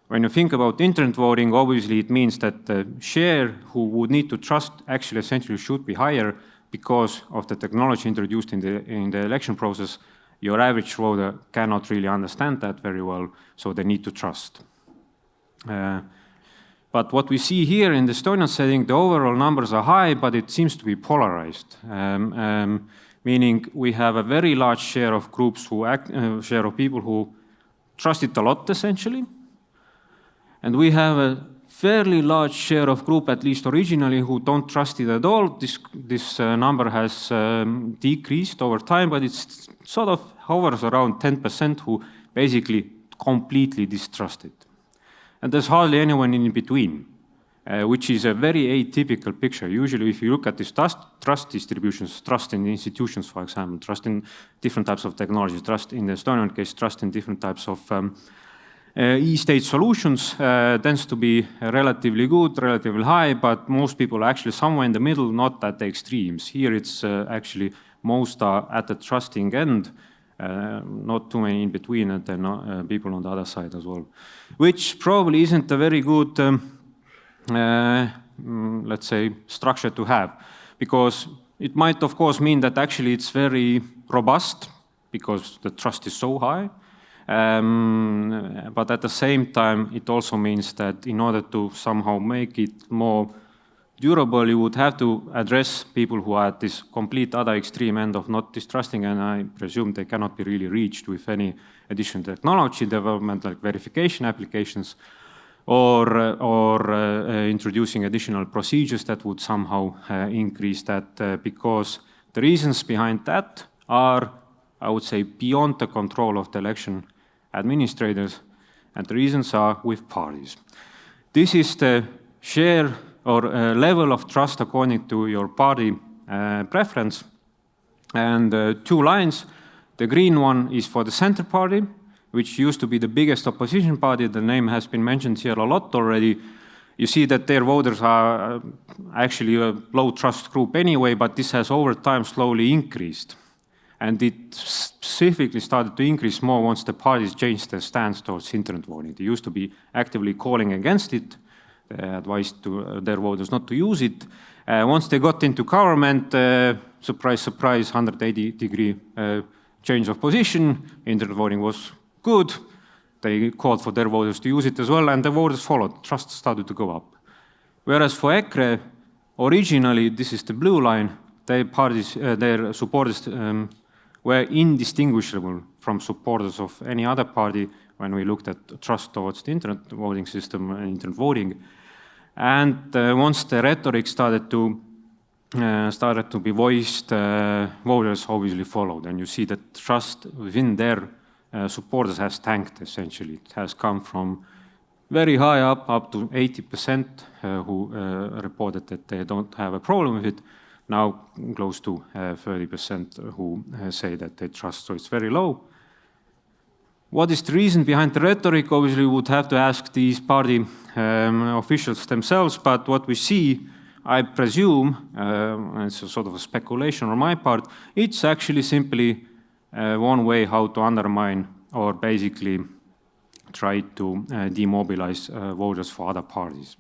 When you think about internet voting, obviously it means that the share who would need to trust actually essentially should be higher because of the technology introduced in the election process. Your average voter cannot really understand that very well, so they need to trust. But what we see here in the Estonian setting, the overall numbers are high, but it seems to be polarized. Meaning we have a very large share of groups share of people who trust it a lot, essentially. And we have a fairly large share of group, at least originally, who don't trust it at all. This number has decreased over time, but it's sort of hovers around 10% who basically completely distrust it. And there's hardly anyone in between, which is a very atypical picture. Usually, if you look at these trust distributions, trust in institutions, for example, trust in different types of technologies, trust in the Estonian case, trust in different types of e-state solutions tends to be relatively good, relatively high, but most people are actually somewhere in the middle, not at the extremes. Here it's actually most are at the trusting end, not too many in between, and then people on the other side as well. Which probably isn't a very good, let's say, structure to have, because it might, of course, mean that actually it's very robust, because the trust is so high. But at the same time, it also means that in order to somehow make it more durable, you would have to address people who are at this complete other extreme end of not distrusting, and I presume they cannot be really reached with any additional technology development like verification applications or introducing additional procedures that would somehow increase that, because the reasons behind that are, I would say, beyond the control of the election administrators, and the reasons are with parties. This is the share or level of trust according to your party preference. And 2 lines. The green one is for the center party, which used to be the biggest opposition party. The name has been mentioned here a lot already. You see that their voters are actually a low trust group anyway, but this has over time slowly increased. And it specifically started to increase more once the parties changed their stance towards internet voting. They used to be actively calling against it. They advised their voters not to use it. Once they got into government, surprise, surprise, 180-degree change of position. Internet voting was good. They called for their voters to use it as well, and the voters followed. Trust started to go up. Whereas for EKRE, originally, this is the blue line, their supporters were indistinguishable from supporters of any other party when we looked at trust towards the internet voting system and internet voting. And once the rhetoric started to be voiced, voters obviously followed. And you see that trust within their supporters has tanked, essentially. It has come from very high up to 80% who reported that they don't have a problem with it, now close to 30% who say that they trust, so it's very low. What is the reason behind the rhetoric? Obviously, we would have to ask these party officials themselves, but what we see, I presume, it's a sort of a speculation on my part, it's actually simply one way how to undermine or basically try to demobilize voters for other parties.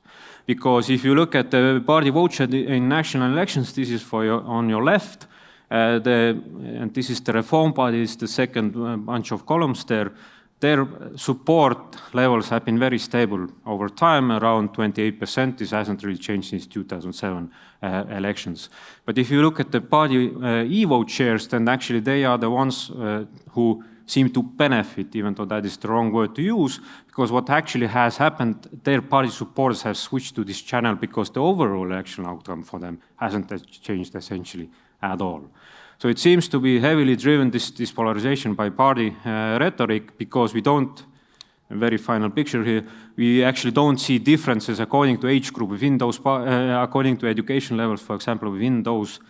Because if you look at the party vote share in national elections, this is on your left, and this is the Reform Party, is the second bunch of columns there. Their support levels have been very stable over time, around 28%. This hasn't really changed since 2007 elections. But if you look at the party e-vote shares, then actually they are the ones who seem to benefit, even though that is the wrong word to use, because what actually has happened, their party supporters have switched to this channel because the overall election outcome for them hasn't changed essentially at all. So it seems to be heavily driven, this polarization by party rhetoric, because we don't, a very final picture here, we actually don't see differences according to age group within those, according to education levels, for example, within those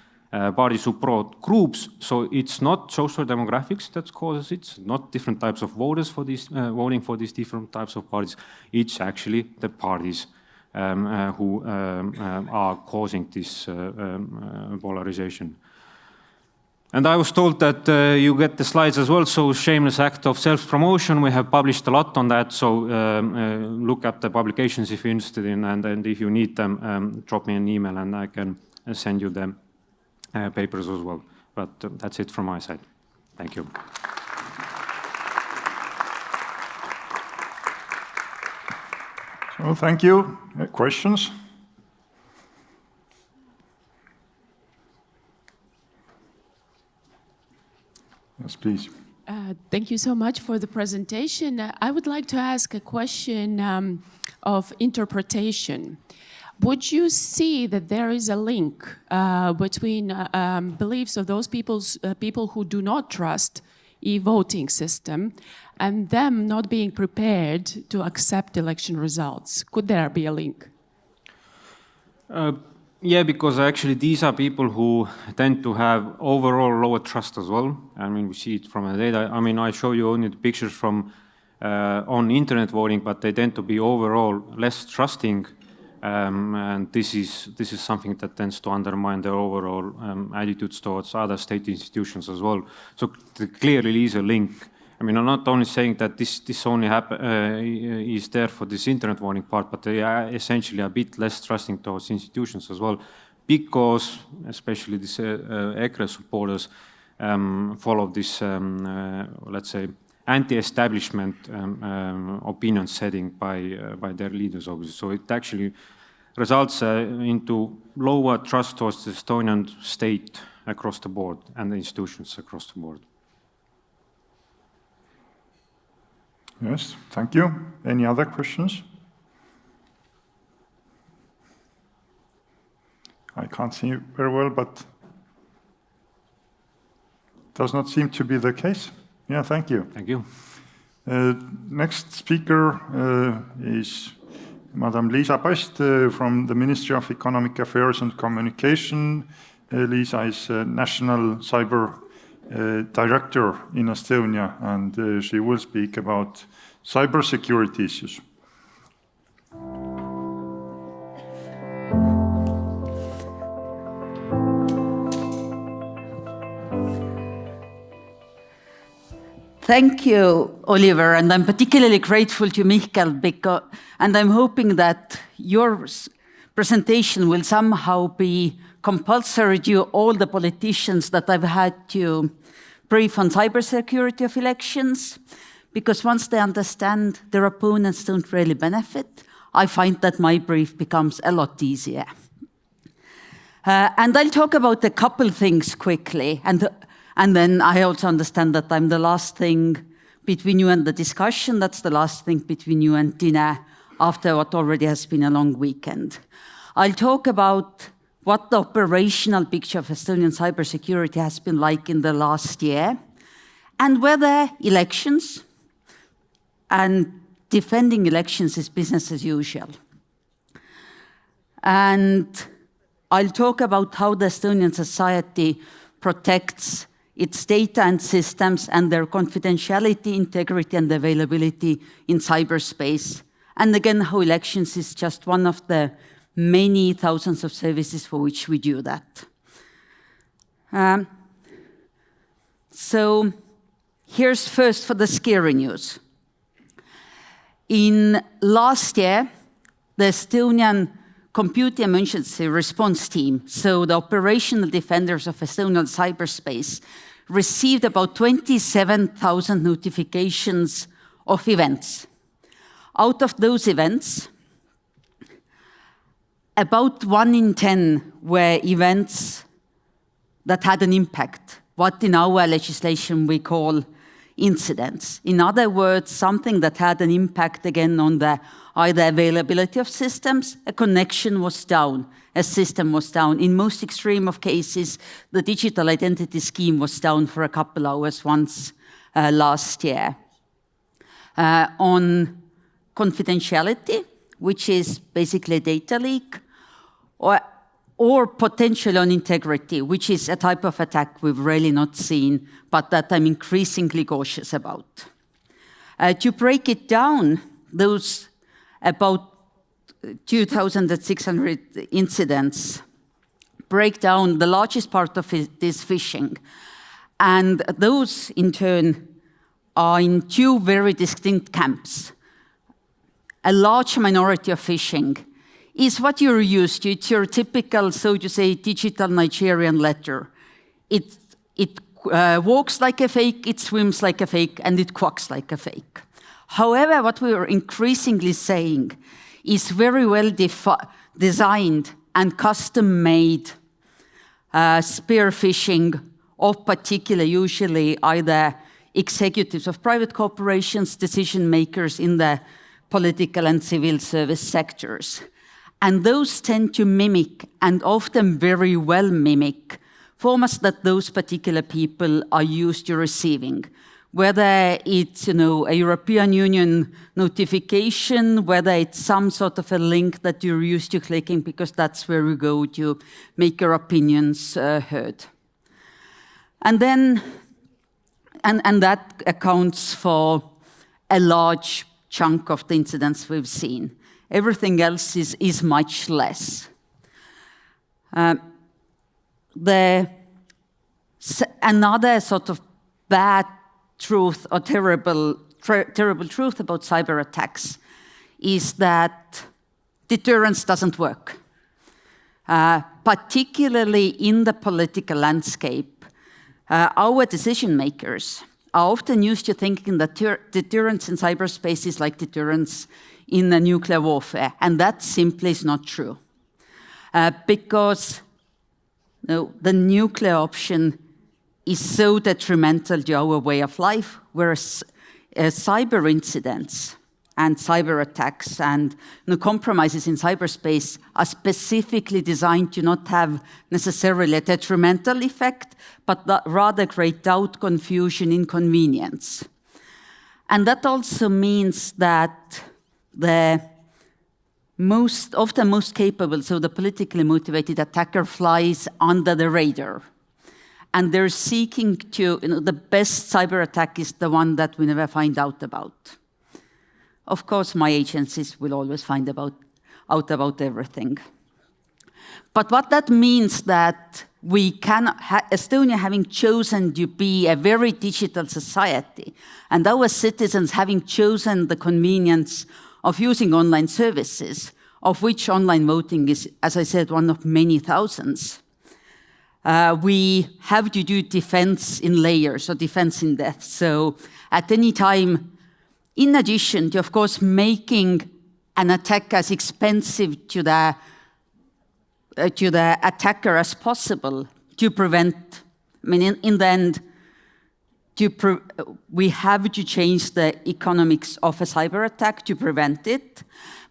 party support groups. So it's not social demographics that causes it, it's not different types of voters for these, voting for these different types of parties. It's actually the parties who are causing this polarization. And I was told that you get the slides as well, so shameless act of self-promotion. We have published a lot on that, so look at the publications if you're interested in, and if you need them, drop me an email and I can send you them. Papers as well. But that's it from my side. Thank you. So thank you. Questions? Yes, please. Thank you so much for the presentation. I would like to ask a question of interpretation. Would you see that there is a link between beliefs of those people who do not trust e-voting system and them not being prepared to accept election results? Could there be a link? Yeah, because actually these are people who tend to have overall lower trust as well. I mean, we see it from the data. I mean, I show you only the pictures from on internet voting, but they tend to be overall less trusting. And this is something that tends to undermine their overall attitudes towards other state institutions as well. So there clearly is a link. I mean, I'm not only saying that this only is there for this internet voting part, but they are essentially a bit less trusting towards institutions as well, because especially these EKRE supporters follow this, let's say, anti-establishment opinion setting by their leaders, obviously. So it actually results into lower trust towards the Estonian state across the board and the institutions across the board. Yes, thank you. Any other questions? I can't see very well, but does not seem to be the case. Yeah, thank you. Thank you. Next speaker is Madame Liisa Past from the Ministry of Economic Affairs and Communication. Liisa is National Cyber Director in Estonia, and she will speak about cybersecurity issues. Thank you, Oliver, and I'm particularly grateful to Mihkel, and I'm hoping that your presentation will somehow be compulsory to all the politicians that I've had to brief on cybersecurity of elections, because once they understand their opponents don't really benefit, I find that my brief becomes a lot easier. And I'll talk about a couple things quickly, and then I also understand that I'm the last thing between you and the discussion. That's the last thing between you and dinner after what already has been a long weekend. I'll talk about what the operational picture of Estonian cybersecurity has been like in the last year, and whether elections and defending elections is business as usual. And I'll talk about how the Estonian society protects its data and systems and their confidentiality, integrity, and availability in cyberspace. And again, how elections is just one of the many thousands of services for which we do that. So here's first for the scary news. In last year, the Estonian Computer Emergency Response Team, so the operational defenders of Estonian cyberspace, received about 27,000 notifications of events. Out of those events, about 1 in 10 were events that had an impact, what in our legislation we call incidents. In other words, something that had an impact again on the either availability of systems, a connection was down, a system was down. In most extreme of cases, the digital identity scheme was down for a couple hours once last year. On confidentiality, which is basically a data leak, or potential on integrity, which is a type of attack we've really not seen, but that I'm increasingly cautious about. To break it down, those about 2,600 incidents break down, the largest part of it is phishing. And those, in turn, are in two very distinct camps. A large minority of phishing is what you're used to. It's your typical, so to say, digital Nigerian letter. It walks like a fake, it swims like a fake, and it quacks like a fake. However, what we are increasingly saying is very well designed and custom-made spear phishing of particular, usually either executives of private corporations, decision makers in the political and civil service sectors. And those tend to mimic, and often very well mimic, formats that those particular people are used to receiving. Whether it's a European Union notification, whether it's some sort of a link that you're used to clicking because that's where you go to make your opinions heard. And then, and that accounts for a large chunk of the incidents we've seen. Everything else is much less. Another sort of bad truth or terrible truth about cyber attacks is that deterrence doesn't work. Particularly in the political landscape, our decision makers are often used to thinking that deterrence in cyberspace is like deterrence in nuclear warfare, and that simply is not true. Because the nuclear option is so detrimental to our way of life, whereas cyber incidents and cyber attacks and compromises in cyberspace are specifically designed to not have necessarily a detrimental effect, but rather create doubt, confusion, inconvenience. And that also means that the often most capable, so the politically motivated attacker flies under the radar. And they're seeking to, the best cyber attack is the one that we never find out about. Of course, my agencies will always find out about everything. But what that means that we can, Estonia having chosen to be a very digital society, and our citizens having chosen the convenience of using online services, of which online voting is, as I said, one of many thousands, we have to do defense in layers or defense in depth. So at any time, in addition to, of course, making an attack as expensive to the to the attacker as possible to prevent. I mean, in the end, we have to change the economics of a cyber attack to prevent it,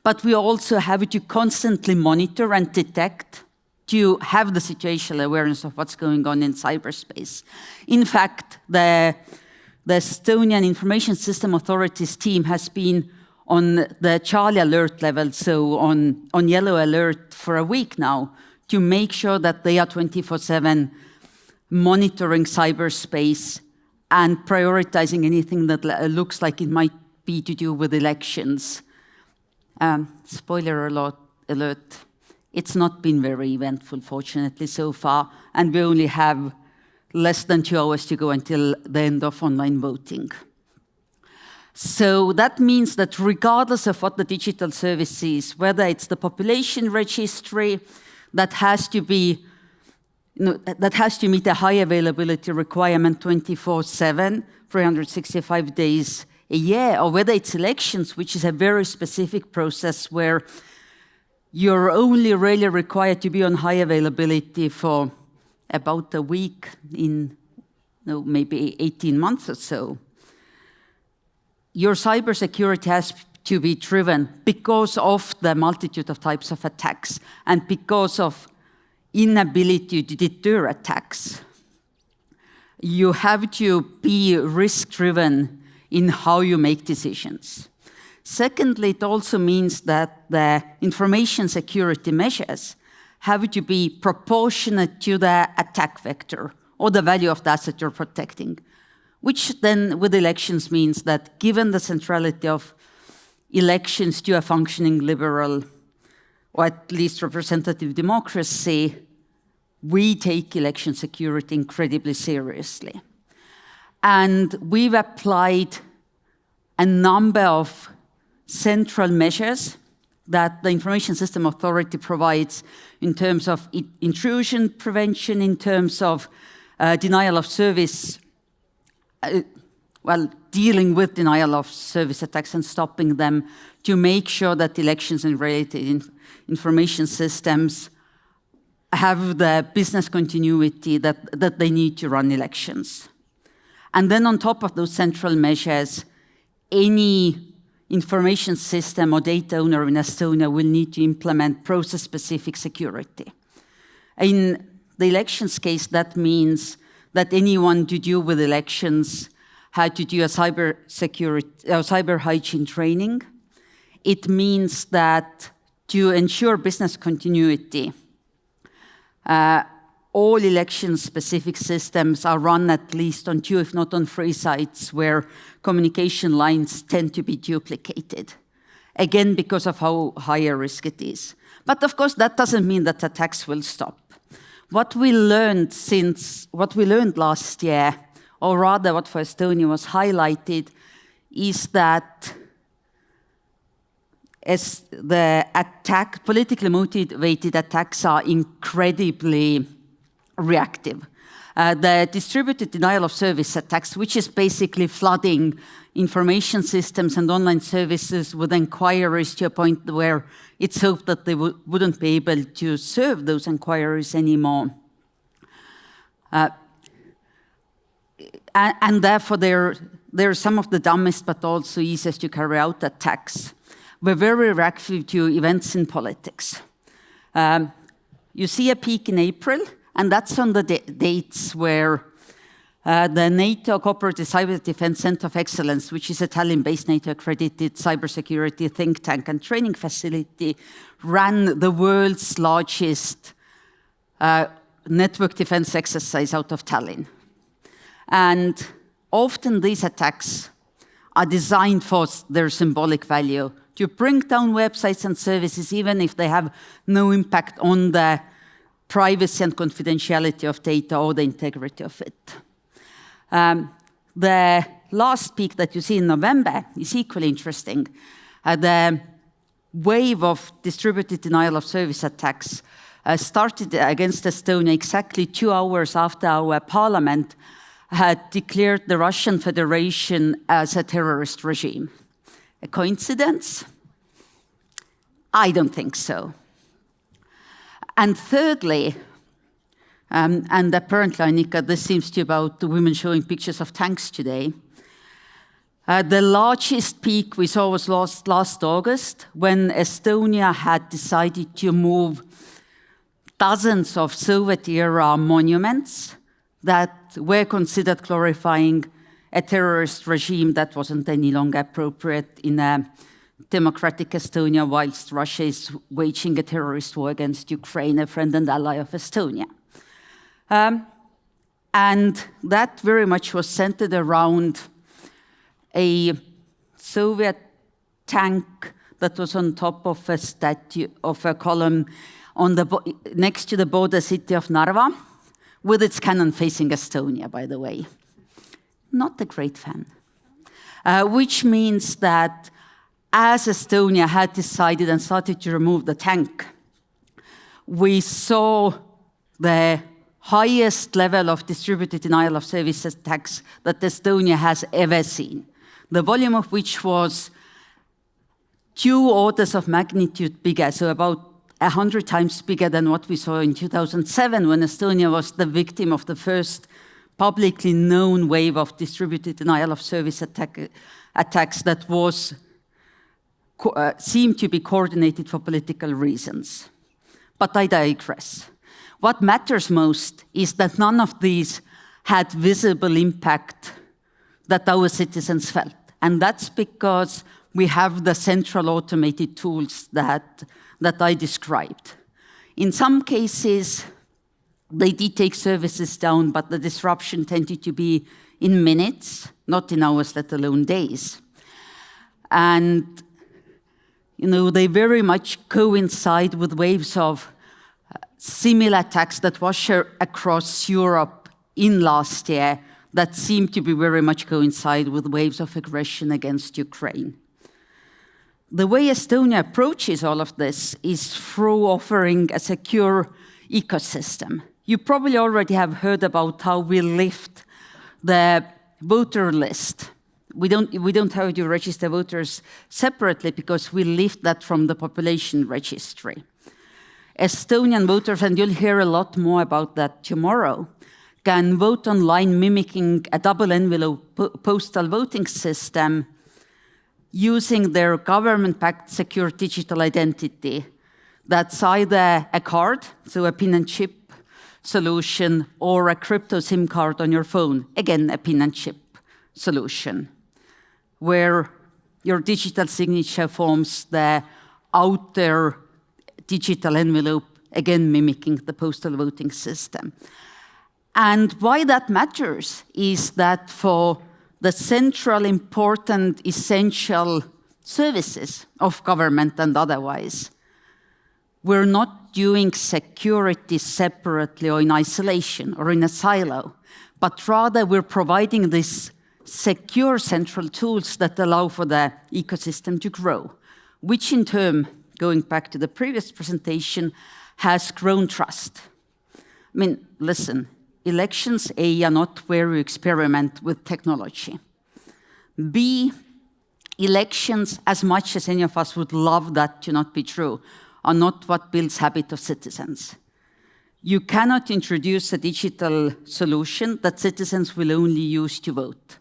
but we also have to constantly monitor and detect to have the situational awareness of what's going on in cyberspace. In fact, the Estonian Information System Authorities team has been on the Charlie alert level, so on yellow alert for a week now, to make sure that they are 24/7 monitoring cyberspace and prioritizing anything that looks like it might be to do with elections. Spoiler alert, it's not been very eventful, fortunately, so far, and we only have less than 2 hours to go until the end of online voting. So that means that regardless of what the digital service is, whether it's the population registry that has to be, that has to meet a high availability requirement 24/7, 365 days a year, or whether it's elections, which is a very specific process where you're only really required to be on high availability for about a week in maybe 18 months or so. Your cybersecurity has to be driven because of the multitude of types of attacks and because of inability to deter attacks. You have to be risk-driven in how you make decisions. Secondly, it also means that the information security measures have to be proportionate to the attack vector or the value of the asset you're protecting, which then with elections means that given the centrality of elections to a functioning liberal or at least representative democracy, we take election security incredibly seriously. And we've applied a number of central measures that the Information System Authority provides in terms of intrusion prevention, in terms of denial of service, dealing with denial of service attacks and stopping them to make sure that elections and related information systems have the business continuity that they need to run elections. And then on top of those central measures, any information system or data owner in Estonia will need to implement process-specific security. In the elections case, that means that anyone to do with elections had to do a cyber hygiene training. It means that to ensure business continuity, all election-specific systems are run at least on 2, if not on 3 sites where communication lines tend to be duplicated. Again, because of how high a risk it is. But of course, that doesn't mean that attacks will stop. What we learned last year, or rather what for Estonia was highlighted, is that as the politically motivated attacks are incredibly reactive. The distributed denial of service attacks, which is basically flooding information systems and online services with inquiries to a point where it's hoped that they wouldn't be able to serve those inquiries anymore. And therefore, they're some of the dumbest but also easiest to carry out attacks. We're very reactive to events in politics. You see a peak in April, and that's on the dates where the NATO Cooperative Cyber Defense Center of Excellence, which is a Tallinn-based NATO-accredited cybersecurity think tank and training facility, ran the world's largest network defense exercise out of Tallinn. And often these attacks are designed for their symbolic value, to bring down websites and services even if they have no impact on the privacy and confidentiality of data or the integrity of it. The last peak that you see in November is equally interesting. The wave of distributed denial of service attacks started against Estonia exactly 2 hours after our parliament had declared the Russian Federation as a terrorist regime. A coincidence? I don't think so. And thirdly, and apparently, Annika, this seems to be about the women showing pictures of tanks today. The largest peak we saw was last August, when Estonia had decided to move dozens of Soviet-era monuments that were considered glorifying a terrorist regime that wasn't any longer appropriate in a democratic Estonia, whilst Russia is waging a terrorist war against Ukraine, a friend and ally of Estonia. And that very much was centered around a Soviet tank that was on top of a statue of a column on next to the border city of Narva, with its cannon facing Estonia, by the way. Not a great fan. Which means that as Estonia had decided and started to remove the tank, we saw the highest level of distributed denial of service attacks that Estonia has ever seen, the volume of which was 2 orders of magnitude bigger, so about 100 times bigger than what we saw in 2007, when Estonia was the victim of the first publicly known wave of distributed denial of service attacks that was seemed to be coordinated for political reasons. But I digress. What matters most is that none of these had visible impact that our citizens felt. And that's because we have the central automated tools that I described. In some cases, they did take services down, but the disruption tended to be in minutes, not in hours, let alone days. And they very much coincide with waves of similar attacks that washed across Europe in last year that seem to be very much coincide with waves of aggression against Ukraine. The way Estonia approaches all of this is through offering a secure ecosystem. You probably already have heard about how we lift the voter list. We don't have to register voters separately because we lift that from the population registry. Estonian voters, and you'll hear a lot more about that tomorrow, can vote online mimicking a double envelope postal voting system using their government-backed secure digital identity. That's either a card, so a pin and chip solution, or a crypto SIM card on your phone, again, a pin and chip solution, where your digital signature forms the outer digital envelope, again mimicking the postal voting system. And why that matters is that for the central, important, essential services of government and otherwise, we're not doing security separately or in isolation or in a silo, but rather we're providing these secure central tools that allow for the ecosystem to grow, which in turn, going back to the previous presentation, has grown trust. I mean, listen, elections, A, are not where you experiment with technology. B, elections, as much as any of us would love that to not be true, are not what builds habit of citizens. You cannot introduce a digital solution that citizens will only use to vote.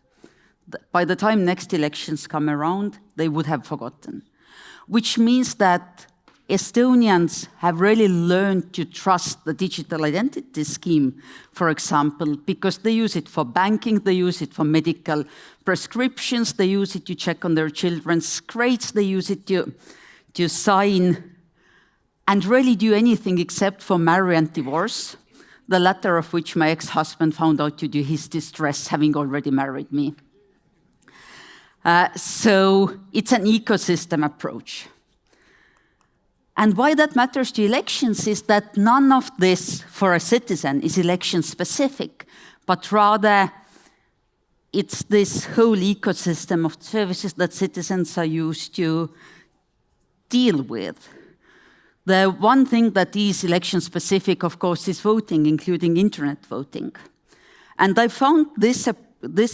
By the time next elections come around, they would have forgotten. Which means that Estonians have really learned to trust the digital identity scheme, for example, because they use it for banking, they use it for medical prescriptions, they use it to check on their children's grades, they use it to sign and really do anything except for marry and divorce, the latter of which my ex-husband found out to do his distress, having already married me. So it's an ecosystem approach. And why that matters to elections is that none of this for a citizen is election specific, but rather it's this whole ecosystem of services that citizens are used to deal with. The one thing that is election specific, of course, is voting, including internet voting. And I found this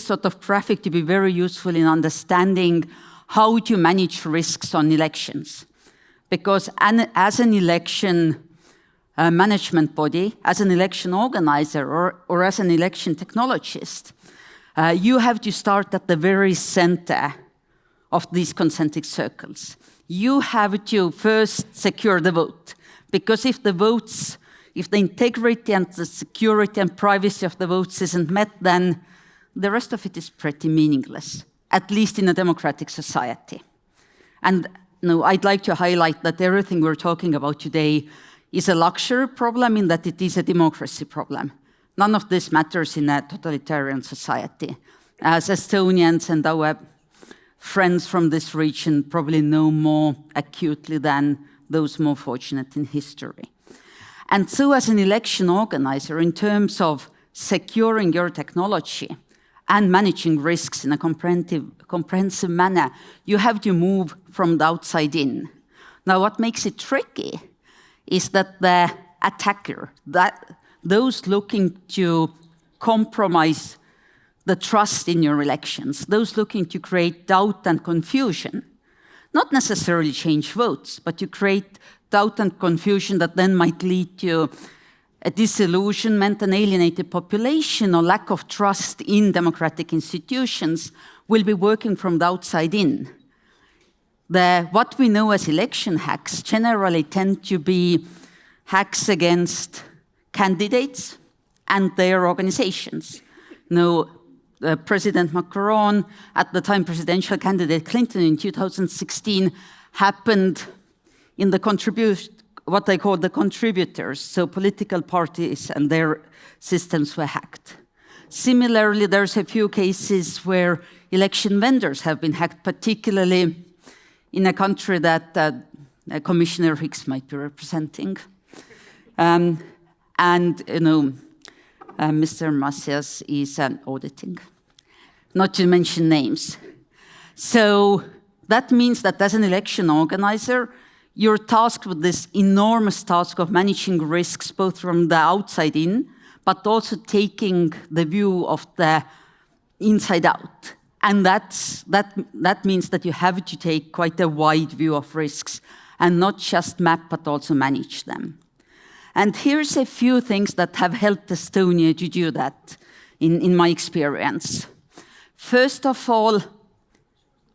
sort of graphic to be very useful in understanding how to manage risks on elections. Because as an election management body, as an election organizer or as an election technologist, you have to start at the very center of these concentric circles. You have to first secure the vote, because if the integrity and the security and privacy of the votes isn't met, then the rest of it is pretty meaningless, at least in a democratic society. And no, I'd like to highlight that everything we're talking about today is a luxury problem in that it is a democracy problem. None of this matters in a totalitarian society. As Estonians and our friends from this region probably know more acutely than those more fortunate in history. And so as an election organizer, in terms of securing your technology and managing risks in a comprehensive manner, you have to move from the outside in. Now, what makes it tricky is that the attacker, those looking to compromise the trust in your elections, those looking to create doubt and confusion, not necessarily change votes, but to create doubt and confusion that then might lead to a disillusionment, an alienated population, or lack of trust in democratic institutions, will be working from the outside in. What we know as election hacks generally tend to be hacks against candidates and their organizations. Now, President Macron, at the time presidential candidate Clinton in 2016, happened in what I call the contributors, so political parties and their systems were hacked. Similarly, there's a few cases where election vendors have been hacked, particularly in a country that Commissioner Hicks might be representing. Mr. Macias is auditing, not to mention names. So that means that as an election organizer, you're tasked with this enormous task of managing risks, both from the outside in, but also taking the view of the inside out. And that means that you have to take quite a wide view of risks and not just map, but also manage them. And here's a few things that have helped Estonia to do that, in my experience. First of all,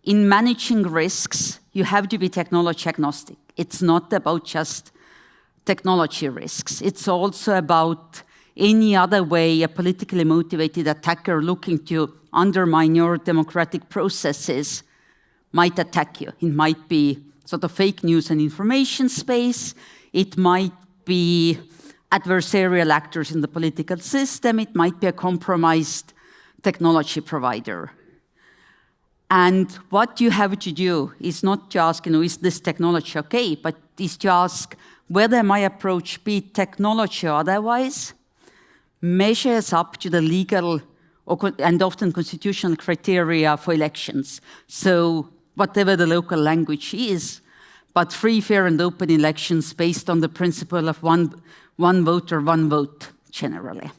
in managing risks, you have to be technology agnostic. It's not about just technology risks. It's also about any other way a politically motivated attacker looking to undermine your democratic processes might attack you. It might be sort of fake news and information space. It might be adversarial actors in the political system. It might be a compromised technology provider. And what you have to do is not to ask, is this technology okay, but is to ask whether my approach, be it technology or otherwise, measures up to the legal and often constitutional criteria for elections. So whatever the local language is, but free, fair, and open elections based on the principle of one voter, one vote, generally.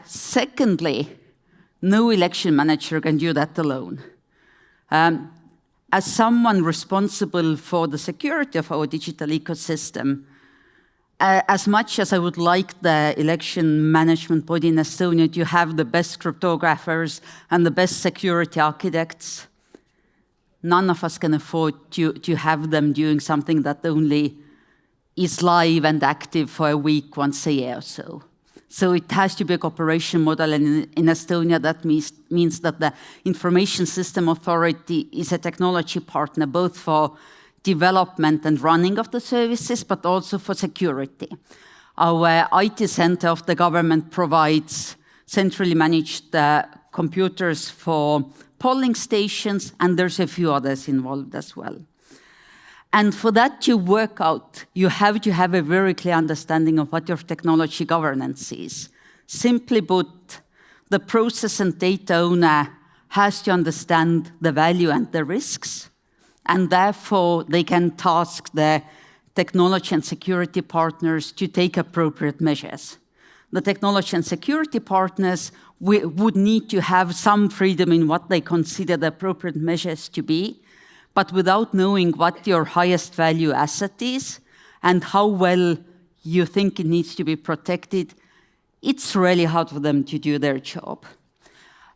Secondly, no election manager can do that alone. As someone responsible for the security of our digital ecosystem, as much as I would like the election management body in Estonia to have the best cryptographers and the best security architects, none of us can afford to have them doing something that only is live and active for a week, once a year or so. So it has to be a cooperation model, and in Estonia that means that the Information System Authority is a technology partner, both for development and running of the services, but also for security. Our IT center of the government provides centrally managed computers for polling stations, and there's a few others involved as well. And for that to work out, you have to have a very clear understanding of what your technology governance is. Simply put, the process and data owner has to understand the value and the risks, and therefore they can task the technology and security partners to take appropriate measures. The technology and security partners would need to have some freedom in what they consider the appropriate measures to be, but without knowing what your highest value asset is and how well you think it needs to be protected, it's really hard for them to do their job.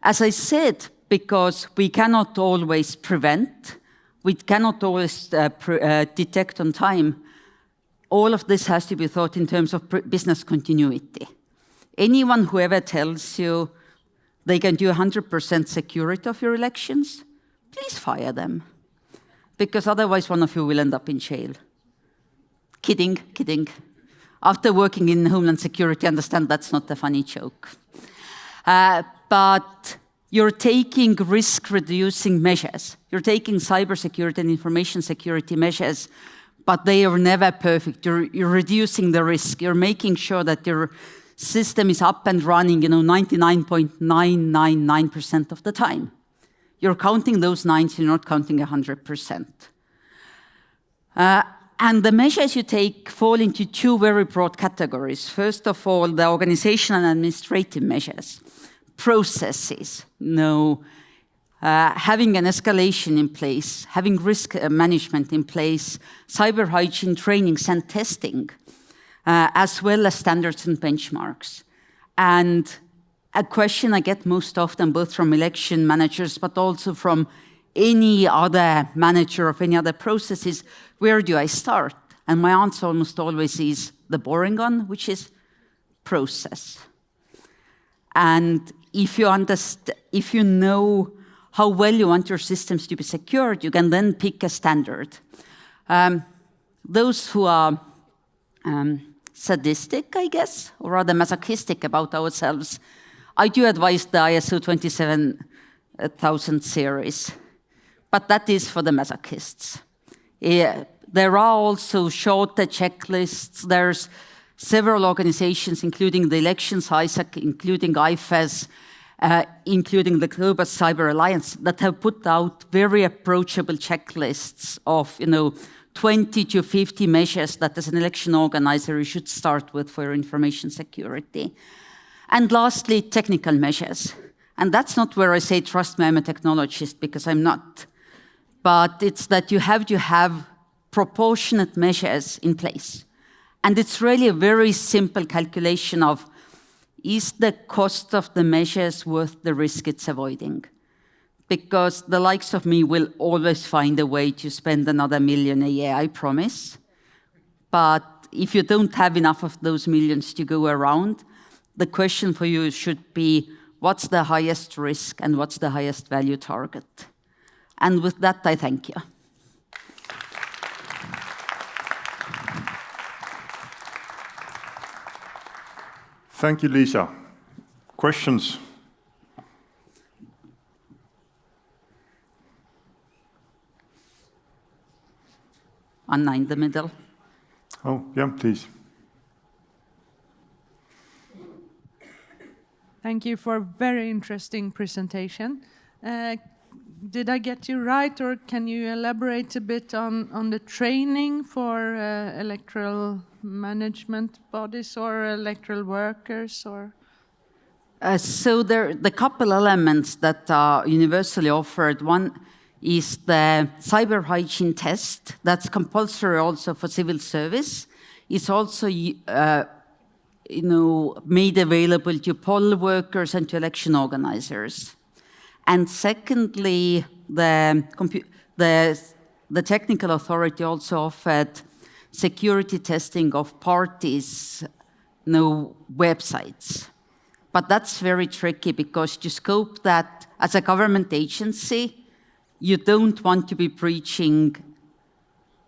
As I said, because we cannot always prevent, we cannot always detect on time, all of this has to be thought in terms of business continuity. Anyone who ever tells you they can do 100% security of your elections, please fire them. Because otherwise one of you will end up in jail. Kidding, kidding. After working in Homeland Security, I understand that's not a funny joke. But you're taking risk-reducing measures. You're taking cybersecurity and information security measures, but they are never perfect. You're reducing the risk. You're making sure that your system is up and running, 99.999% of the time. You're counting those nines, you're not counting 100%. And the measures you take fall into two very broad categories. First of all, the organizational and administrative measures. Processes, having an escalation in place, having risk management in place, cyber hygiene trainings and testing, as well as standards and benchmarks. And a question I get most often, both from election managers, but also from any other manager of any other processes, where do I start? And my answer almost always is the boring one, which is process. And if you know how well you want your systems to be secured, you can then pick a standard. Those who are sadistic, I guess, or rather masochistic about ourselves, I do advise the ISO 27000 series, but that is for the masochists. There are also shorter checklists. There's several organizations, including the Elections ISAC, including IFES, including the Global Cyber Alliance, that have put out very approachable checklists of 20 to 50 measures that as an election organizer you should start with for your information security. And lastly, technical measures. And that's not where I say, trust me, I'm a technologist, because I'm not. But it's that you have to have proportionate measures in place. And it's really a very simple calculation of, is the cost of the measures worth the risk it's avoiding? Because the likes of me will always find a way to spend another $1 million a year, I promise. But if you don't have enough of those millions to go around, the question for you should be, what's the highest risk and what's the highest value target? And with that, I thank you. Thank you, Lisa. Questions? Anna in the middle. Oh, yeah, please. Thank you for a very interesting presentation. Did I get you right, or can you elaborate a bit on the training for electoral management bodies or electoral workers? Or so there are the couple elements that are universally offered. One is the cyber hygiene test. That's compulsory also for civil service. It's also made available to poll workers and to election organizers. And secondly, the technical authority also offered security testing of parties' websites. But that's very tricky, because to scope that as a government agency, you don't want to be breaching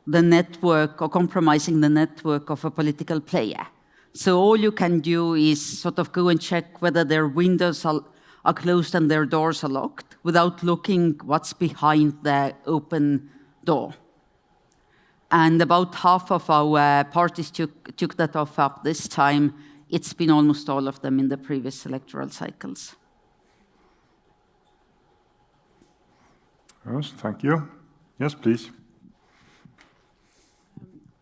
the network or compromising the network of a political player. So all you can do is sort of go and check whether their windows are closed and their doors are locked, without looking what's behind the open door. And about half of our parties took that off up this time. It's been almost all of them in the previous electoral cycles. Yes, thank you. Yes, please.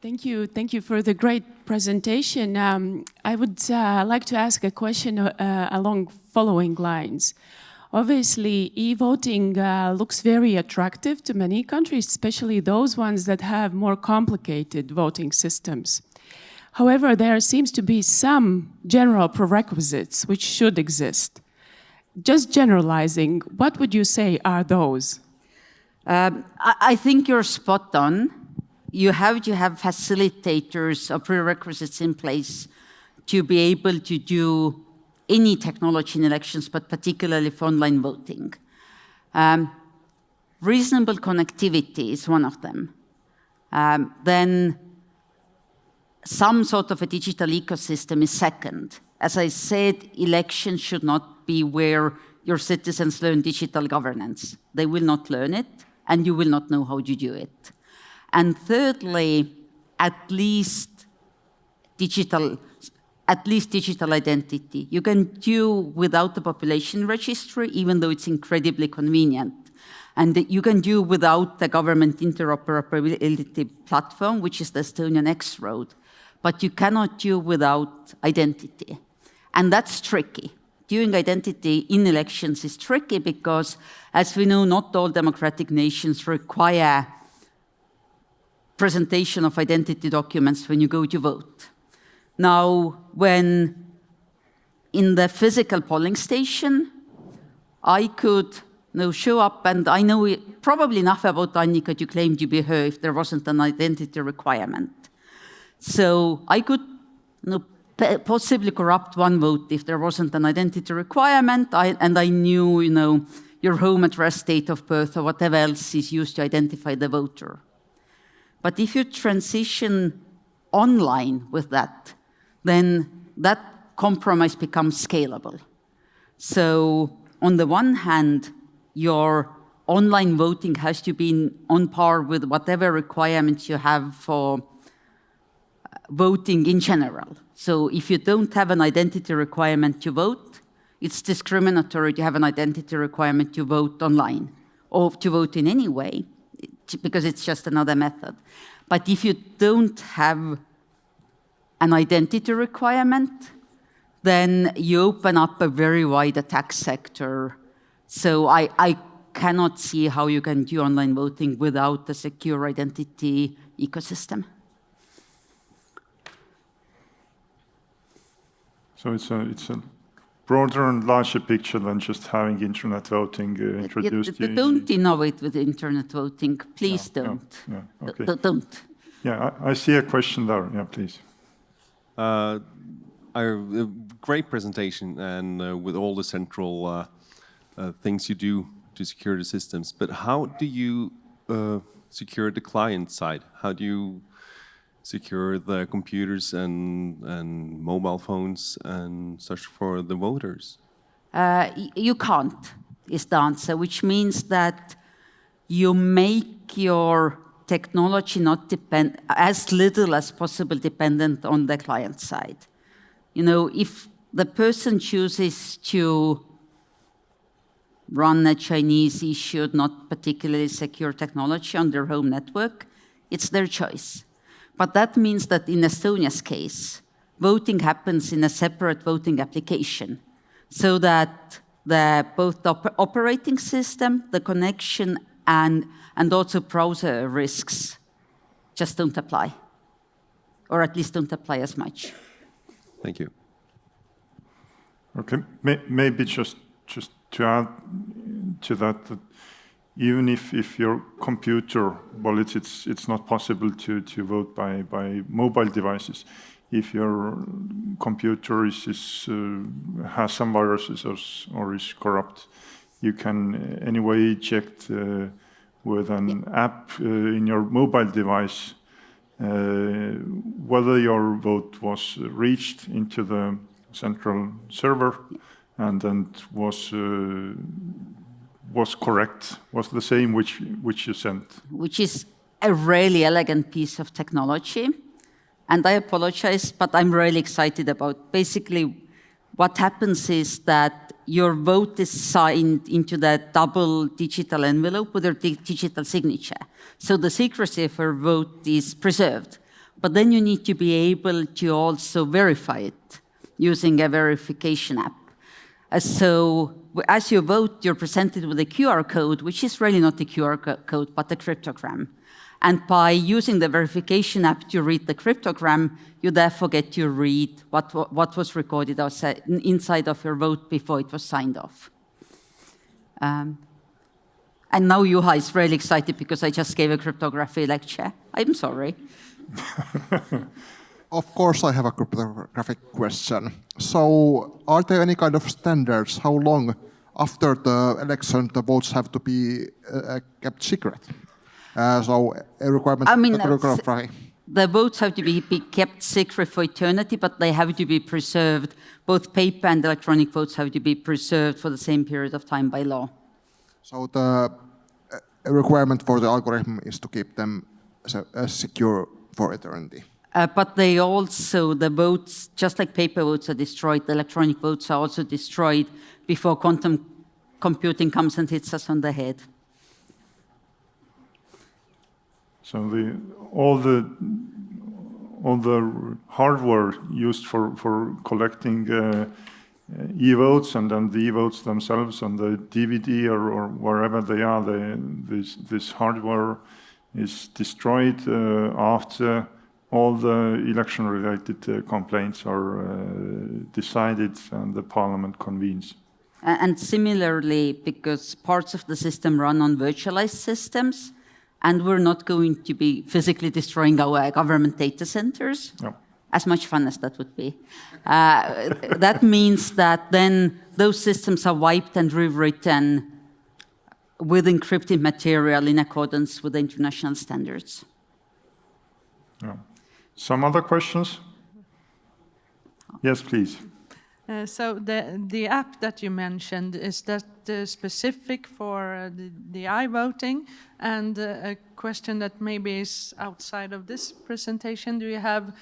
Thank you for the great presentation. I would like to ask a question along following lines. Obviously, e-voting looks very attractive to many countries, especially those ones that have more complicated voting systems. However, there seems to be some general prerequisites which should exist. Just generalizing, what would you say are those? I think you're spot on. You have to have facilitators or prerequisites in place to be able to do any technology in elections, but particularly for online voting. Reasonable connectivity is one of them. Then some sort of a digital ecosystem is second. As I said, elections should not be where your citizens learn digital governance. They will not learn it, and you will not know how to do it. And thirdly, at least digital identity. You can do without the population registry, even though it's incredibly convenient. And you can do without the government interoperability platform, which is the Estonian X-Road. But you cannot do without identity. And that's tricky. Doing identity in elections is tricky because, as we know, not all democratic nations require presentation of identity documents when you go to vote. Now, when in the physical polling station, I could show up, and I know probably enough about Annika to claim to be her if there wasn't an identity requirement. So I could possibly corrupt one vote if there wasn't an identity requirement, and I knew, your home address, date of birth, or whatever else is used to identify the voter. But if you transition online with that, then that compromise becomes scalable. So on the one hand, your online voting has to be on par with whatever requirements you have for voting in general. So if you don't have an identity requirement to vote, it's discriminatory to have an identity requirement to vote online or to vote in any way, because it's just another method. But if you don't have an identity requirement, then you open up a very wide attack sector. So I cannot see how you can do online voting without a secure identity ecosystem. So it's a broader and larger picture than just having internet voting introduced. Don't innovate with internet voting. Please don't. Yeah, okay. Don't. Yeah, I see a question there. Yeah, please. A great presentation, and with all the central things you do to secure the systems. But how do you secure the client side? How do you secure the computers and mobile phones and such for the voters? You can't, is the answer, which means that you make your technology not depend as little as possible dependent on the client side. If the person chooses to run a Chinese issued, not particularly secure technology on their home network, it's their choice. But that means that in Estonia's case, voting happens in a separate voting application, so that both the operating system, the connection, and also browser risks just don't apply, or at least don't apply as much. Thank you. Okay, maybe just to add to that even if your computer, well, it's not possible to vote by mobile devices. If your computer has some viruses or is corrupt, you can anyway check with an app in your mobile device whether your vote was reached into the central server and then was correct, was the same which you sent. Which is a really elegant piece of technology. And I apologize, but I'm really excited about. Basically, what happens is that your vote is signed into that double digital envelope with your digital signature. So the secrecy of your vote is preserved. But then you need to be able to also verify it using a verification app. So as you vote, you're presented with a QR code, which is really not a QR code, but a cryptogram. And by using the verification app to read the cryptogram, you therefore get to read what was recorded inside of your vote before it was signed off. And now Juha is really excited because I just gave a cryptography lecture. I'm sorry. Of course, I have a cryptographic question. So, are there any kind of standards how long after the election the votes have to be kept secret? So, a requirement for cryptography. The votes have to be kept secret for eternity, but they have to be preserved. Both paper and electronic votes have to be preserved for the same period of time by law. So, the requirement for the algorithm is to keep them secure for eternity. But they also, the votes, just like paper votes are destroyed, the electronic votes are also destroyed before quantum computing comes and hits us on the head. So all the hardware used for collecting e-votes and then the e-votes themselves on the DVD or wherever they are, this hardware is destroyed after all the election-related complaints are decided and the parliament convenes. And similarly, because parts of the system run on virtualized systems, and we're not going to be physically destroying our government data centers, as much fun as that would be. That means that then those systems are wiped and rewritten with encrypted material in accordance with the international standards. Yeah. Some other questions? Yes, please. So the app that you mentioned, is that specific for the i-voting? And a question that maybe is outside of this presentation, do you have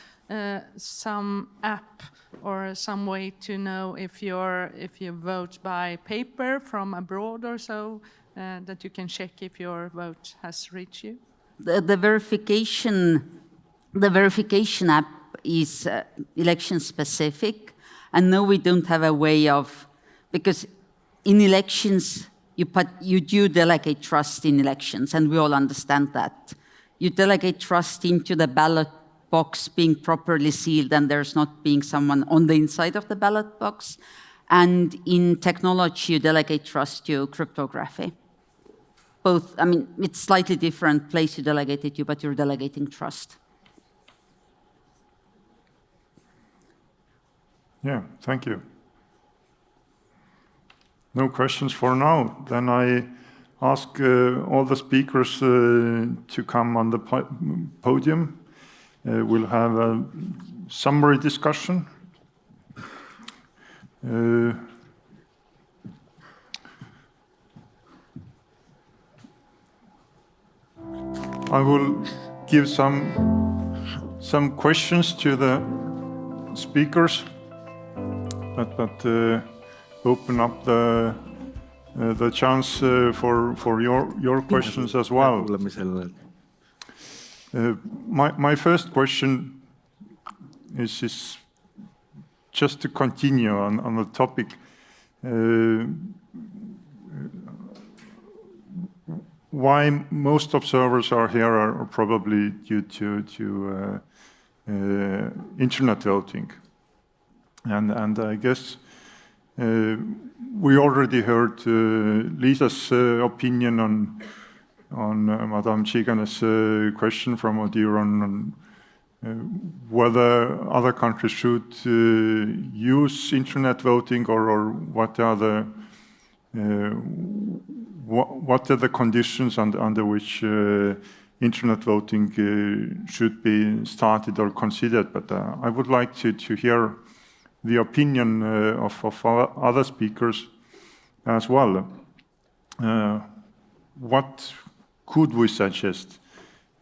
some app or some way to know if you vote by paper from abroad or so, that you can check if your vote has reached you? The verification app is election specific. And no, we don't have a way of, because in elections, you do delegate trust in elections, and we all understand that. You delegate trust into the ballot box being properly sealed, and there's not being someone on the inside of the ballot box. And in technology, you delegate trust to cryptography. Both, I mean, it's slightly different place you delegate it to, but you're delegating trust. Yeah, thank you. No questions for now. Then I ask all the speakers to come on the podium. We'll have a summary discussion. I will give some questions to the speakers. But open up the chance for your questions as well. My first question is just to continue on the topic. Why most observers are here are probably due to internet voting. And I guess we already heard Lisa's opinion on Madame Chigane's question from Odir on whether other countries should use internet voting or what are the conditions under which internet voting should be started or considered. But I would like to hear the opinion of other speakers as well. What could we suggest?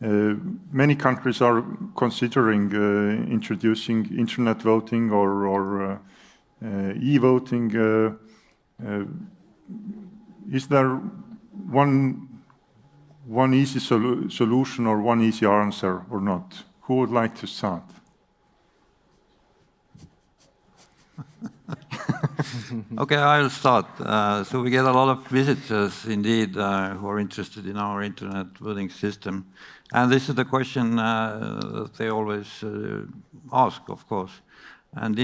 Many countries are considering introducing internet voting or e-voting. Is there one easy solution or one easy answer or not? Who would like to start? Okay, I'll start. So we get a lot of visitors, indeed, who are interested in our internet voting system. And this is the question that they always ask, of course. And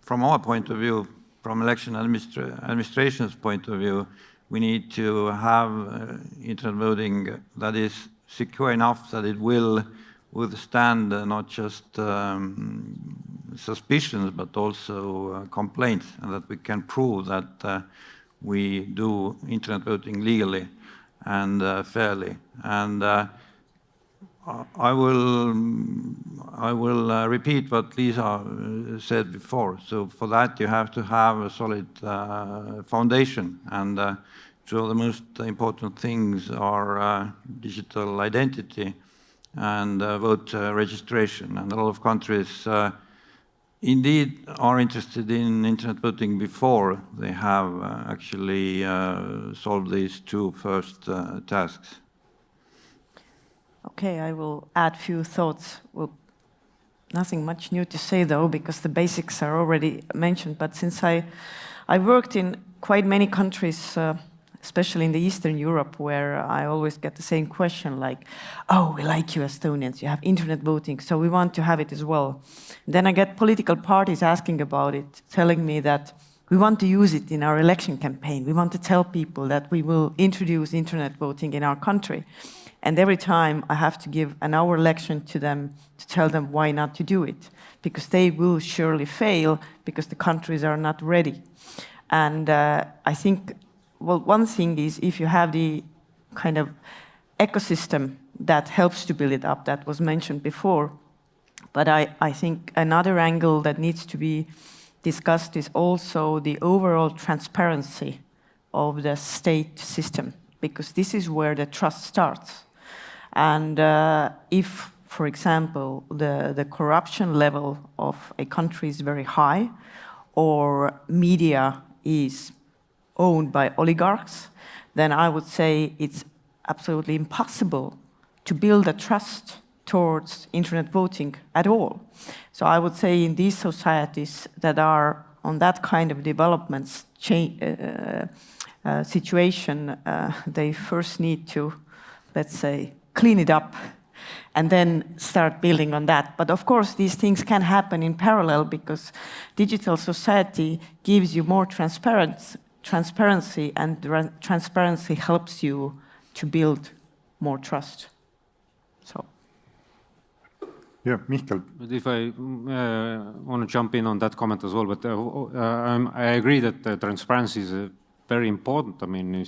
from our point of view, from election administration's point of view, we need to have internet voting that is secure enough that it will withstand not just suspicions but also complaints, and that we can prove that we do internet voting legally and fairly. And I will repeat what Lisa said before. So for that you have to have a solid foundation, and two of the most important things are digital identity and vote registration. And a lot of countries indeed are interested in internet voting before they have actually solved these two first tasks. Okay, I will add few thoughts. Well, nothing much new to say though, because the basics are already mentioned. But since I worked in quite many countries, especially in the Eastern Europe, where I always get the same question like, oh, we like you Estonians, you have internet voting, so we want to have it as well. Then I get political parties asking about it, telling me that we want to use it in our election campaign. We want to tell people that we will introduce internet voting in our country. And every time I have to give an hour lecture to them to tell them why not to do it, because they will surely fail because the countries are not ready. And I think, well, one thing is if you have the kind of ecosystem that helps to build it up, that was mentioned before. But I think another angle that needs to be discussed is also the overall transparency of the state system, because this is where the trust starts. And if, for example, the corruption level of a country is very high, or media is owned by oligarchs, then I would say it's absolutely impossible to build a trust towards internet voting at all. So I would say in these societies that are on that kind of developments situation, they first need to, let's say, clean it up and then start building on that. But of course, these things can happen in parallel, because digital society gives you more transparency, and transparency helps you to build more trust. So. Yeah, Mihkel. But if I want to jump in on that comment as well, but I agree that transparency is very important. I mean,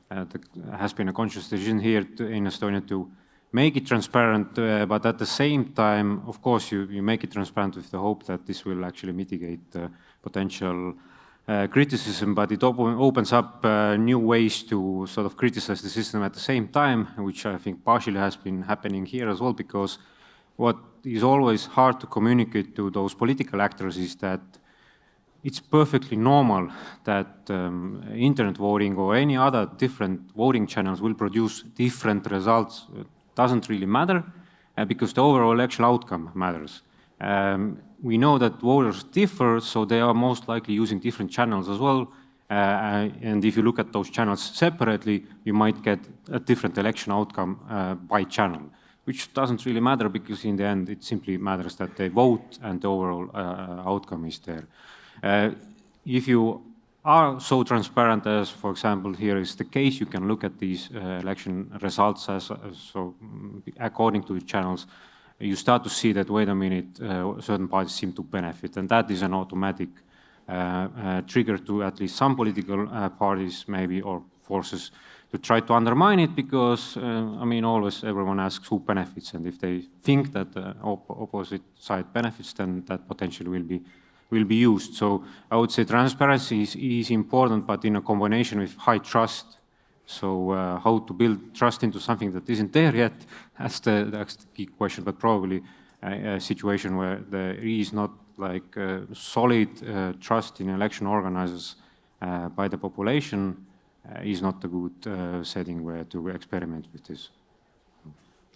there has been a conscious decision here in Estonia to make it transparent, but at the same time, of course, you make it transparent with the hope that this will actually mitigate potential criticism, but it opens up new ways to sort of criticize the system at the same time, which I think partially has been happening here as well, because what is always hard to communicate to those political actors is that it's perfectly normal that internet voting or any other different voting channels will produce different results. It doesn't really matter because the overall election outcome matters. We know that voters differ, so they are most likely using different channels as well. And if you look at those channels separately, you might get a different election outcome by channel, which doesn't really matter because in the end it simply matters that they vote and the overall outcome is there. If you are so transparent as, for example, here is the case, you can look at these election results so according to the channels, you start to see that, wait a minute, certain parties seem to benefit, and that is an automatic trigger to at least some political parties maybe, or forces, to try to undermine it, because, I mean, always everyone asks who benefits, and if they think that the opposite side benefits, then that potentially will be used. So I would say transparency is important, but in a combination with high trust. So how to build trust into something that isn't there yet, that's the key question, but probably a situation where there is not like solid trust in election organizers by the population is not a good setting where to experiment with this.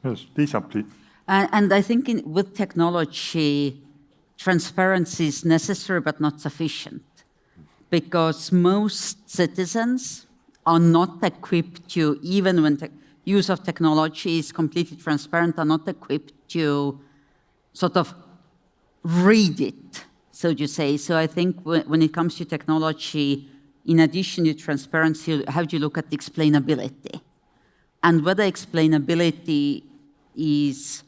Yes, Lisa, please. And I think with technology, transparency is necessary but not sufficient. because most citizens are not equipped to, even when use of technology is completely transparent, are not equipped to sort of read it, so to say. So I think when it comes to technology, in addition to transparency, you have to look at explainability. And whether explainability is,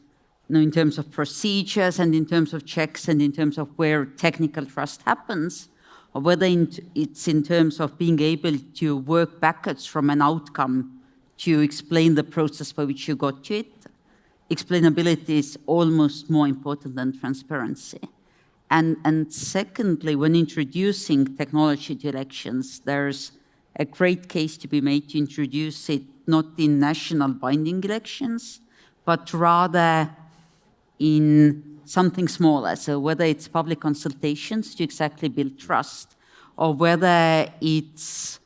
in terms of procedures and in terms of checks and in terms of where technical trust happens, or whether it's in terms of being able to work backwards from an outcome to explain the process by which you got to it, explainability is almost more important than transparency. And secondly, when introducing technology to elections, there's a great case to be made to introduce it not in national binding elections, but rather in something smaller. So whether it's public consultations to exactly build trust, or whether it's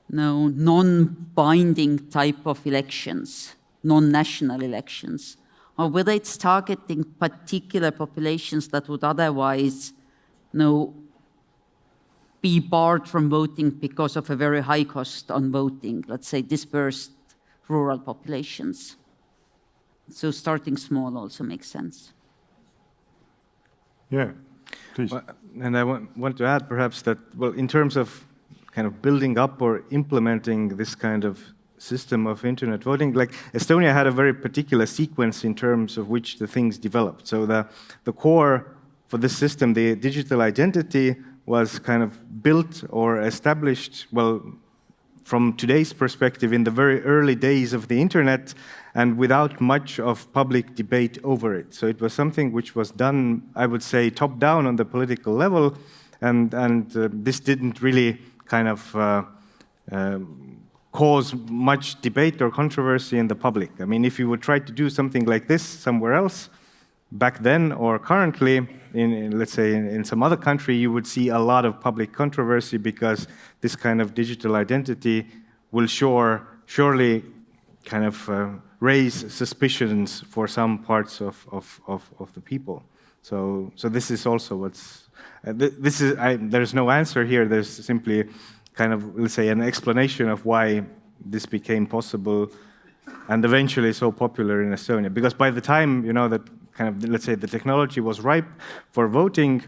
non-binding type of elections, non-national elections, or whether it's targeting particular populations that would otherwise be barred from voting because of a very high cost on voting, let's say dispersed rural populations. So starting small also makes sense. Yeah, please. Well, and I want to add perhaps that, well, in terms of kind of building up or implementing this kind of system of internet voting, like Estonia had a very particular sequence in terms of which the things developed. So the core for this system, the digital identity, was kind of built or established, well, from today's perspective, in the very early days of the internet, and without much of public debate over it. So it was something which was done, I would say, top-down on the political level, and this didn't really kind of cause much debate or controversy in the public. I mean, if you would try to do something like this somewhere else, back then or currently, let's say in some other country, you would see a lot of public controversy because this kind of digital identity will surely kind of raise suspicions for some parts of the people. So this is also what's there's no answer here. There's simply kind of, let's say, an explanation of why this became possible and eventually so popular in Estonia. Because by the time, that kind of, let's say, the technology was ripe for voting,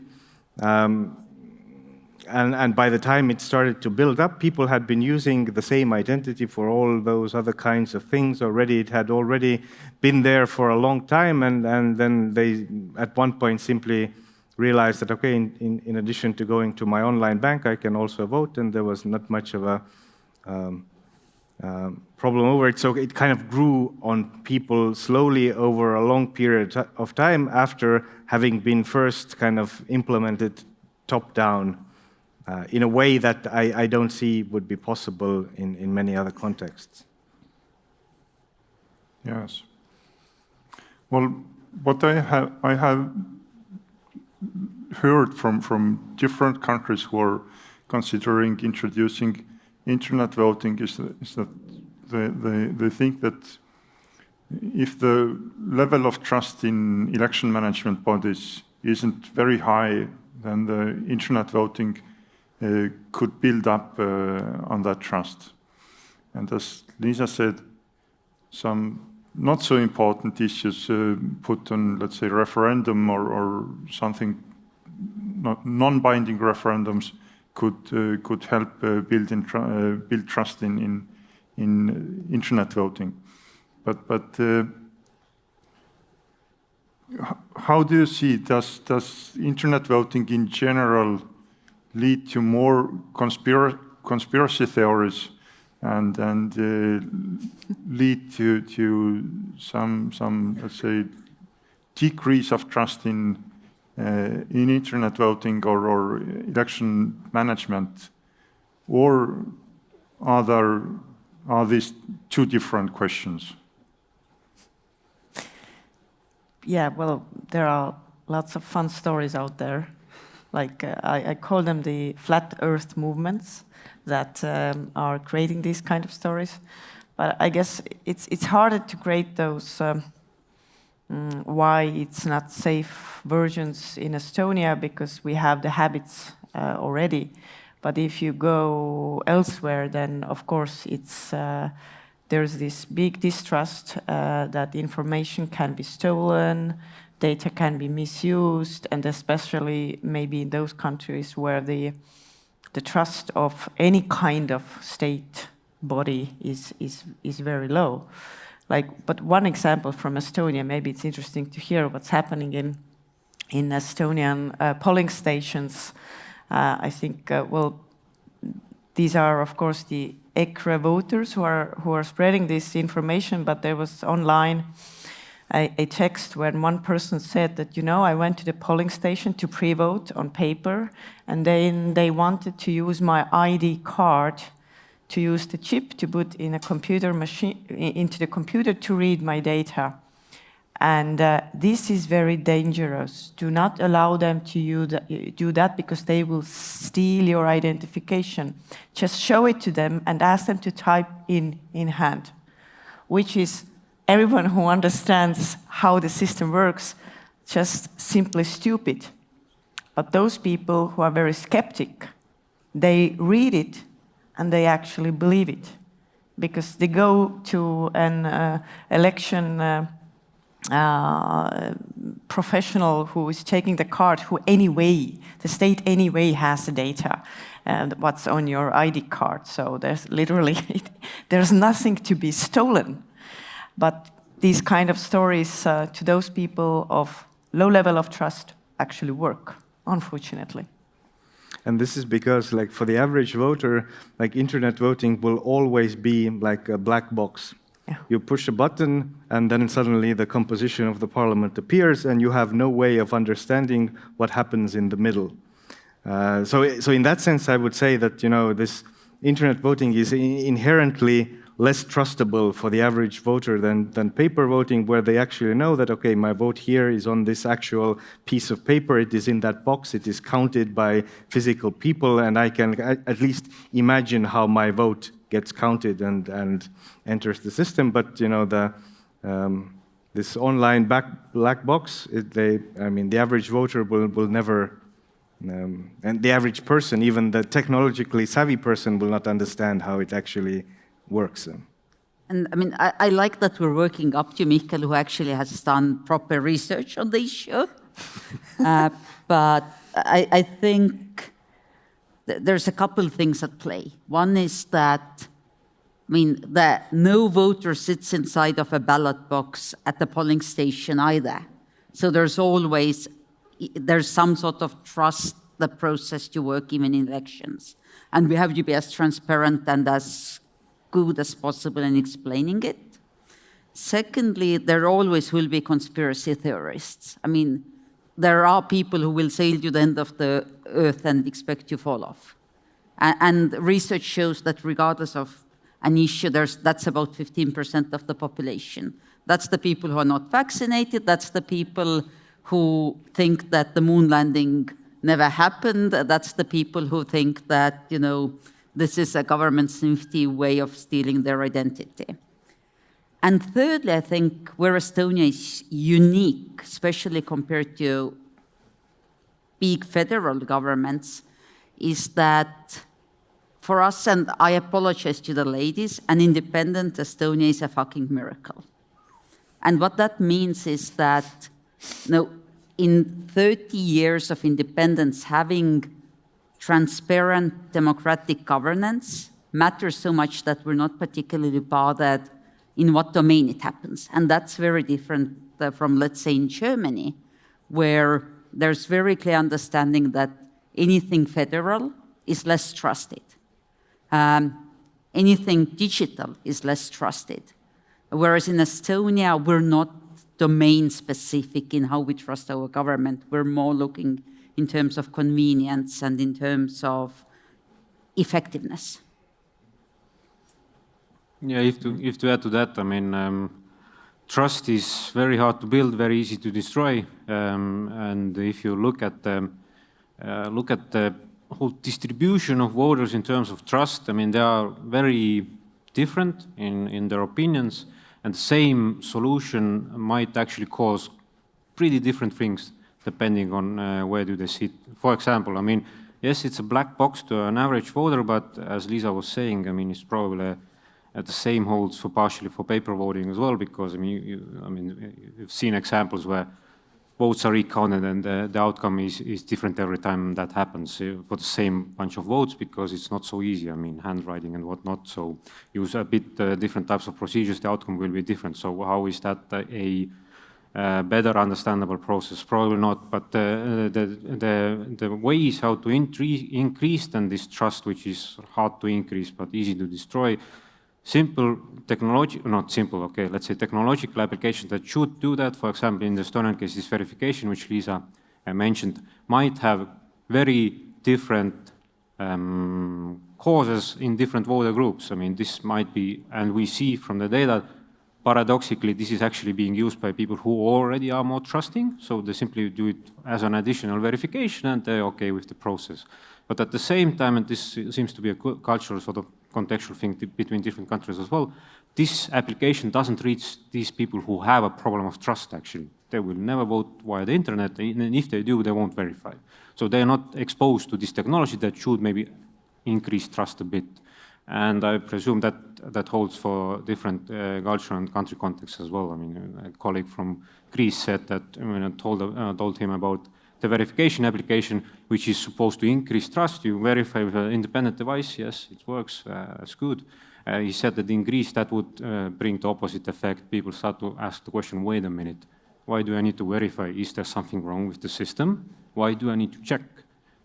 and by the time it started to build up, people had been using the same identity for all those other kinds of things already. It had already been there for a long time, and then they, at one point, simply realized that, okay, in addition to going to my online bank, I can also vote, and there was not much of a problem over it. So it kind of grew on people slowly over a long period of time after having been first kind of implemented top-down in a way that I don't see would be possible in many other contexts. Yes. Well, what I have heard from different countries who are considering introducing internet voting is that they think that if the level of trust in election management bodies isn't very high, then the internet voting could build up on that trust. And as Lisa said, some not so important issues put on, let's say, referendum or something, non-binding referendums could help build trust in internet voting. But how do you see, does internet voting in general lead to more conspiracy theories and lead to some, let's say, decrease of trust in internet voting or election management, or are these two different questions? Yeah, well, there are lots of fun stories out there. Like I call them the flat earth movements that are creating these kind of stories. But I guess it's harder to create those why it's not safe versions in Estonia, because we have the habits already. But if you go elsewhere, then of course there's this big distrust that information can be stolen, data can be misused, and especially maybe in those countries where the trust of any kind of state body is very low. But one example from Estonia, maybe it's interesting to hear what's happening in Estonian polling stations. I think, these are, of course, the EKRE voters who are spreading this information, but there was online a text when one person said that, I went to the polling station to pre-vote on paper, and then they wanted to use my ID card to use the chip to put in a computer machine, into the computer to read my data. And this is very dangerous. Do not allow them to do that, because they will steal your identification. Just show it to them and ask them to type in hand, which is everyone who understands how the system works, just simply stupid. But those people who are very skeptic, they read it and they actually believe it, because they go to an election professional who is taking the card, who anyway, the state anyway has the data and what's on your ID card. So there's literally, there's nothing to be stolen. But these kind of stories to those people of low level of trust actually work, unfortunately. And this is because, for the average voter, internet voting will always be like a black box. Yeah. You push a button, and then suddenly the composition of the parliament appears, and you have no way of understanding what happens in the middle. So in that sense, I would say that this internet voting is inherently less trustable for the average voter than paper voting, where they actually know that, okay, my vote here is on this actual piece of paper, it is in that box, it is counted by physical people, and I can at least imagine how my vote gets counted and enters the system. But this online black box, the average voter will never, and the average person, even the technologically savvy person, will not understand how it actually works. And I like that we're working up to Mikael, who actually has done proper research on the issue. But I think there's a couple of things at play. One is that, that no voter sits inside of a ballot box at the polling station either. So there's some sort of trust the process to work even in elections. And we have to be as transparent and as good as possible in explaining it. Secondly, there always will be conspiracy theorists. There are people who will sail to the end of the earth and expect to fall off. And research shows that regardless of an issue, that's about 15% of the population. That's the people who are not vaccinated. That's the people who think that the moon landing never happened. That's the people who think that, this is a government's nifty way of stealing their identity. And thirdly, I think where Estonia is unique, especially compared to big federal governments, is that for us, and I apologize to the ladies, an independent Estonia is a fucking miracle. And what that means is that in 30 years of independence, having transparent democratic governance matters so much that we're not particularly bothered in what domain it happens. And that's very different from, let's say, in Germany, where there's very clear understanding that anything federal is less trusted. Anything digital is less trusted. Whereas in Estonia, we're not domain-specific in how we trust our government. We're more looking in terms of convenience and in terms of effectiveness. Yeah, if to add to that, trust is very hard to build, very easy to destroy. And if you look at the whole distribution of voters in terms of trust, they are very different in their opinions, and the same solution might actually cause pretty different things depending on where do they sit. For example, yes, it's a black box to an average voter, but as Lisa was saying, I mean, it's probably the same holds for partially for paper voting as well, because I mean, you've seen examples where votes are recounted and the outcome is different every time that happens for the same bunch of votes, because it's not so easy. I mean, handwriting and whatnot. So use a bit different types of procedures, the outcome will be different. So how is that a better understandable process? Probably not. But the ways how to increase then this trust, which is hard to increase but easy to destroy. Simple technology, not simple, okay, let's say technological applications that should do that. For example, in the Estonian case, this verification, which Lisa mentioned, might have very different causes in different voter groups. I mean, this might be, and we see from the data, paradoxically, this is actually being used by people who already are more trusting. So they simply do it as an additional verification and they're okay with the process. But at the same time, and this seems to be a cultural sort of contextual thing between different countries as well, this application doesn't reach these people who have a problem of trust, actually. They will never vote via the internet, and if they do, they won't verify. So they're not exposed to this technology that should maybe increase trust a bit. And I presume that that holds for different culture and country contexts as well. I mean, a colleague from Greece said that when I told him about the verification application, which is supposed to increase trust, you verify with an independent device, yes, it works, that's good. He said that in Greece that would bring the opposite effect. People start to ask the question, wait a minute, why do I need to verify? Is there something wrong with the system? Why do I need to check?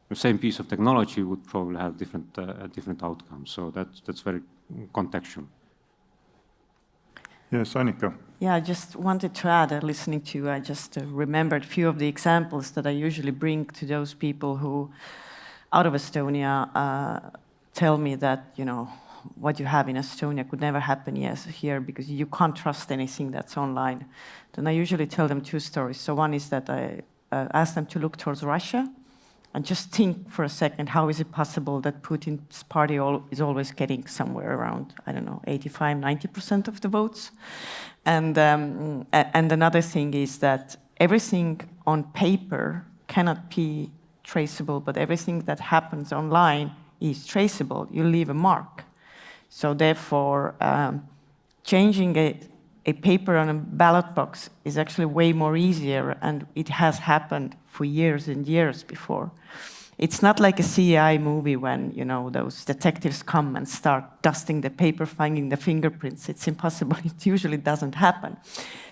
The same piece of technology would probably have different outcomes. So that's very contextual. Yes, Annika. Yeah, I just wanted to add, listening to you, I just remembered a few of the examples that I usually bring to those people who, out of Estonia, tell me that, you know, what you have in Estonia could never happen here because you can't trust anything that's online. Then I usually tell them two stories. So one is that I ask them to look towards Russia and just think for a second, how is it possible that Putin's party is always getting somewhere around, I don't know, 85, 90% of the votes? And another thing is that everything on paper cannot be traceable, but everything that happens online is traceable. You leave a mark. So therefore, changing a paper on a ballot box is actually way more easier, and it has happened for years and years before. It's not like a CI movie when, you know, those detectives come and start dusting the paper, finding the fingerprints. It's impossible. It usually doesn't happen.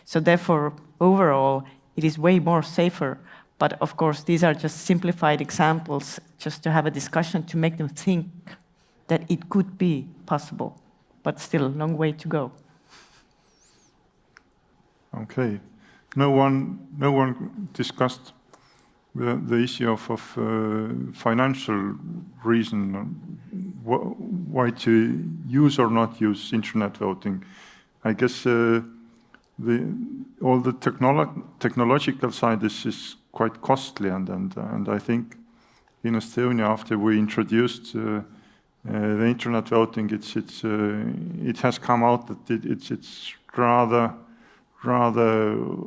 So therefore, overall, it is way more safer. But of course, these are just simplified examples just to have a discussion to make them think that it could be possible, but still a long way to go. Okay. No one discussed the issue of financial reason, why to use or not use internet voting. I guess all the technological side is quite costly, and I think in Estonia, after we introduced the internet voting, it has come out that it's rather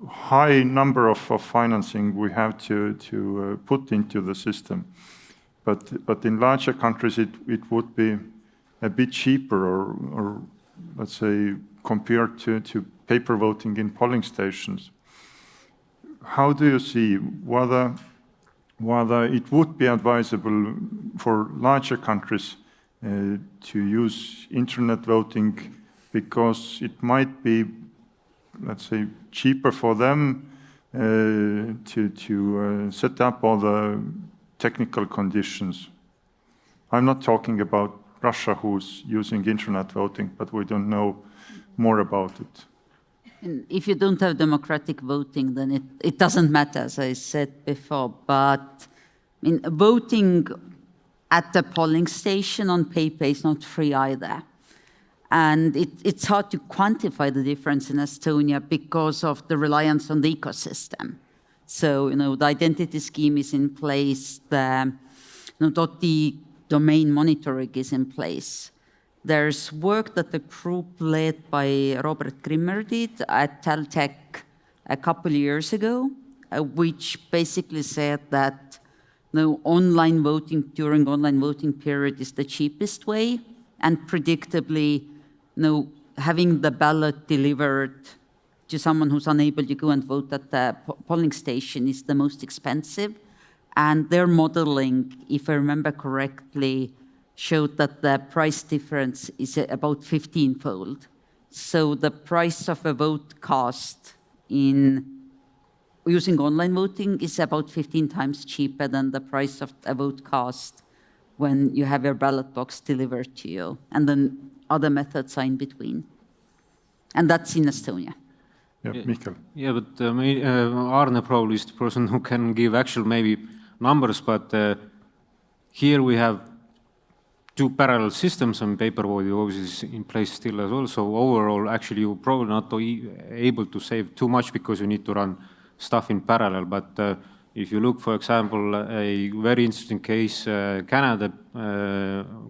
high number of financing we have to put into the system. But in larger countries, it would be a bit cheaper, or let's say, compared to paper voting in polling stations. How do you see whether it would be advisable for larger countries to use internet voting because it might be, let's say, cheaper for them to set up all the technical conditions? I'm not talking about Russia, who's using internet voting, but we don't know more about it. And if you don't have democratic voting, then it doesn't matter, as I said before. But I mean, voting at the polling station on paper is not free either. And it's hard to quantify the difference in Estonia because of the reliance on the ecosystem. So, you know, the identity scheme is in place, the domain monitoring is in place. There's work that the group led by Robert Grimmer did at Caltech a couple of years ago, which basically said that online voting during online voting period is the cheapest way, and predictably, having the ballot delivered to someone who's unable to go and vote at the polling station is the most expensive. And their modeling, if I remember correctly, showed that the price difference is about 15-fold. So the price of a vote cost in using online voting is about 15 times cheaper than the price of a vote cost when you have your ballot box delivered to you. And then other methods are in between. And that's in Estonia. Yeah, Mikael. Yeah, but Arne probably is the person who can give actual maybe numbers, but here we have two parallel systems, and paper voting obviously is in place still as well. So overall, actually, you're probably not able to save too much because you need to run stuff in parallel. But if you look, for example, a very interesting case, Canada,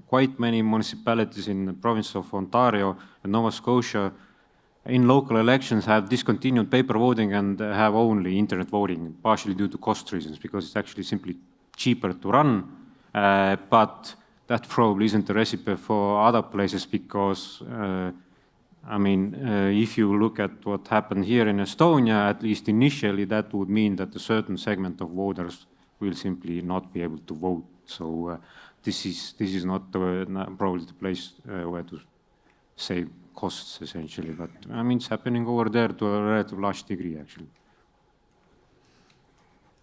quite many municipalities in the province of Ontario and Nova Scotia in local elections have discontinued paper voting and have only internet voting, partially due to cost reasons, because it's actually simply cheaper to run. But that probably isn't the recipe for other places because, if you look at what happened here in Estonia, at least initially, that would mean that a certain segment of voters will simply not be able to vote. So this is not probably the place where to save costs, essentially. But it's happening over there to a relatively large degree, actually.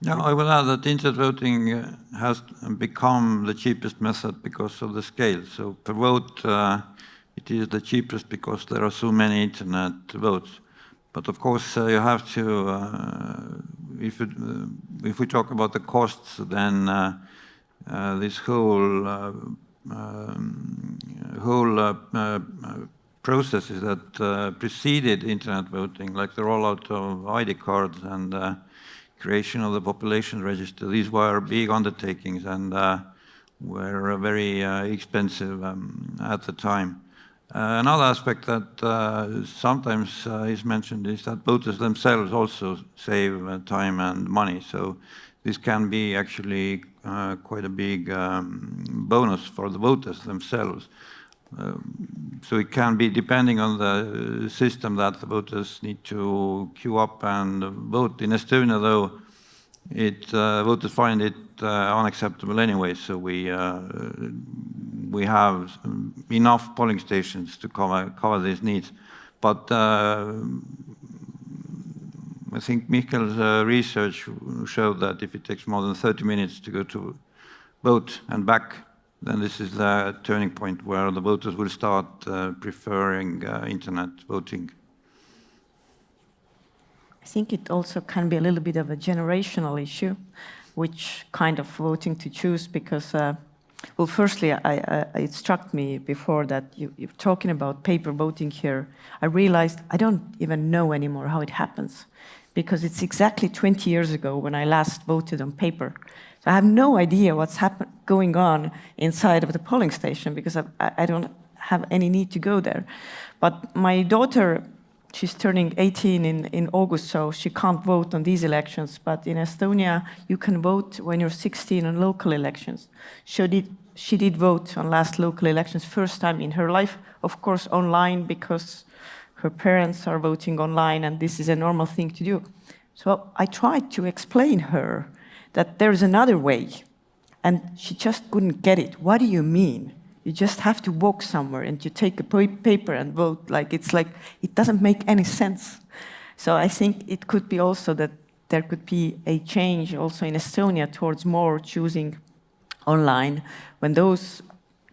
Yeah, I will add that internet voting has become the cheapest method because of the scale. So per vote, it is the cheapest because there are so many internet votes. But of course, you have to, if we talk about the costs, then this whole processes that preceded internet voting, like the rollout of ID cards and creation of the population register, these were big undertakings and were very expensive at the time. Another aspect that sometimes is mentioned is that voters themselves also save time and money. So this can be actually quite a big bonus for the voters themselves. So it can be depending on the system that the voters need to queue up and vote. In Estonia, though, voters find it unacceptable anyway. So we have enough polling stations to cover these needs. But I think Mikael's research showed that if it takes more than 30 minutes to go to vote and back, then this is the turning point where the voters will start preferring internet voting. I think it also can be a little bit of a generational issue, which kind of voting to choose, because, well, firstly, it struck me before that you're talking about paper voting here. I realized I don't even know anymore how it happens, because it's exactly 20 years ago when I last voted on paper. So I have no idea what's going on inside of the polling station, because I don't have any need to go there. But my daughter, she's turning 18 in August, so she can't vote on these elections. But in Estonia, you can vote when you're 16 on local elections. She did vote on last local elections, first time in her life, of course online, because her parents are voting online and this is a normal thing to do. So I tried to explain her that there's another way, and she just couldn't get it. What do you mean? You just have to walk somewhere and you take a paper and vote. It doesn't make any sense. So I think it could be also that there could be a change also in Estonia towards more choosing online, when those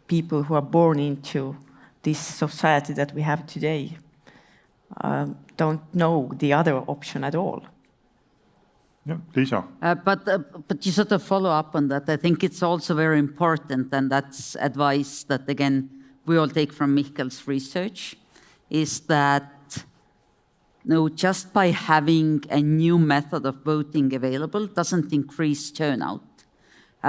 people who are born into this society that we have today don't know the other option at all. Yeah, Liisa. But you sort of follow up on that. I think it's also very important, and that's advice that, again, we all take from Mikael's research, is that just by having a new method of voting available doesn't increase turnout.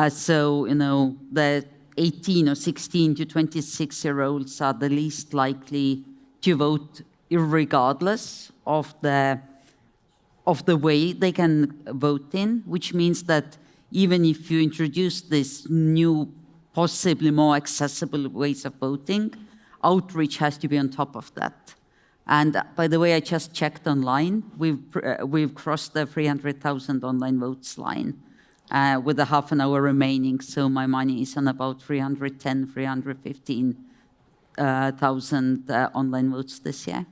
So, the 18 or 16 to 26-year-olds are the least likely to vote regardless of the way they can vote in, which means that even if you introduce this new, possibly more accessible ways of voting, outreach has to be on top of that. And by the way, I just checked online. We've crossed the 300,000 online votes line with a half an hour remaining. So my money is on about 310, 315,000 online votes this year.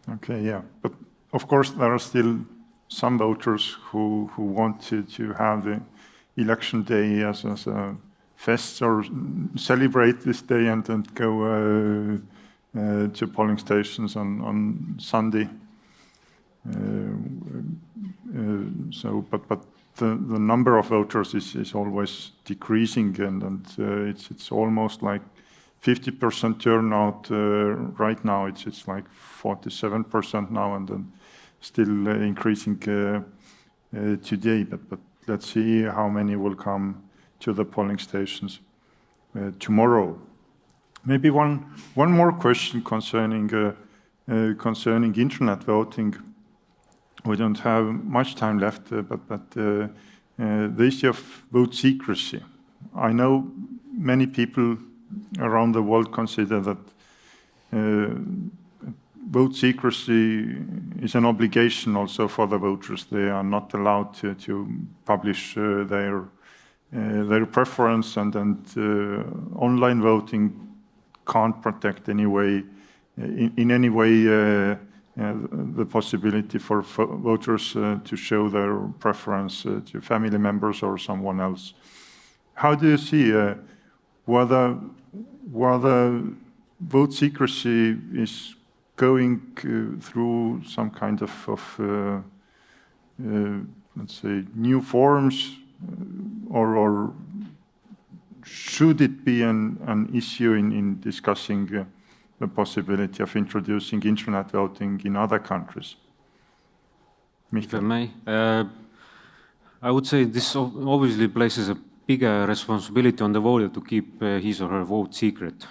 Okay, yeah. But of course, there are still some voters who want to have the election day as a fest or celebrate this day and go to polling stations on Sunday. But the number of voters is always decreasing, and it's almost like 50% turnout right now. It's like 47% now, and then still increasing today. But let's see how many will come to the polling stations tomorrow. Maybe one more question concerning internet voting. We don't have much time left, but the issue of vote secrecy. I know many people around the world consider that vote secrecy is an obligation also for the voters. They are not allowed to publish their preference, and online voting can't protect in any way the possibility for voters to show their preference to family members or someone else. How do you see whether vote secrecy is going through some kind of let's say, new forms, or should it be an issue in discussing the possibility of introducing internet voting in other countries? If I may, I would say this obviously places a bigger responsibility on the voter to keep his or her vote secret,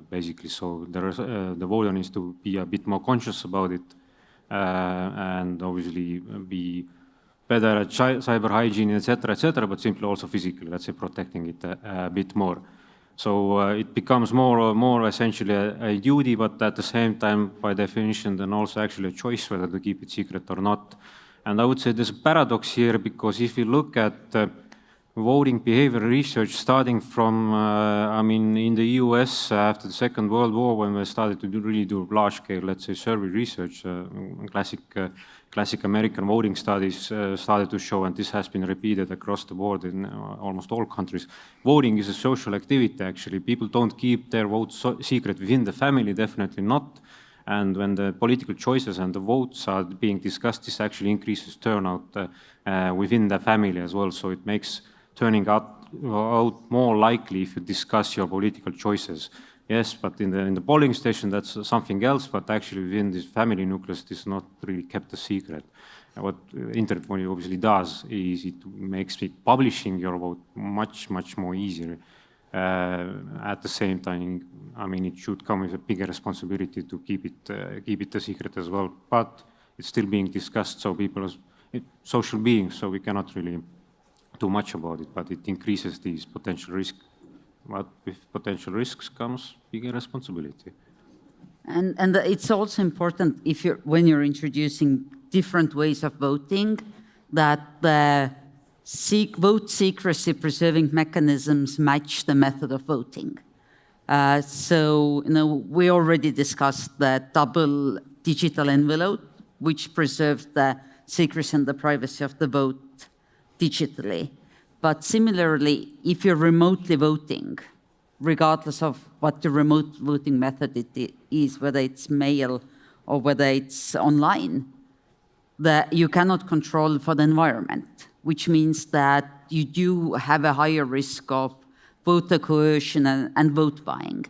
basically. So the voter needs to be a bit more conscious about it, and obviously be better at cyber hygiene, etc., but simply also physically, let's say, protecting it a bit more. So it becomes more essentially a duty, but at the same time, by definition, then also actually a choice whether to keep it secret or not. And I would say there's a paradox here, because if you look at voting behavior research starting from, in the US after the Second World War, when we started to really do large-scale, let's say, survey research, classic American voting studies started to show, and this has been repeated across the board in almost all countries. Voting is a social activity, actually. People don't keep their votes secret within the family, definitely not. And when the political choices and the votes are being discussed, this actually increases turnout within the family as well. So it makes turning out more likely if you discuss your political choices. Yes, but in the polling station, that's something else, but actually within this family nucleus, this is not really kept a secret. And what internet voting obviously does is it makes publishing your vote much more easier. At the same time, it should come with a bigger responsibility to keep it a secret as well. But it's still being discussed, so people are social beings, so we cannot really do much about it, but it increases these potential risks. But with potential risks comes bigger responsibility. And it's also important when you're introducing different ways of voting, that the vote secrecy preserving mechanisms match the method of voting. We already discussed the double digital envelope, which preserves the secrecy and the privacy of the vote digitally. But similarly, if you're remotely voting, regardless of what the remote voting method it is, whether it's mail or whether it's online, that you cannot control for the environment, which means that you do have a higher risk of voter coercion and vote buying.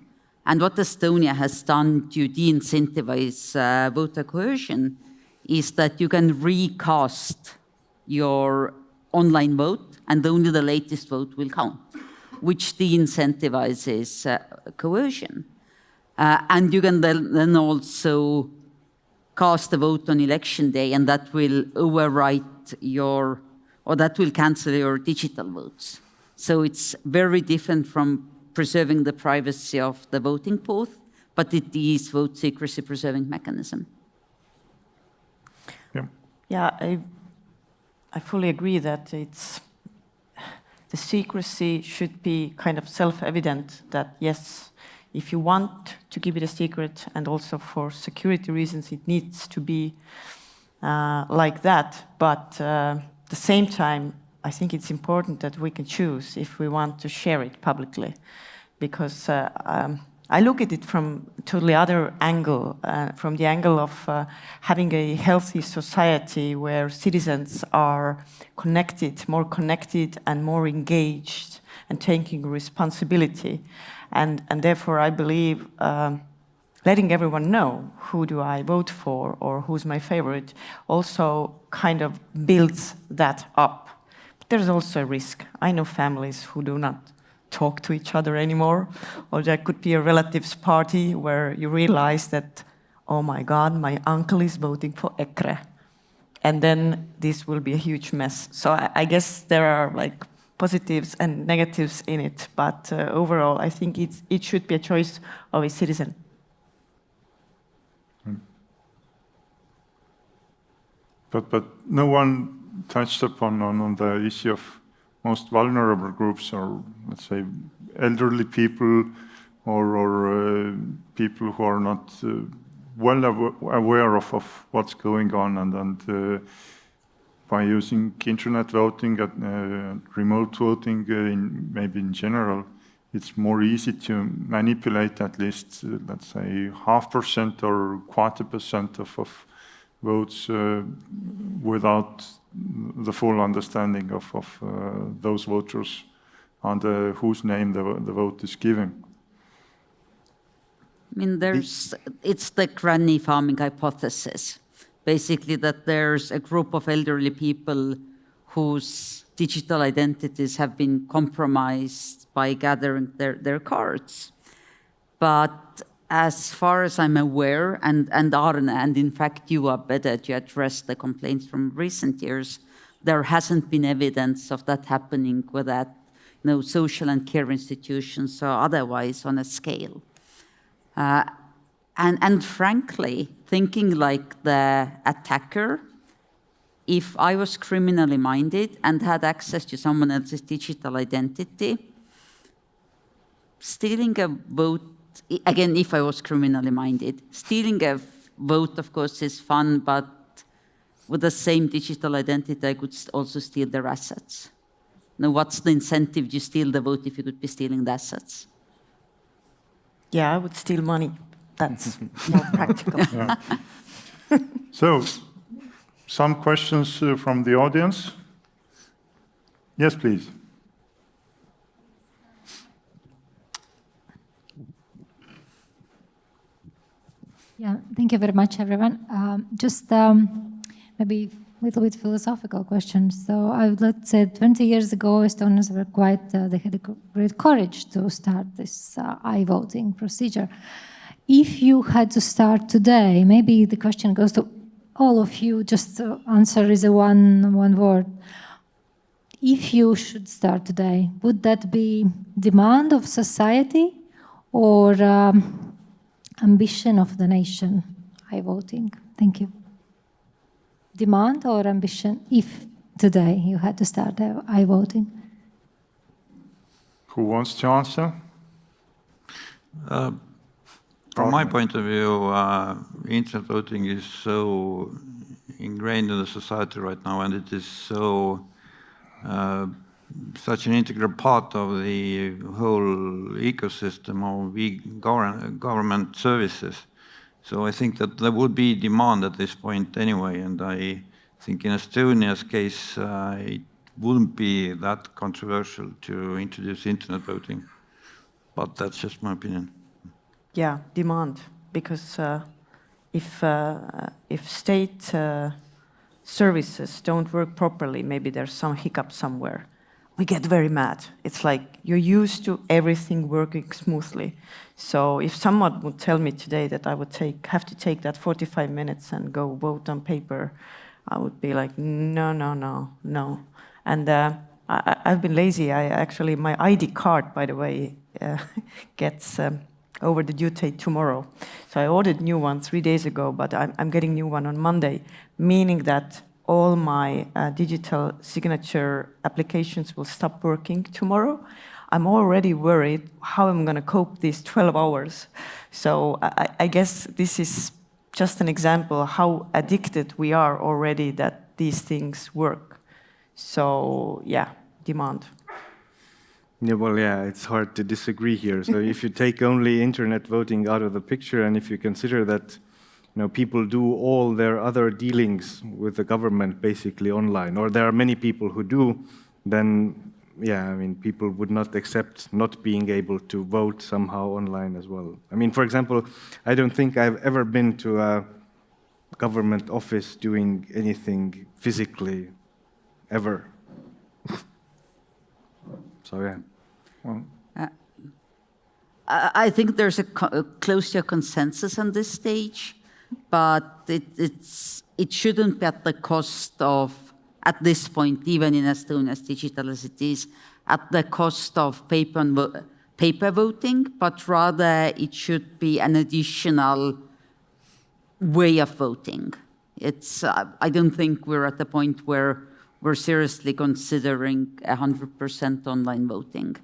And what Estonia has done to de-incentivize voter coercion is that you can recast your online vote, and only the latest vote will count, which de-incentivizes coercion. And you can then also cast a vote on election day, and that will overwrite your or that will cancel your digital votes. So it's very different from preserving the privacy of the voting booth, but it is vote secrecy preserving mechanism. Yeah, I fully agree that the secrecy should be kind of self-evident that yes, if you want to keep it a secret and also for security reasons, it needs to be like that. But at the same time, I think it's important that we can choose if we want to share it publicly, because I look at it from a totally other angle, from the angle of having a healthy society where citizens are connected, and more engaged and taking responsibility. And therefore, I believe letting everyone know who do I vote for or who's my favorite also kind of builds that up. But there's also a risk. I know families who do not talk to each other anymore, or there could be a relatives party where you realize that, oh my God, my uncle is voting for EKRE. And then this will be a huge mess. So I guess there are like positives and negatives in it, but overall I think it should be a choice of a citizen. But no one touched upon on the issue of most vulnerable groups, or let's say elderly people, or people who are not well aware of what's going on, and by using internet voting and remote voting, maybe in general, it's more easy to manipulate at least, let's say, 0.5% or 0.25% of votes without the full understanding of those voters under whose name the vote is given. I mean, it's the granny farming hypothesis. Basically, that there's a group of elderly people whose digital identities have been compromised by gathering their cards. But as far as I'm aware, and Arne, and in fact you are better to address the complaints from recent years, there hasn't been evidence of that happening with that, social and care institutions or otherwise on a scale. And frankly, thinking like the attacker, if I was criminally minded and had access to someone else's digital identity, stealing a vote, again, if I was criminally minded, stealing a vote, of course, is fun, but with the same digital identity, I could also steal their assets. Now, what's the incentive to steal the vote if you could be stealing the assets? Yeah, I would steal money. That's more practical. Yeah. So, some questions from the audience? Yes, please. Yeah, thank you very much, everyone. Just maybe a little bit philosophical question. So I would like to say 20 years ago, Estonians were they had a great courage to start this e-voting procedure. If you had to start today, maybe the question goes to all of you, just the answer is a one word. If you should start today, would that be demand of society or ambition of the nation, e-voting? Thank you. Demand or ambition if today you had to start e-voting? Who wants to answer? From my point of view, internet voting is so ingrained in the society right now, and it is so such an integral part of the whole ecosystem of government services. So I think that there would be demand at this point anyway, and I think in Estonia's case, it wouldn't be that controversial to introduce internet voting. But that's just my opinion. Yeah, demand, because if state services don't work properly, maybe there's some hiccup somewhere, we get very mad. It's like you're used to everything working smoothly. So if someone would tell me today that I would have to take that 45 minutes and go vote on paper, I would be like, no. And I've been lazy. My ID card, by the way, gets over the due date tomorrow. So I ordered new one 3 days ago, but I'm getting new one on Monday, meaning that all my digital signature applications will stop working tomorrow. I'm already worried how I'm going to cope these 12 hours. So I guess this is just an example how addicted we are already that these things work. So yeah, demand. Yeah, well, yeah, it's hard to disagree here. So if you take only internet voting out of the picture, and if you consider that people do all their other dealings with the government basically online, or there are many people who do, then yeah, I mean, people would not accept not being able to vote somehow online as well. I mean, for example, I don't think I've ever been to a government office doing anything physically, ever. So yeah. Well. I think there's a close to a consensus on this stage, but it shouldn't be at the cost of, at this point, even in Estonia's digital cities, at the cost of paper voting, but rather it should be an additional way of voting. I don't think we're at the point where we're seriously considering 100% online voting.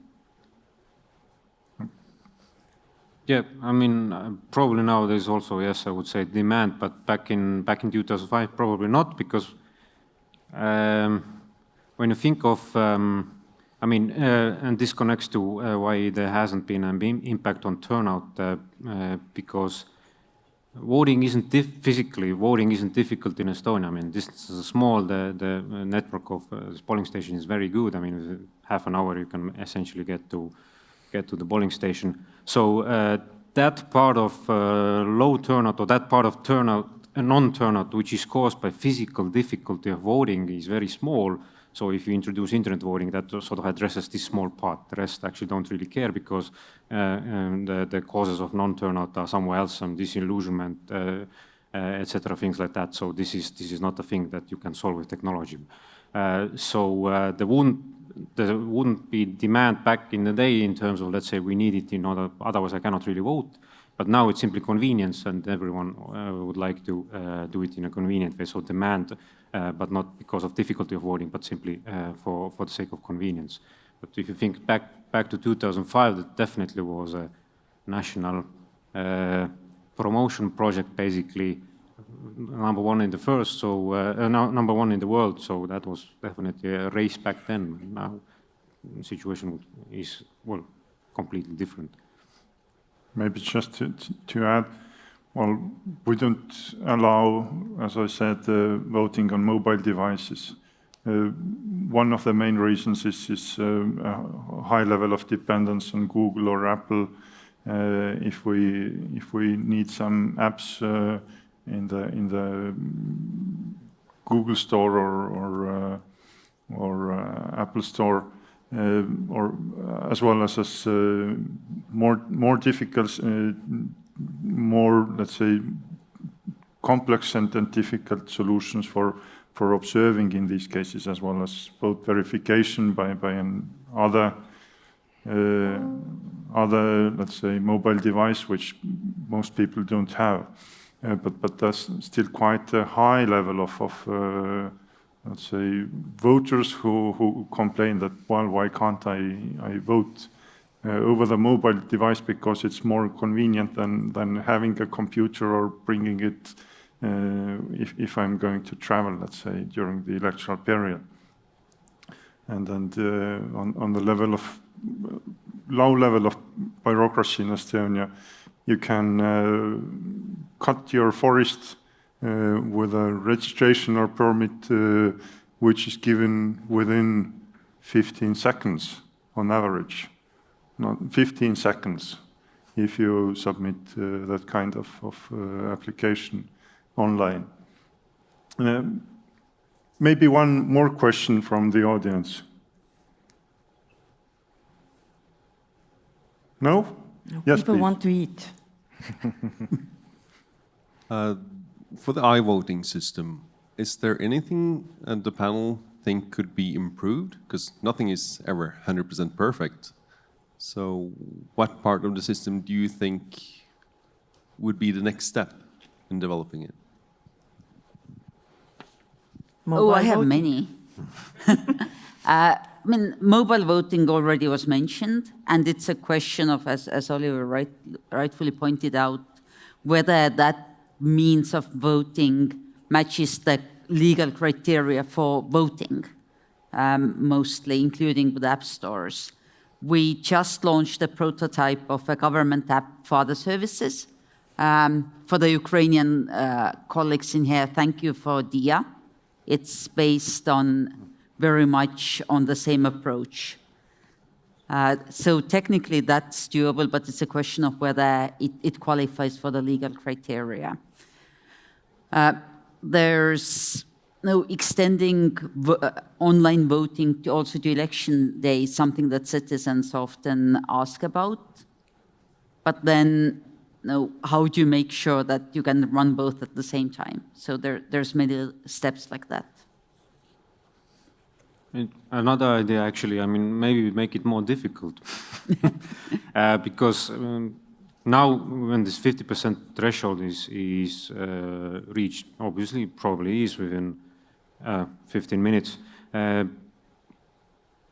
Yeah, I mean, probably nowadays also, yes, I would say demand, but back in 2005, probably not, because when you think of, and this connects to why there hasn't been an impact on turnout, because voting isn't physically difficult in Estonia. I mean, this is small. The network of this polling station is very good. I mean, within half an hour you can essentially get to the polling station. So that part of low turnout, or that part of turnout, non-turnout, which is caused by physical difficulty of voting, is very small. So if you introduce internet voting, that sort of addresses this small part. The rest actually don't really care, because the causes of non-turnout are somewhere else, some disillusionment, etc., things like that. So this is not a thing that you can solve with technology. So there wouldn't be demand back in the day in terms of, let's say, we need it in order, otherwise I cannot really vote. But now it's simply convenience, and everyone would like to do it in a convenient way. So demand, but not because of difficulty of voting, but simply for the sake of convenience. But if you think back to 2005, that definitely was a national promotion project, basically number one in the first, so number one in the world. So that was definitely a race back then. Now the situation is, well, completely different. Maybe just to add, well, we don't allow, as I said, voting on mobile devices. One of the main reasons is a high level of dependence on Google or Apple. If we need some apps in the Google Store or Apple Store, or as well as more difficult, more, let's say, complex and difficult solutions for observing in these cases, as well as vote verification by other, let's say, mobile device, which most people don't have. But there's still quite a high level of let's say, voters who complain that, well, why can't I vote over the mobile device, because it's more convenient than having a computer or bringing it if I'm going to travel, let's say, during the electoral period. And on the level of low level of bureaucracy in Estonia, you can cut your forest with a registration or permit which is given within 15 seconds on average. Not 15 seconds if you submit that kind of application online. Maybe one more question from the audience. No? Yes, people please. Want to eat. For the I-voting system, is there anything the panel think could be improved? Because nothing is ever 100% perfect. So what part of the system do you think would be the next step in developing it? Oh, I have many. I mean, mobile voting already was mentioned, and it's a question of, as Oliver rightfully pointed out, whether that means of voting matches the legal criteria for voting, mostly, including with app stores. We just launched a prototype of a government app for the services. For the Ukrainian colleagues in here, thank you for DIA. It's based on very much on the same approach. So technically that's doable, but it's a question of whether it qualifies for the legal criteria. There's no extending online voting to also to election day, something that citizens often ask about. But then, how do you make sure that you can run both at the same time? So there's many steps like that. Another idea, actually, I mean, maybe make it more difficult. Because now when this 50% threshold is reached, obviously, probably is within 15 minutes.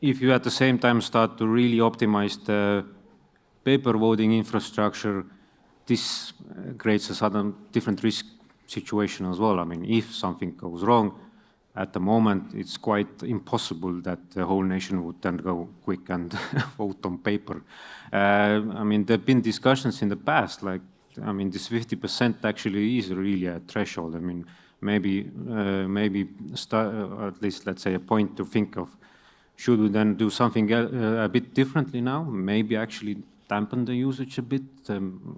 If you at the same time start to really optimize the paper voting infrastructure, this creates a sudden different risk situation as well. I mean, if something goes wrong, at the moment, it's quite impossible that the whole nation would then go quick and vote on paper. I mean, there have been discussions in the past, like, I mean, this 50% actually is really a threshold. I mean, maybe at least, let's say, a point to think of, should we then do something a bit differently now? Maybe actually dampen the usage a bit,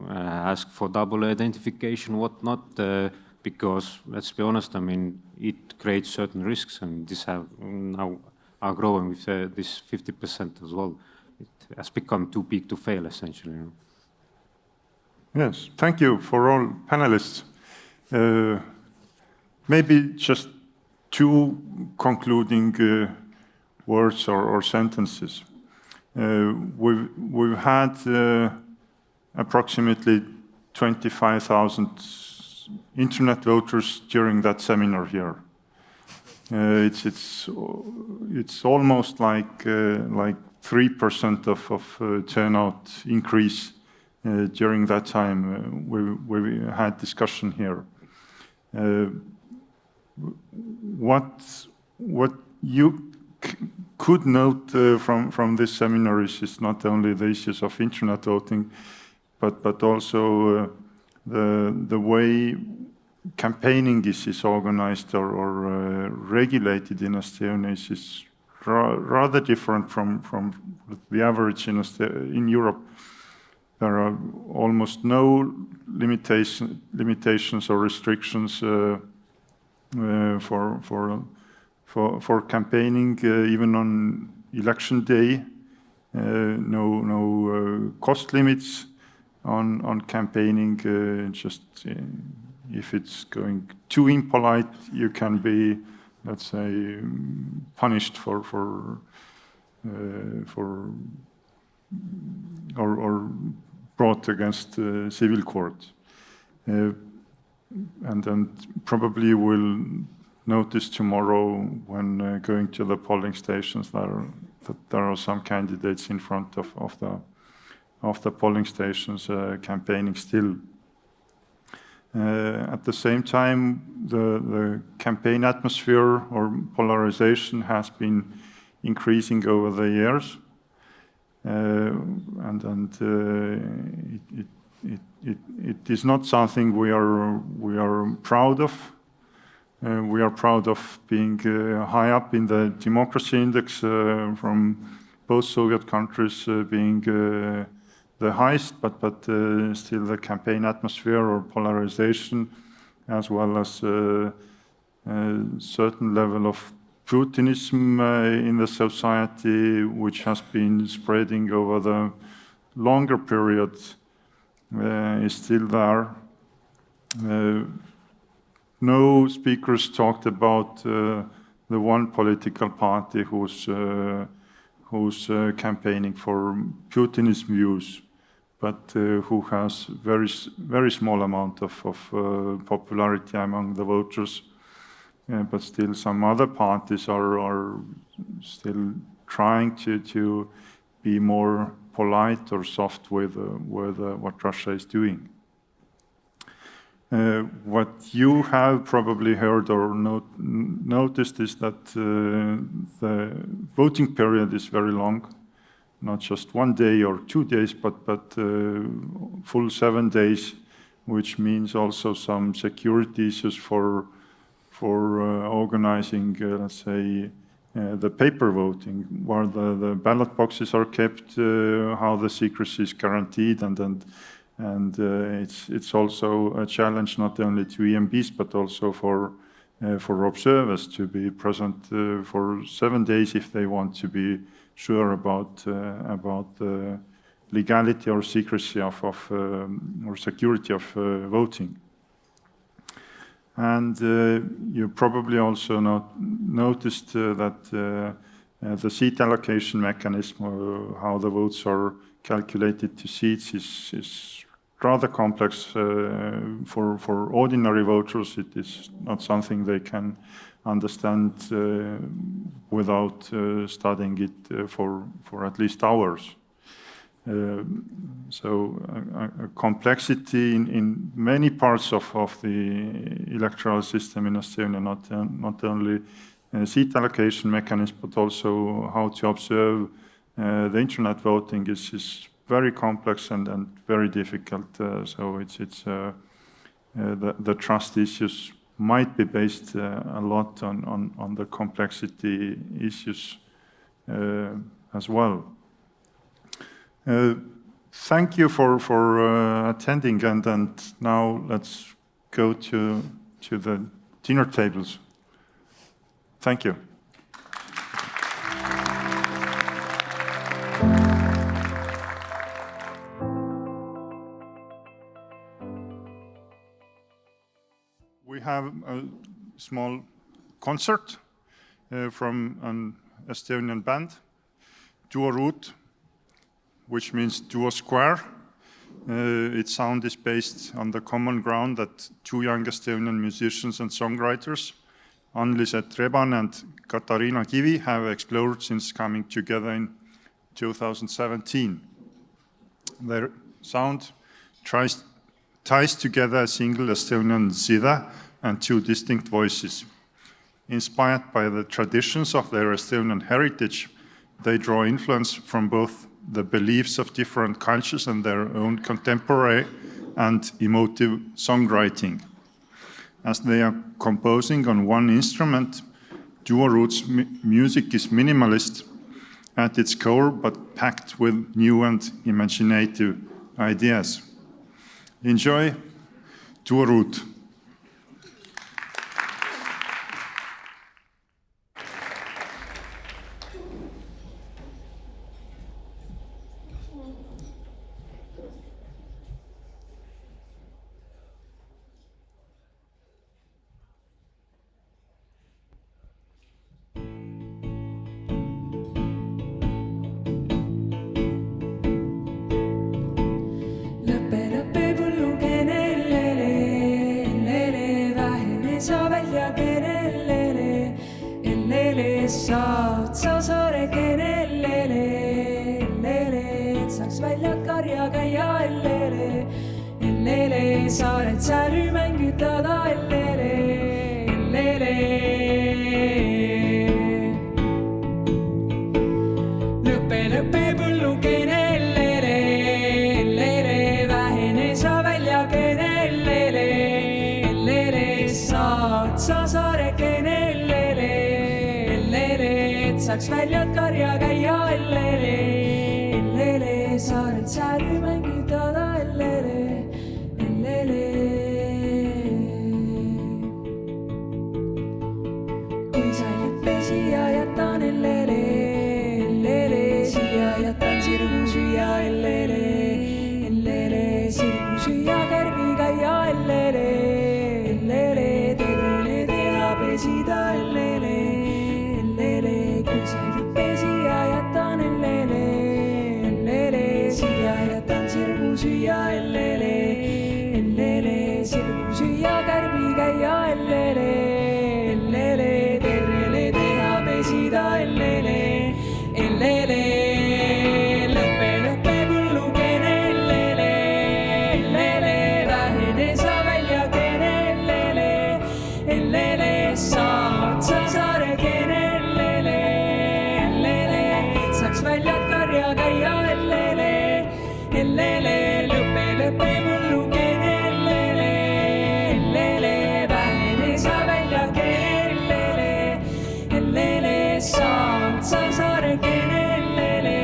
ask for double identification, whatnot, because let's be honest, I mean, it creates certain risks, and this have now are growing with this 50% as well. It has become too big to fail, essentially. Yes, thank you for all panelists. Maybe just two concluding words or sentences. We've had approximately 25,000 internet voters during that seminar here. It's almost like 3% of turnout increase during that time. We had discussion here. What you could note from this seminar is not only the issues of internet voting, but also the way campaigning is organized or regulated in Estonia is rather different from the average in Europe. There are almost no limitations or restrictions for campaigning, even on election day. No cost limits on campaigning. Just if it's going too impolite, you can be, let's say, punished or brought against civil court. And then probably we'll notice tomorrow when going to the polling stations that there are some candidates in front of the polling stations campaigning still. At the same time, the campaign atmosphere or polarization has been increasing over the years, and it is not something we are proud of. We are proud of being high up in the democracy index from both Soviet countries being the highest, but still the campaign atmosphere or polarization, as well as certain level of Putinism in the society, which has been spreading over the longer period, is still there. No speakers talked about the the one political party who's campaigning for Putin's views, but who has very small amount of popularity among the voters. But still, some other parties are still trying to be more polite or soft with what Russia is doing. What you have probably heard or noticed is that the voting period is very long, not just 1 day or 2 days, but full 7 days, which means also some security issues for organizing, let's say, the paper voting, where the ballot boxes are kept, how the secrecy is guaranteed, and it's also a challenge not only to EMBs but also for observers to be present for 7 days if they want to be sure about the legality or secrecy or security of voting. And you probably also noticed that the seat allocation mechanism, how the votes are calculated to seats, is rather complex for ordinary voters. It is not something they can understand without studying it for at least hours. So a complexity in many parts of the electoral system in Estonia, not only seat allocation mechanism, but also how to observe the internet voting is very complex and very difficult. So it's the trust issues might be based a lot on the complexity issues as well. Thank you for attending, and now let's go to the dinner tables. Thank you. We have a small concert from an Estonian band, Duo Root, which means Duo Square. Its sound is based on the common ground that two young Estonian musicians and songwriters, Anneliset Reban and Katariina Kivi, have explored since coming together in 2017. Their sound ties together a single Estonian zither and two distinct voices. Inspired by the traditions of their Estonian heritage, they draw influence from both the beliefs of different cultures and their own contemporary and emotive songwriting. As they are composing on one instrument, Duo Root's music is minimalist at its core, but packed with new and imaginative ideas. Enjoy Duo Root. saad sa sarekene lele, lele, et saaks väljad karja käia lele, lele, saared sääri mängitada lele, lele. lõpe põllukene lele, lele, vähene sa väljakene lele, lele, saad sa saarekene lele, lele, et saaks väljad karja käia lele, lele, saared sääri mängitada lele, lele. kui sa lõppe siia jätan lele, lele, siia jätan sirgu süüa lele, lele, sirgu süüa kärbi käia lele, lele, teedele teha pesida lele. Ellele saad sa saarekene, ellele, et saaks väljad karja käia, ellele, lõpe mullukene, ellele, vähene sa väljakene, ellele, saad sa saarekene, ellele,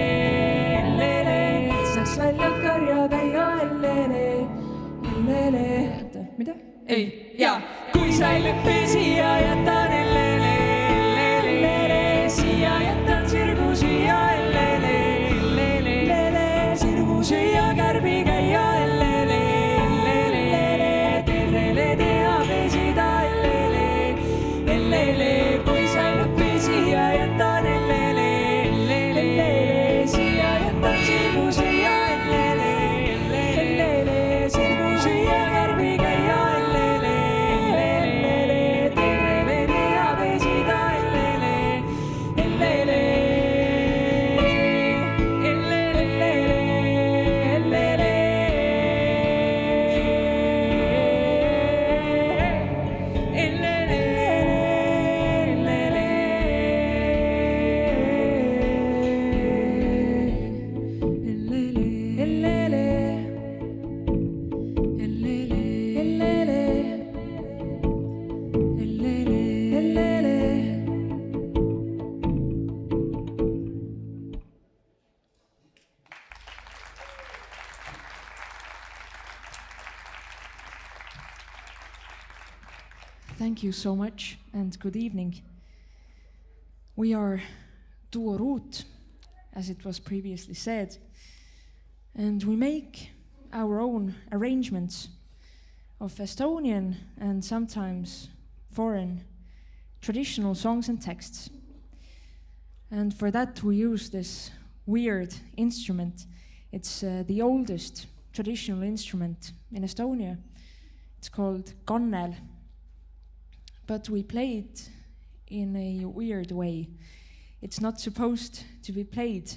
et saaks väljad karja käia, ellele, mida? Ei, jaa, kui sa ei leppe siia jätan, ellele, siia jätan sirgu süüa, ellele, sirgu süüa kärbi käia, ellele, terrele teha pesida, ellele, kui sa ei leppe siia jätan, ellele, siia jätan sirgu süüa, ellele, sirgu süüa kärbi käia, terrele teha pesida, Thank you so much and good evening. We are Duo Root, as it was previously said, and we make our own arrangements of Estonian and sometimes foreign traditional songs and texts. And for that we use this weird instrument. It's the oldest traditional instrument in Estonia. It's called kannel. But we play it in a weird way. It's not supposed to be played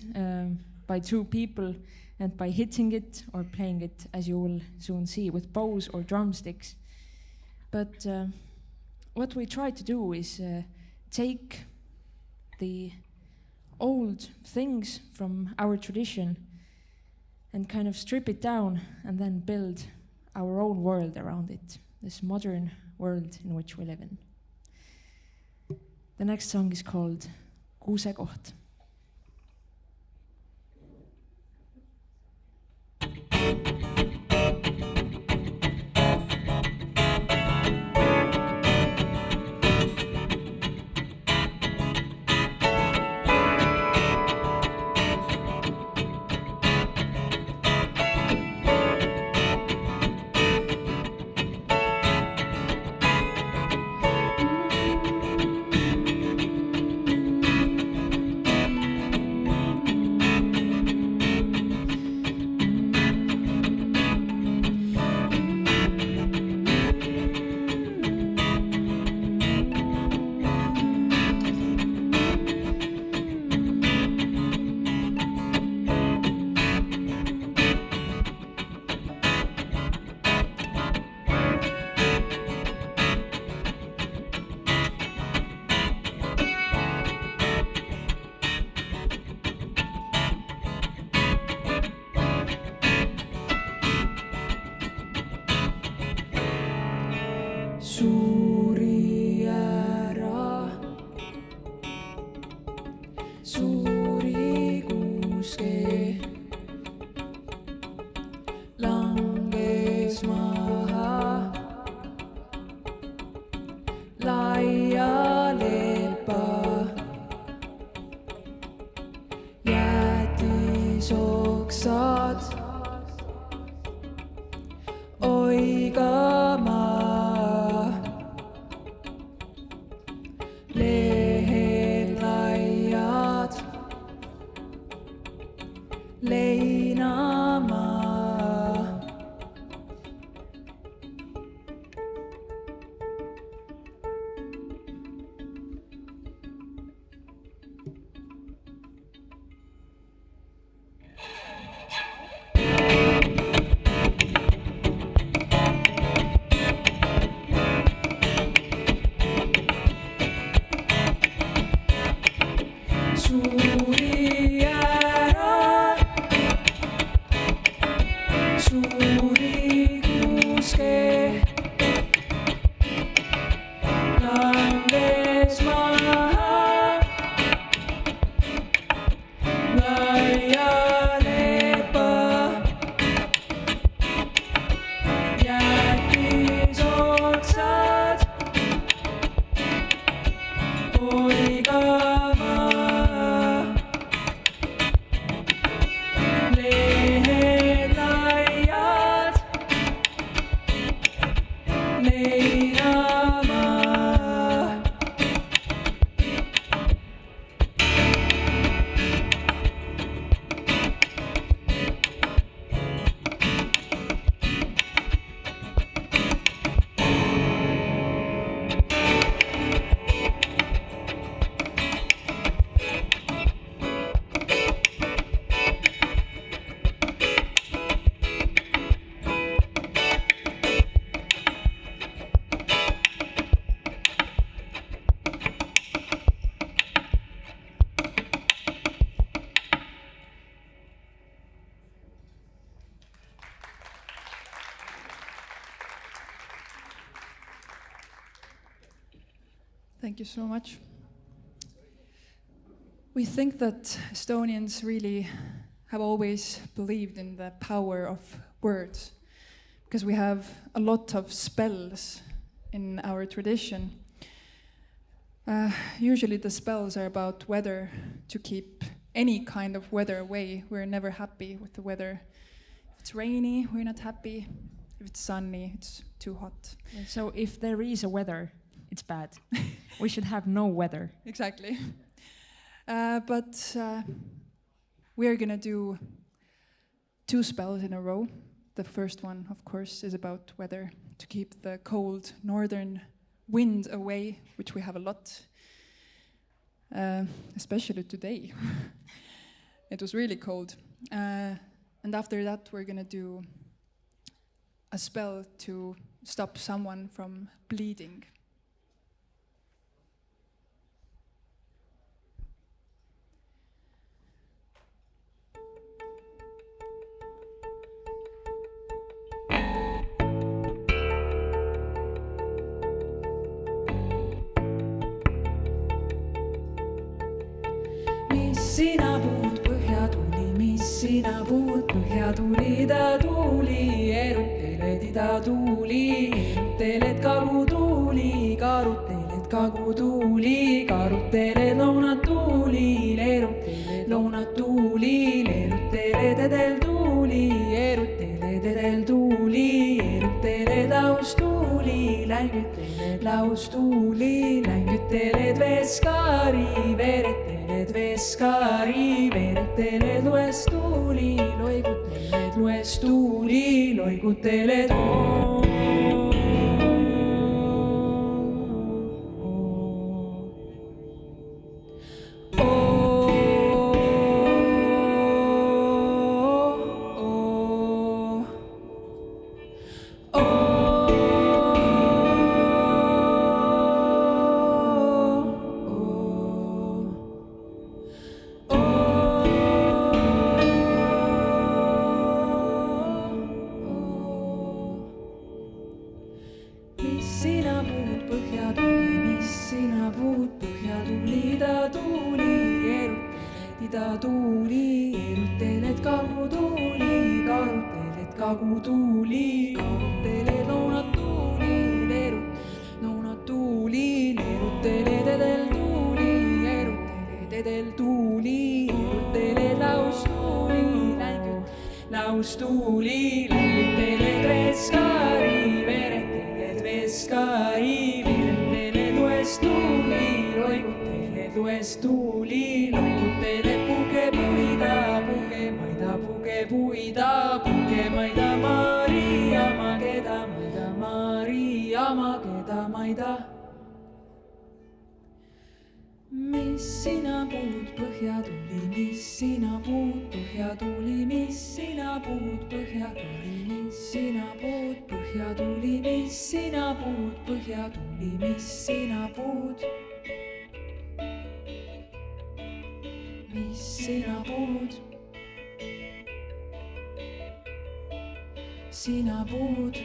by two people and by hitting it or playing it, as you will soon see, with bows or drumsticks. But what we try to do is take the old things from our tradition and kind of strip it down and then build our own world around it, this modern world in which we live in. The next song is called Kuusekoht. Thank you so much. We think that Estonians really have always believed in the power of words because we have a lot of spells in our tradition. Usually the spells are about weather, to keep any kind of weather away. We're never happy with the weather. If it's rainy, we're not happy. If it's sunny, it's too hot. So if there is a weather, it's bad. We should have no weather. Exactly. But we are going to do 2 spells in a row. The first one, of course, is about weather, to keep the cold northern wind away, which we have a lot, especially today. It was really cold. And after that, we're going to do a spell to stop someone from bleeding. Sina puud põhjatuli, mis sina puud põhjatuli, ta tuuli, eruteled ida tuuli, eruteled kagu tuuli, karuteled kagu tuuli, karuteled lõunat tuuli, leeruteled lõunat tuuli, leeruteled edel tuuli, eruteled edel tuuli, eruteled laus tuuli, längüteled laus tuuli, längüteled veeskari, veereteled veskari, veereteled lues tuuli, loiguteled lues tuuli, loiguteled sina puud.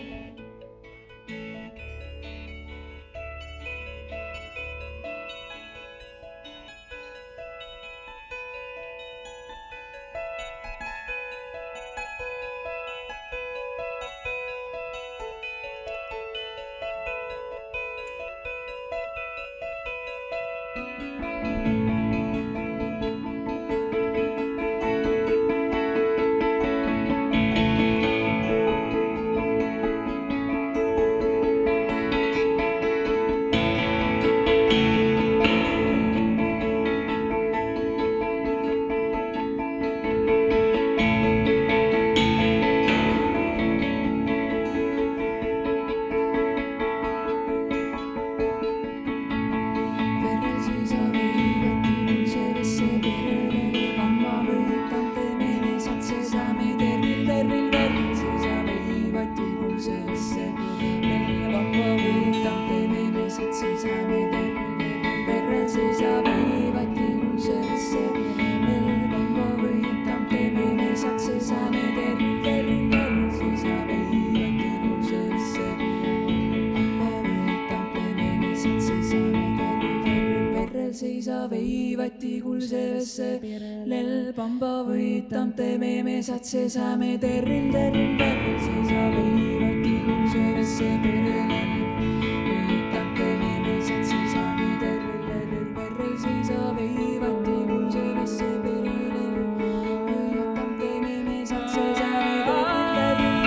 seisa veivati kulsevesse pirelel pamba võitam teeme me satse saame terril terril terril seisa veivati kulsevesse pirelel võitam teeme me satse saame terril terril terril seisa veivati kulsevesse pirelel võitam teeme me satse saame terril terril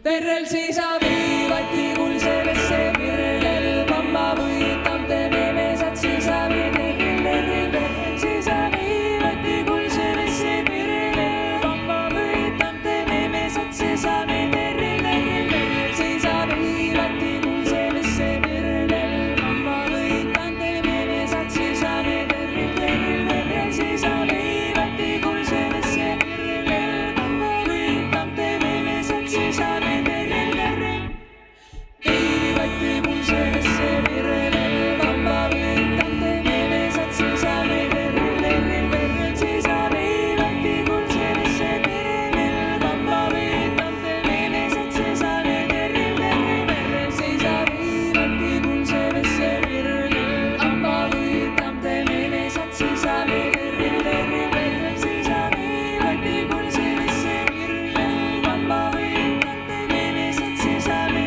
terril seisa veivati kulsevesse pirelel pamba Perrel seisa viivati kulsevesse pirelel pamba võitam teeme me satsi saame terril terril perrel seisa viivati kulsevesse pirelel pamba võitam teeme me satsi saame terril terril perrel seisa viivati kulsevesse pirelel pamba võitam teeme me satsi saame terril terril perrel seisa viivati kulsevesse pirelel pamba võitam teeme me satsi saame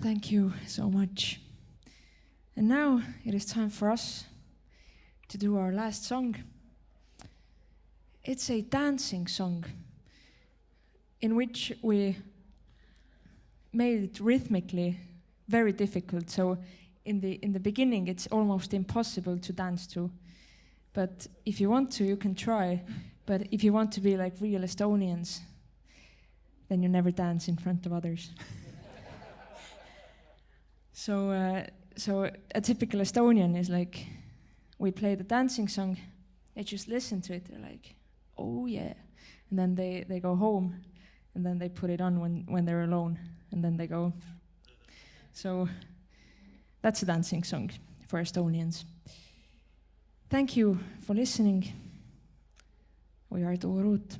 Thank you so much. And now it is time for us to do our last song. It's a dancing song in which we made it rhythmically very difficult. So in the beginning, it's almost impossible to dance to. But if you want to, you can try. But if you want to be like real Estonians, then you never dance in front of others. So a typical Estonian is like, we play the dancing song, they just listen to it, they're like, oh yeah. And then they go home, and then they put it on when they're alone, and then they go. So that's a dancing song for Estonians. Thank you for listening. We are Tuo Ruut.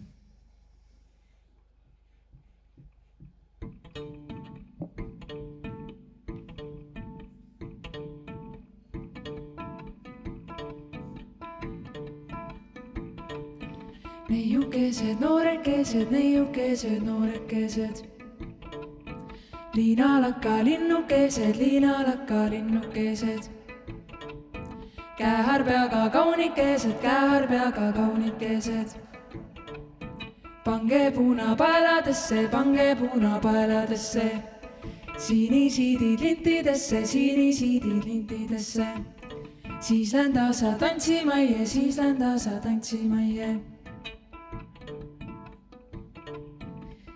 Neiukesed, noorekesed, neiukesed, noorekesed. Liinalaka linnukesed, liinalaka linnukesed. Käeharpeaga kaunikesed, käeharpeaga kaunikesed. Pange puunapaeladesse, pange puunapaeladesse. Sinisiidid lintidesse, sinisiidid lintidesse. Siis lända sa tantsimaie, siis lända sa tantsimaie.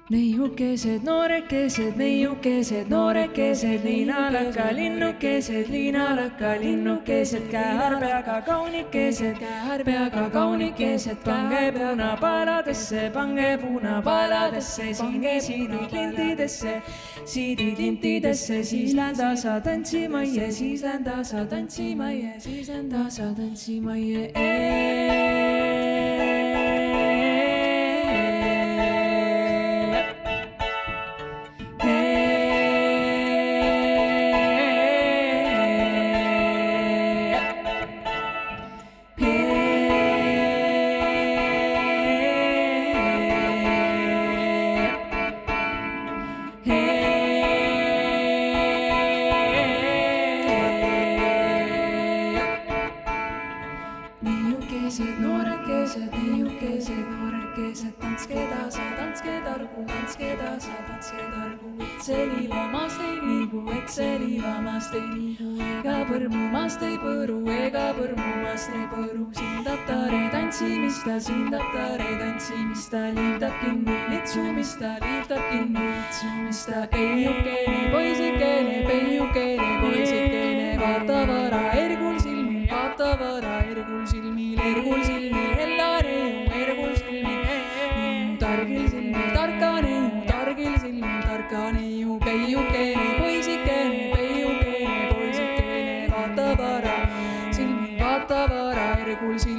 Neiukesed, noorekesed, neiukesed, noorekesed. Liinalaka linnukesed, liinalaka linnukesed. Käeharpeaga kaunikesed, käeharpeaga kaunikesed. Pange puunapaeladesse, pange puunapaeladesse. Sinisiidid lintidesse, siidid lintidesse. Siis lända sa tantsimaie, siis lända sa tantsimaie, siis lända sa tantsimaie. Ega põrmumast ei põru, ega põrmumast ei põru. Sindab tare tantsimista, sindab tare tantsimista. Liivdab kinni litsumista, liivdab kinni litsumista. Peiukene, poisikene, peiukene, poisikene. Vaata vara ergul silmil, vaata vara ergul silmil. Ergul silmil hellane ju, ergul silmil. Targil silmil tarkane ju, targil silmil tarkane ju. Peiukene, poisikene, peiukene, poisikene. Vaata vara, ergul silmil.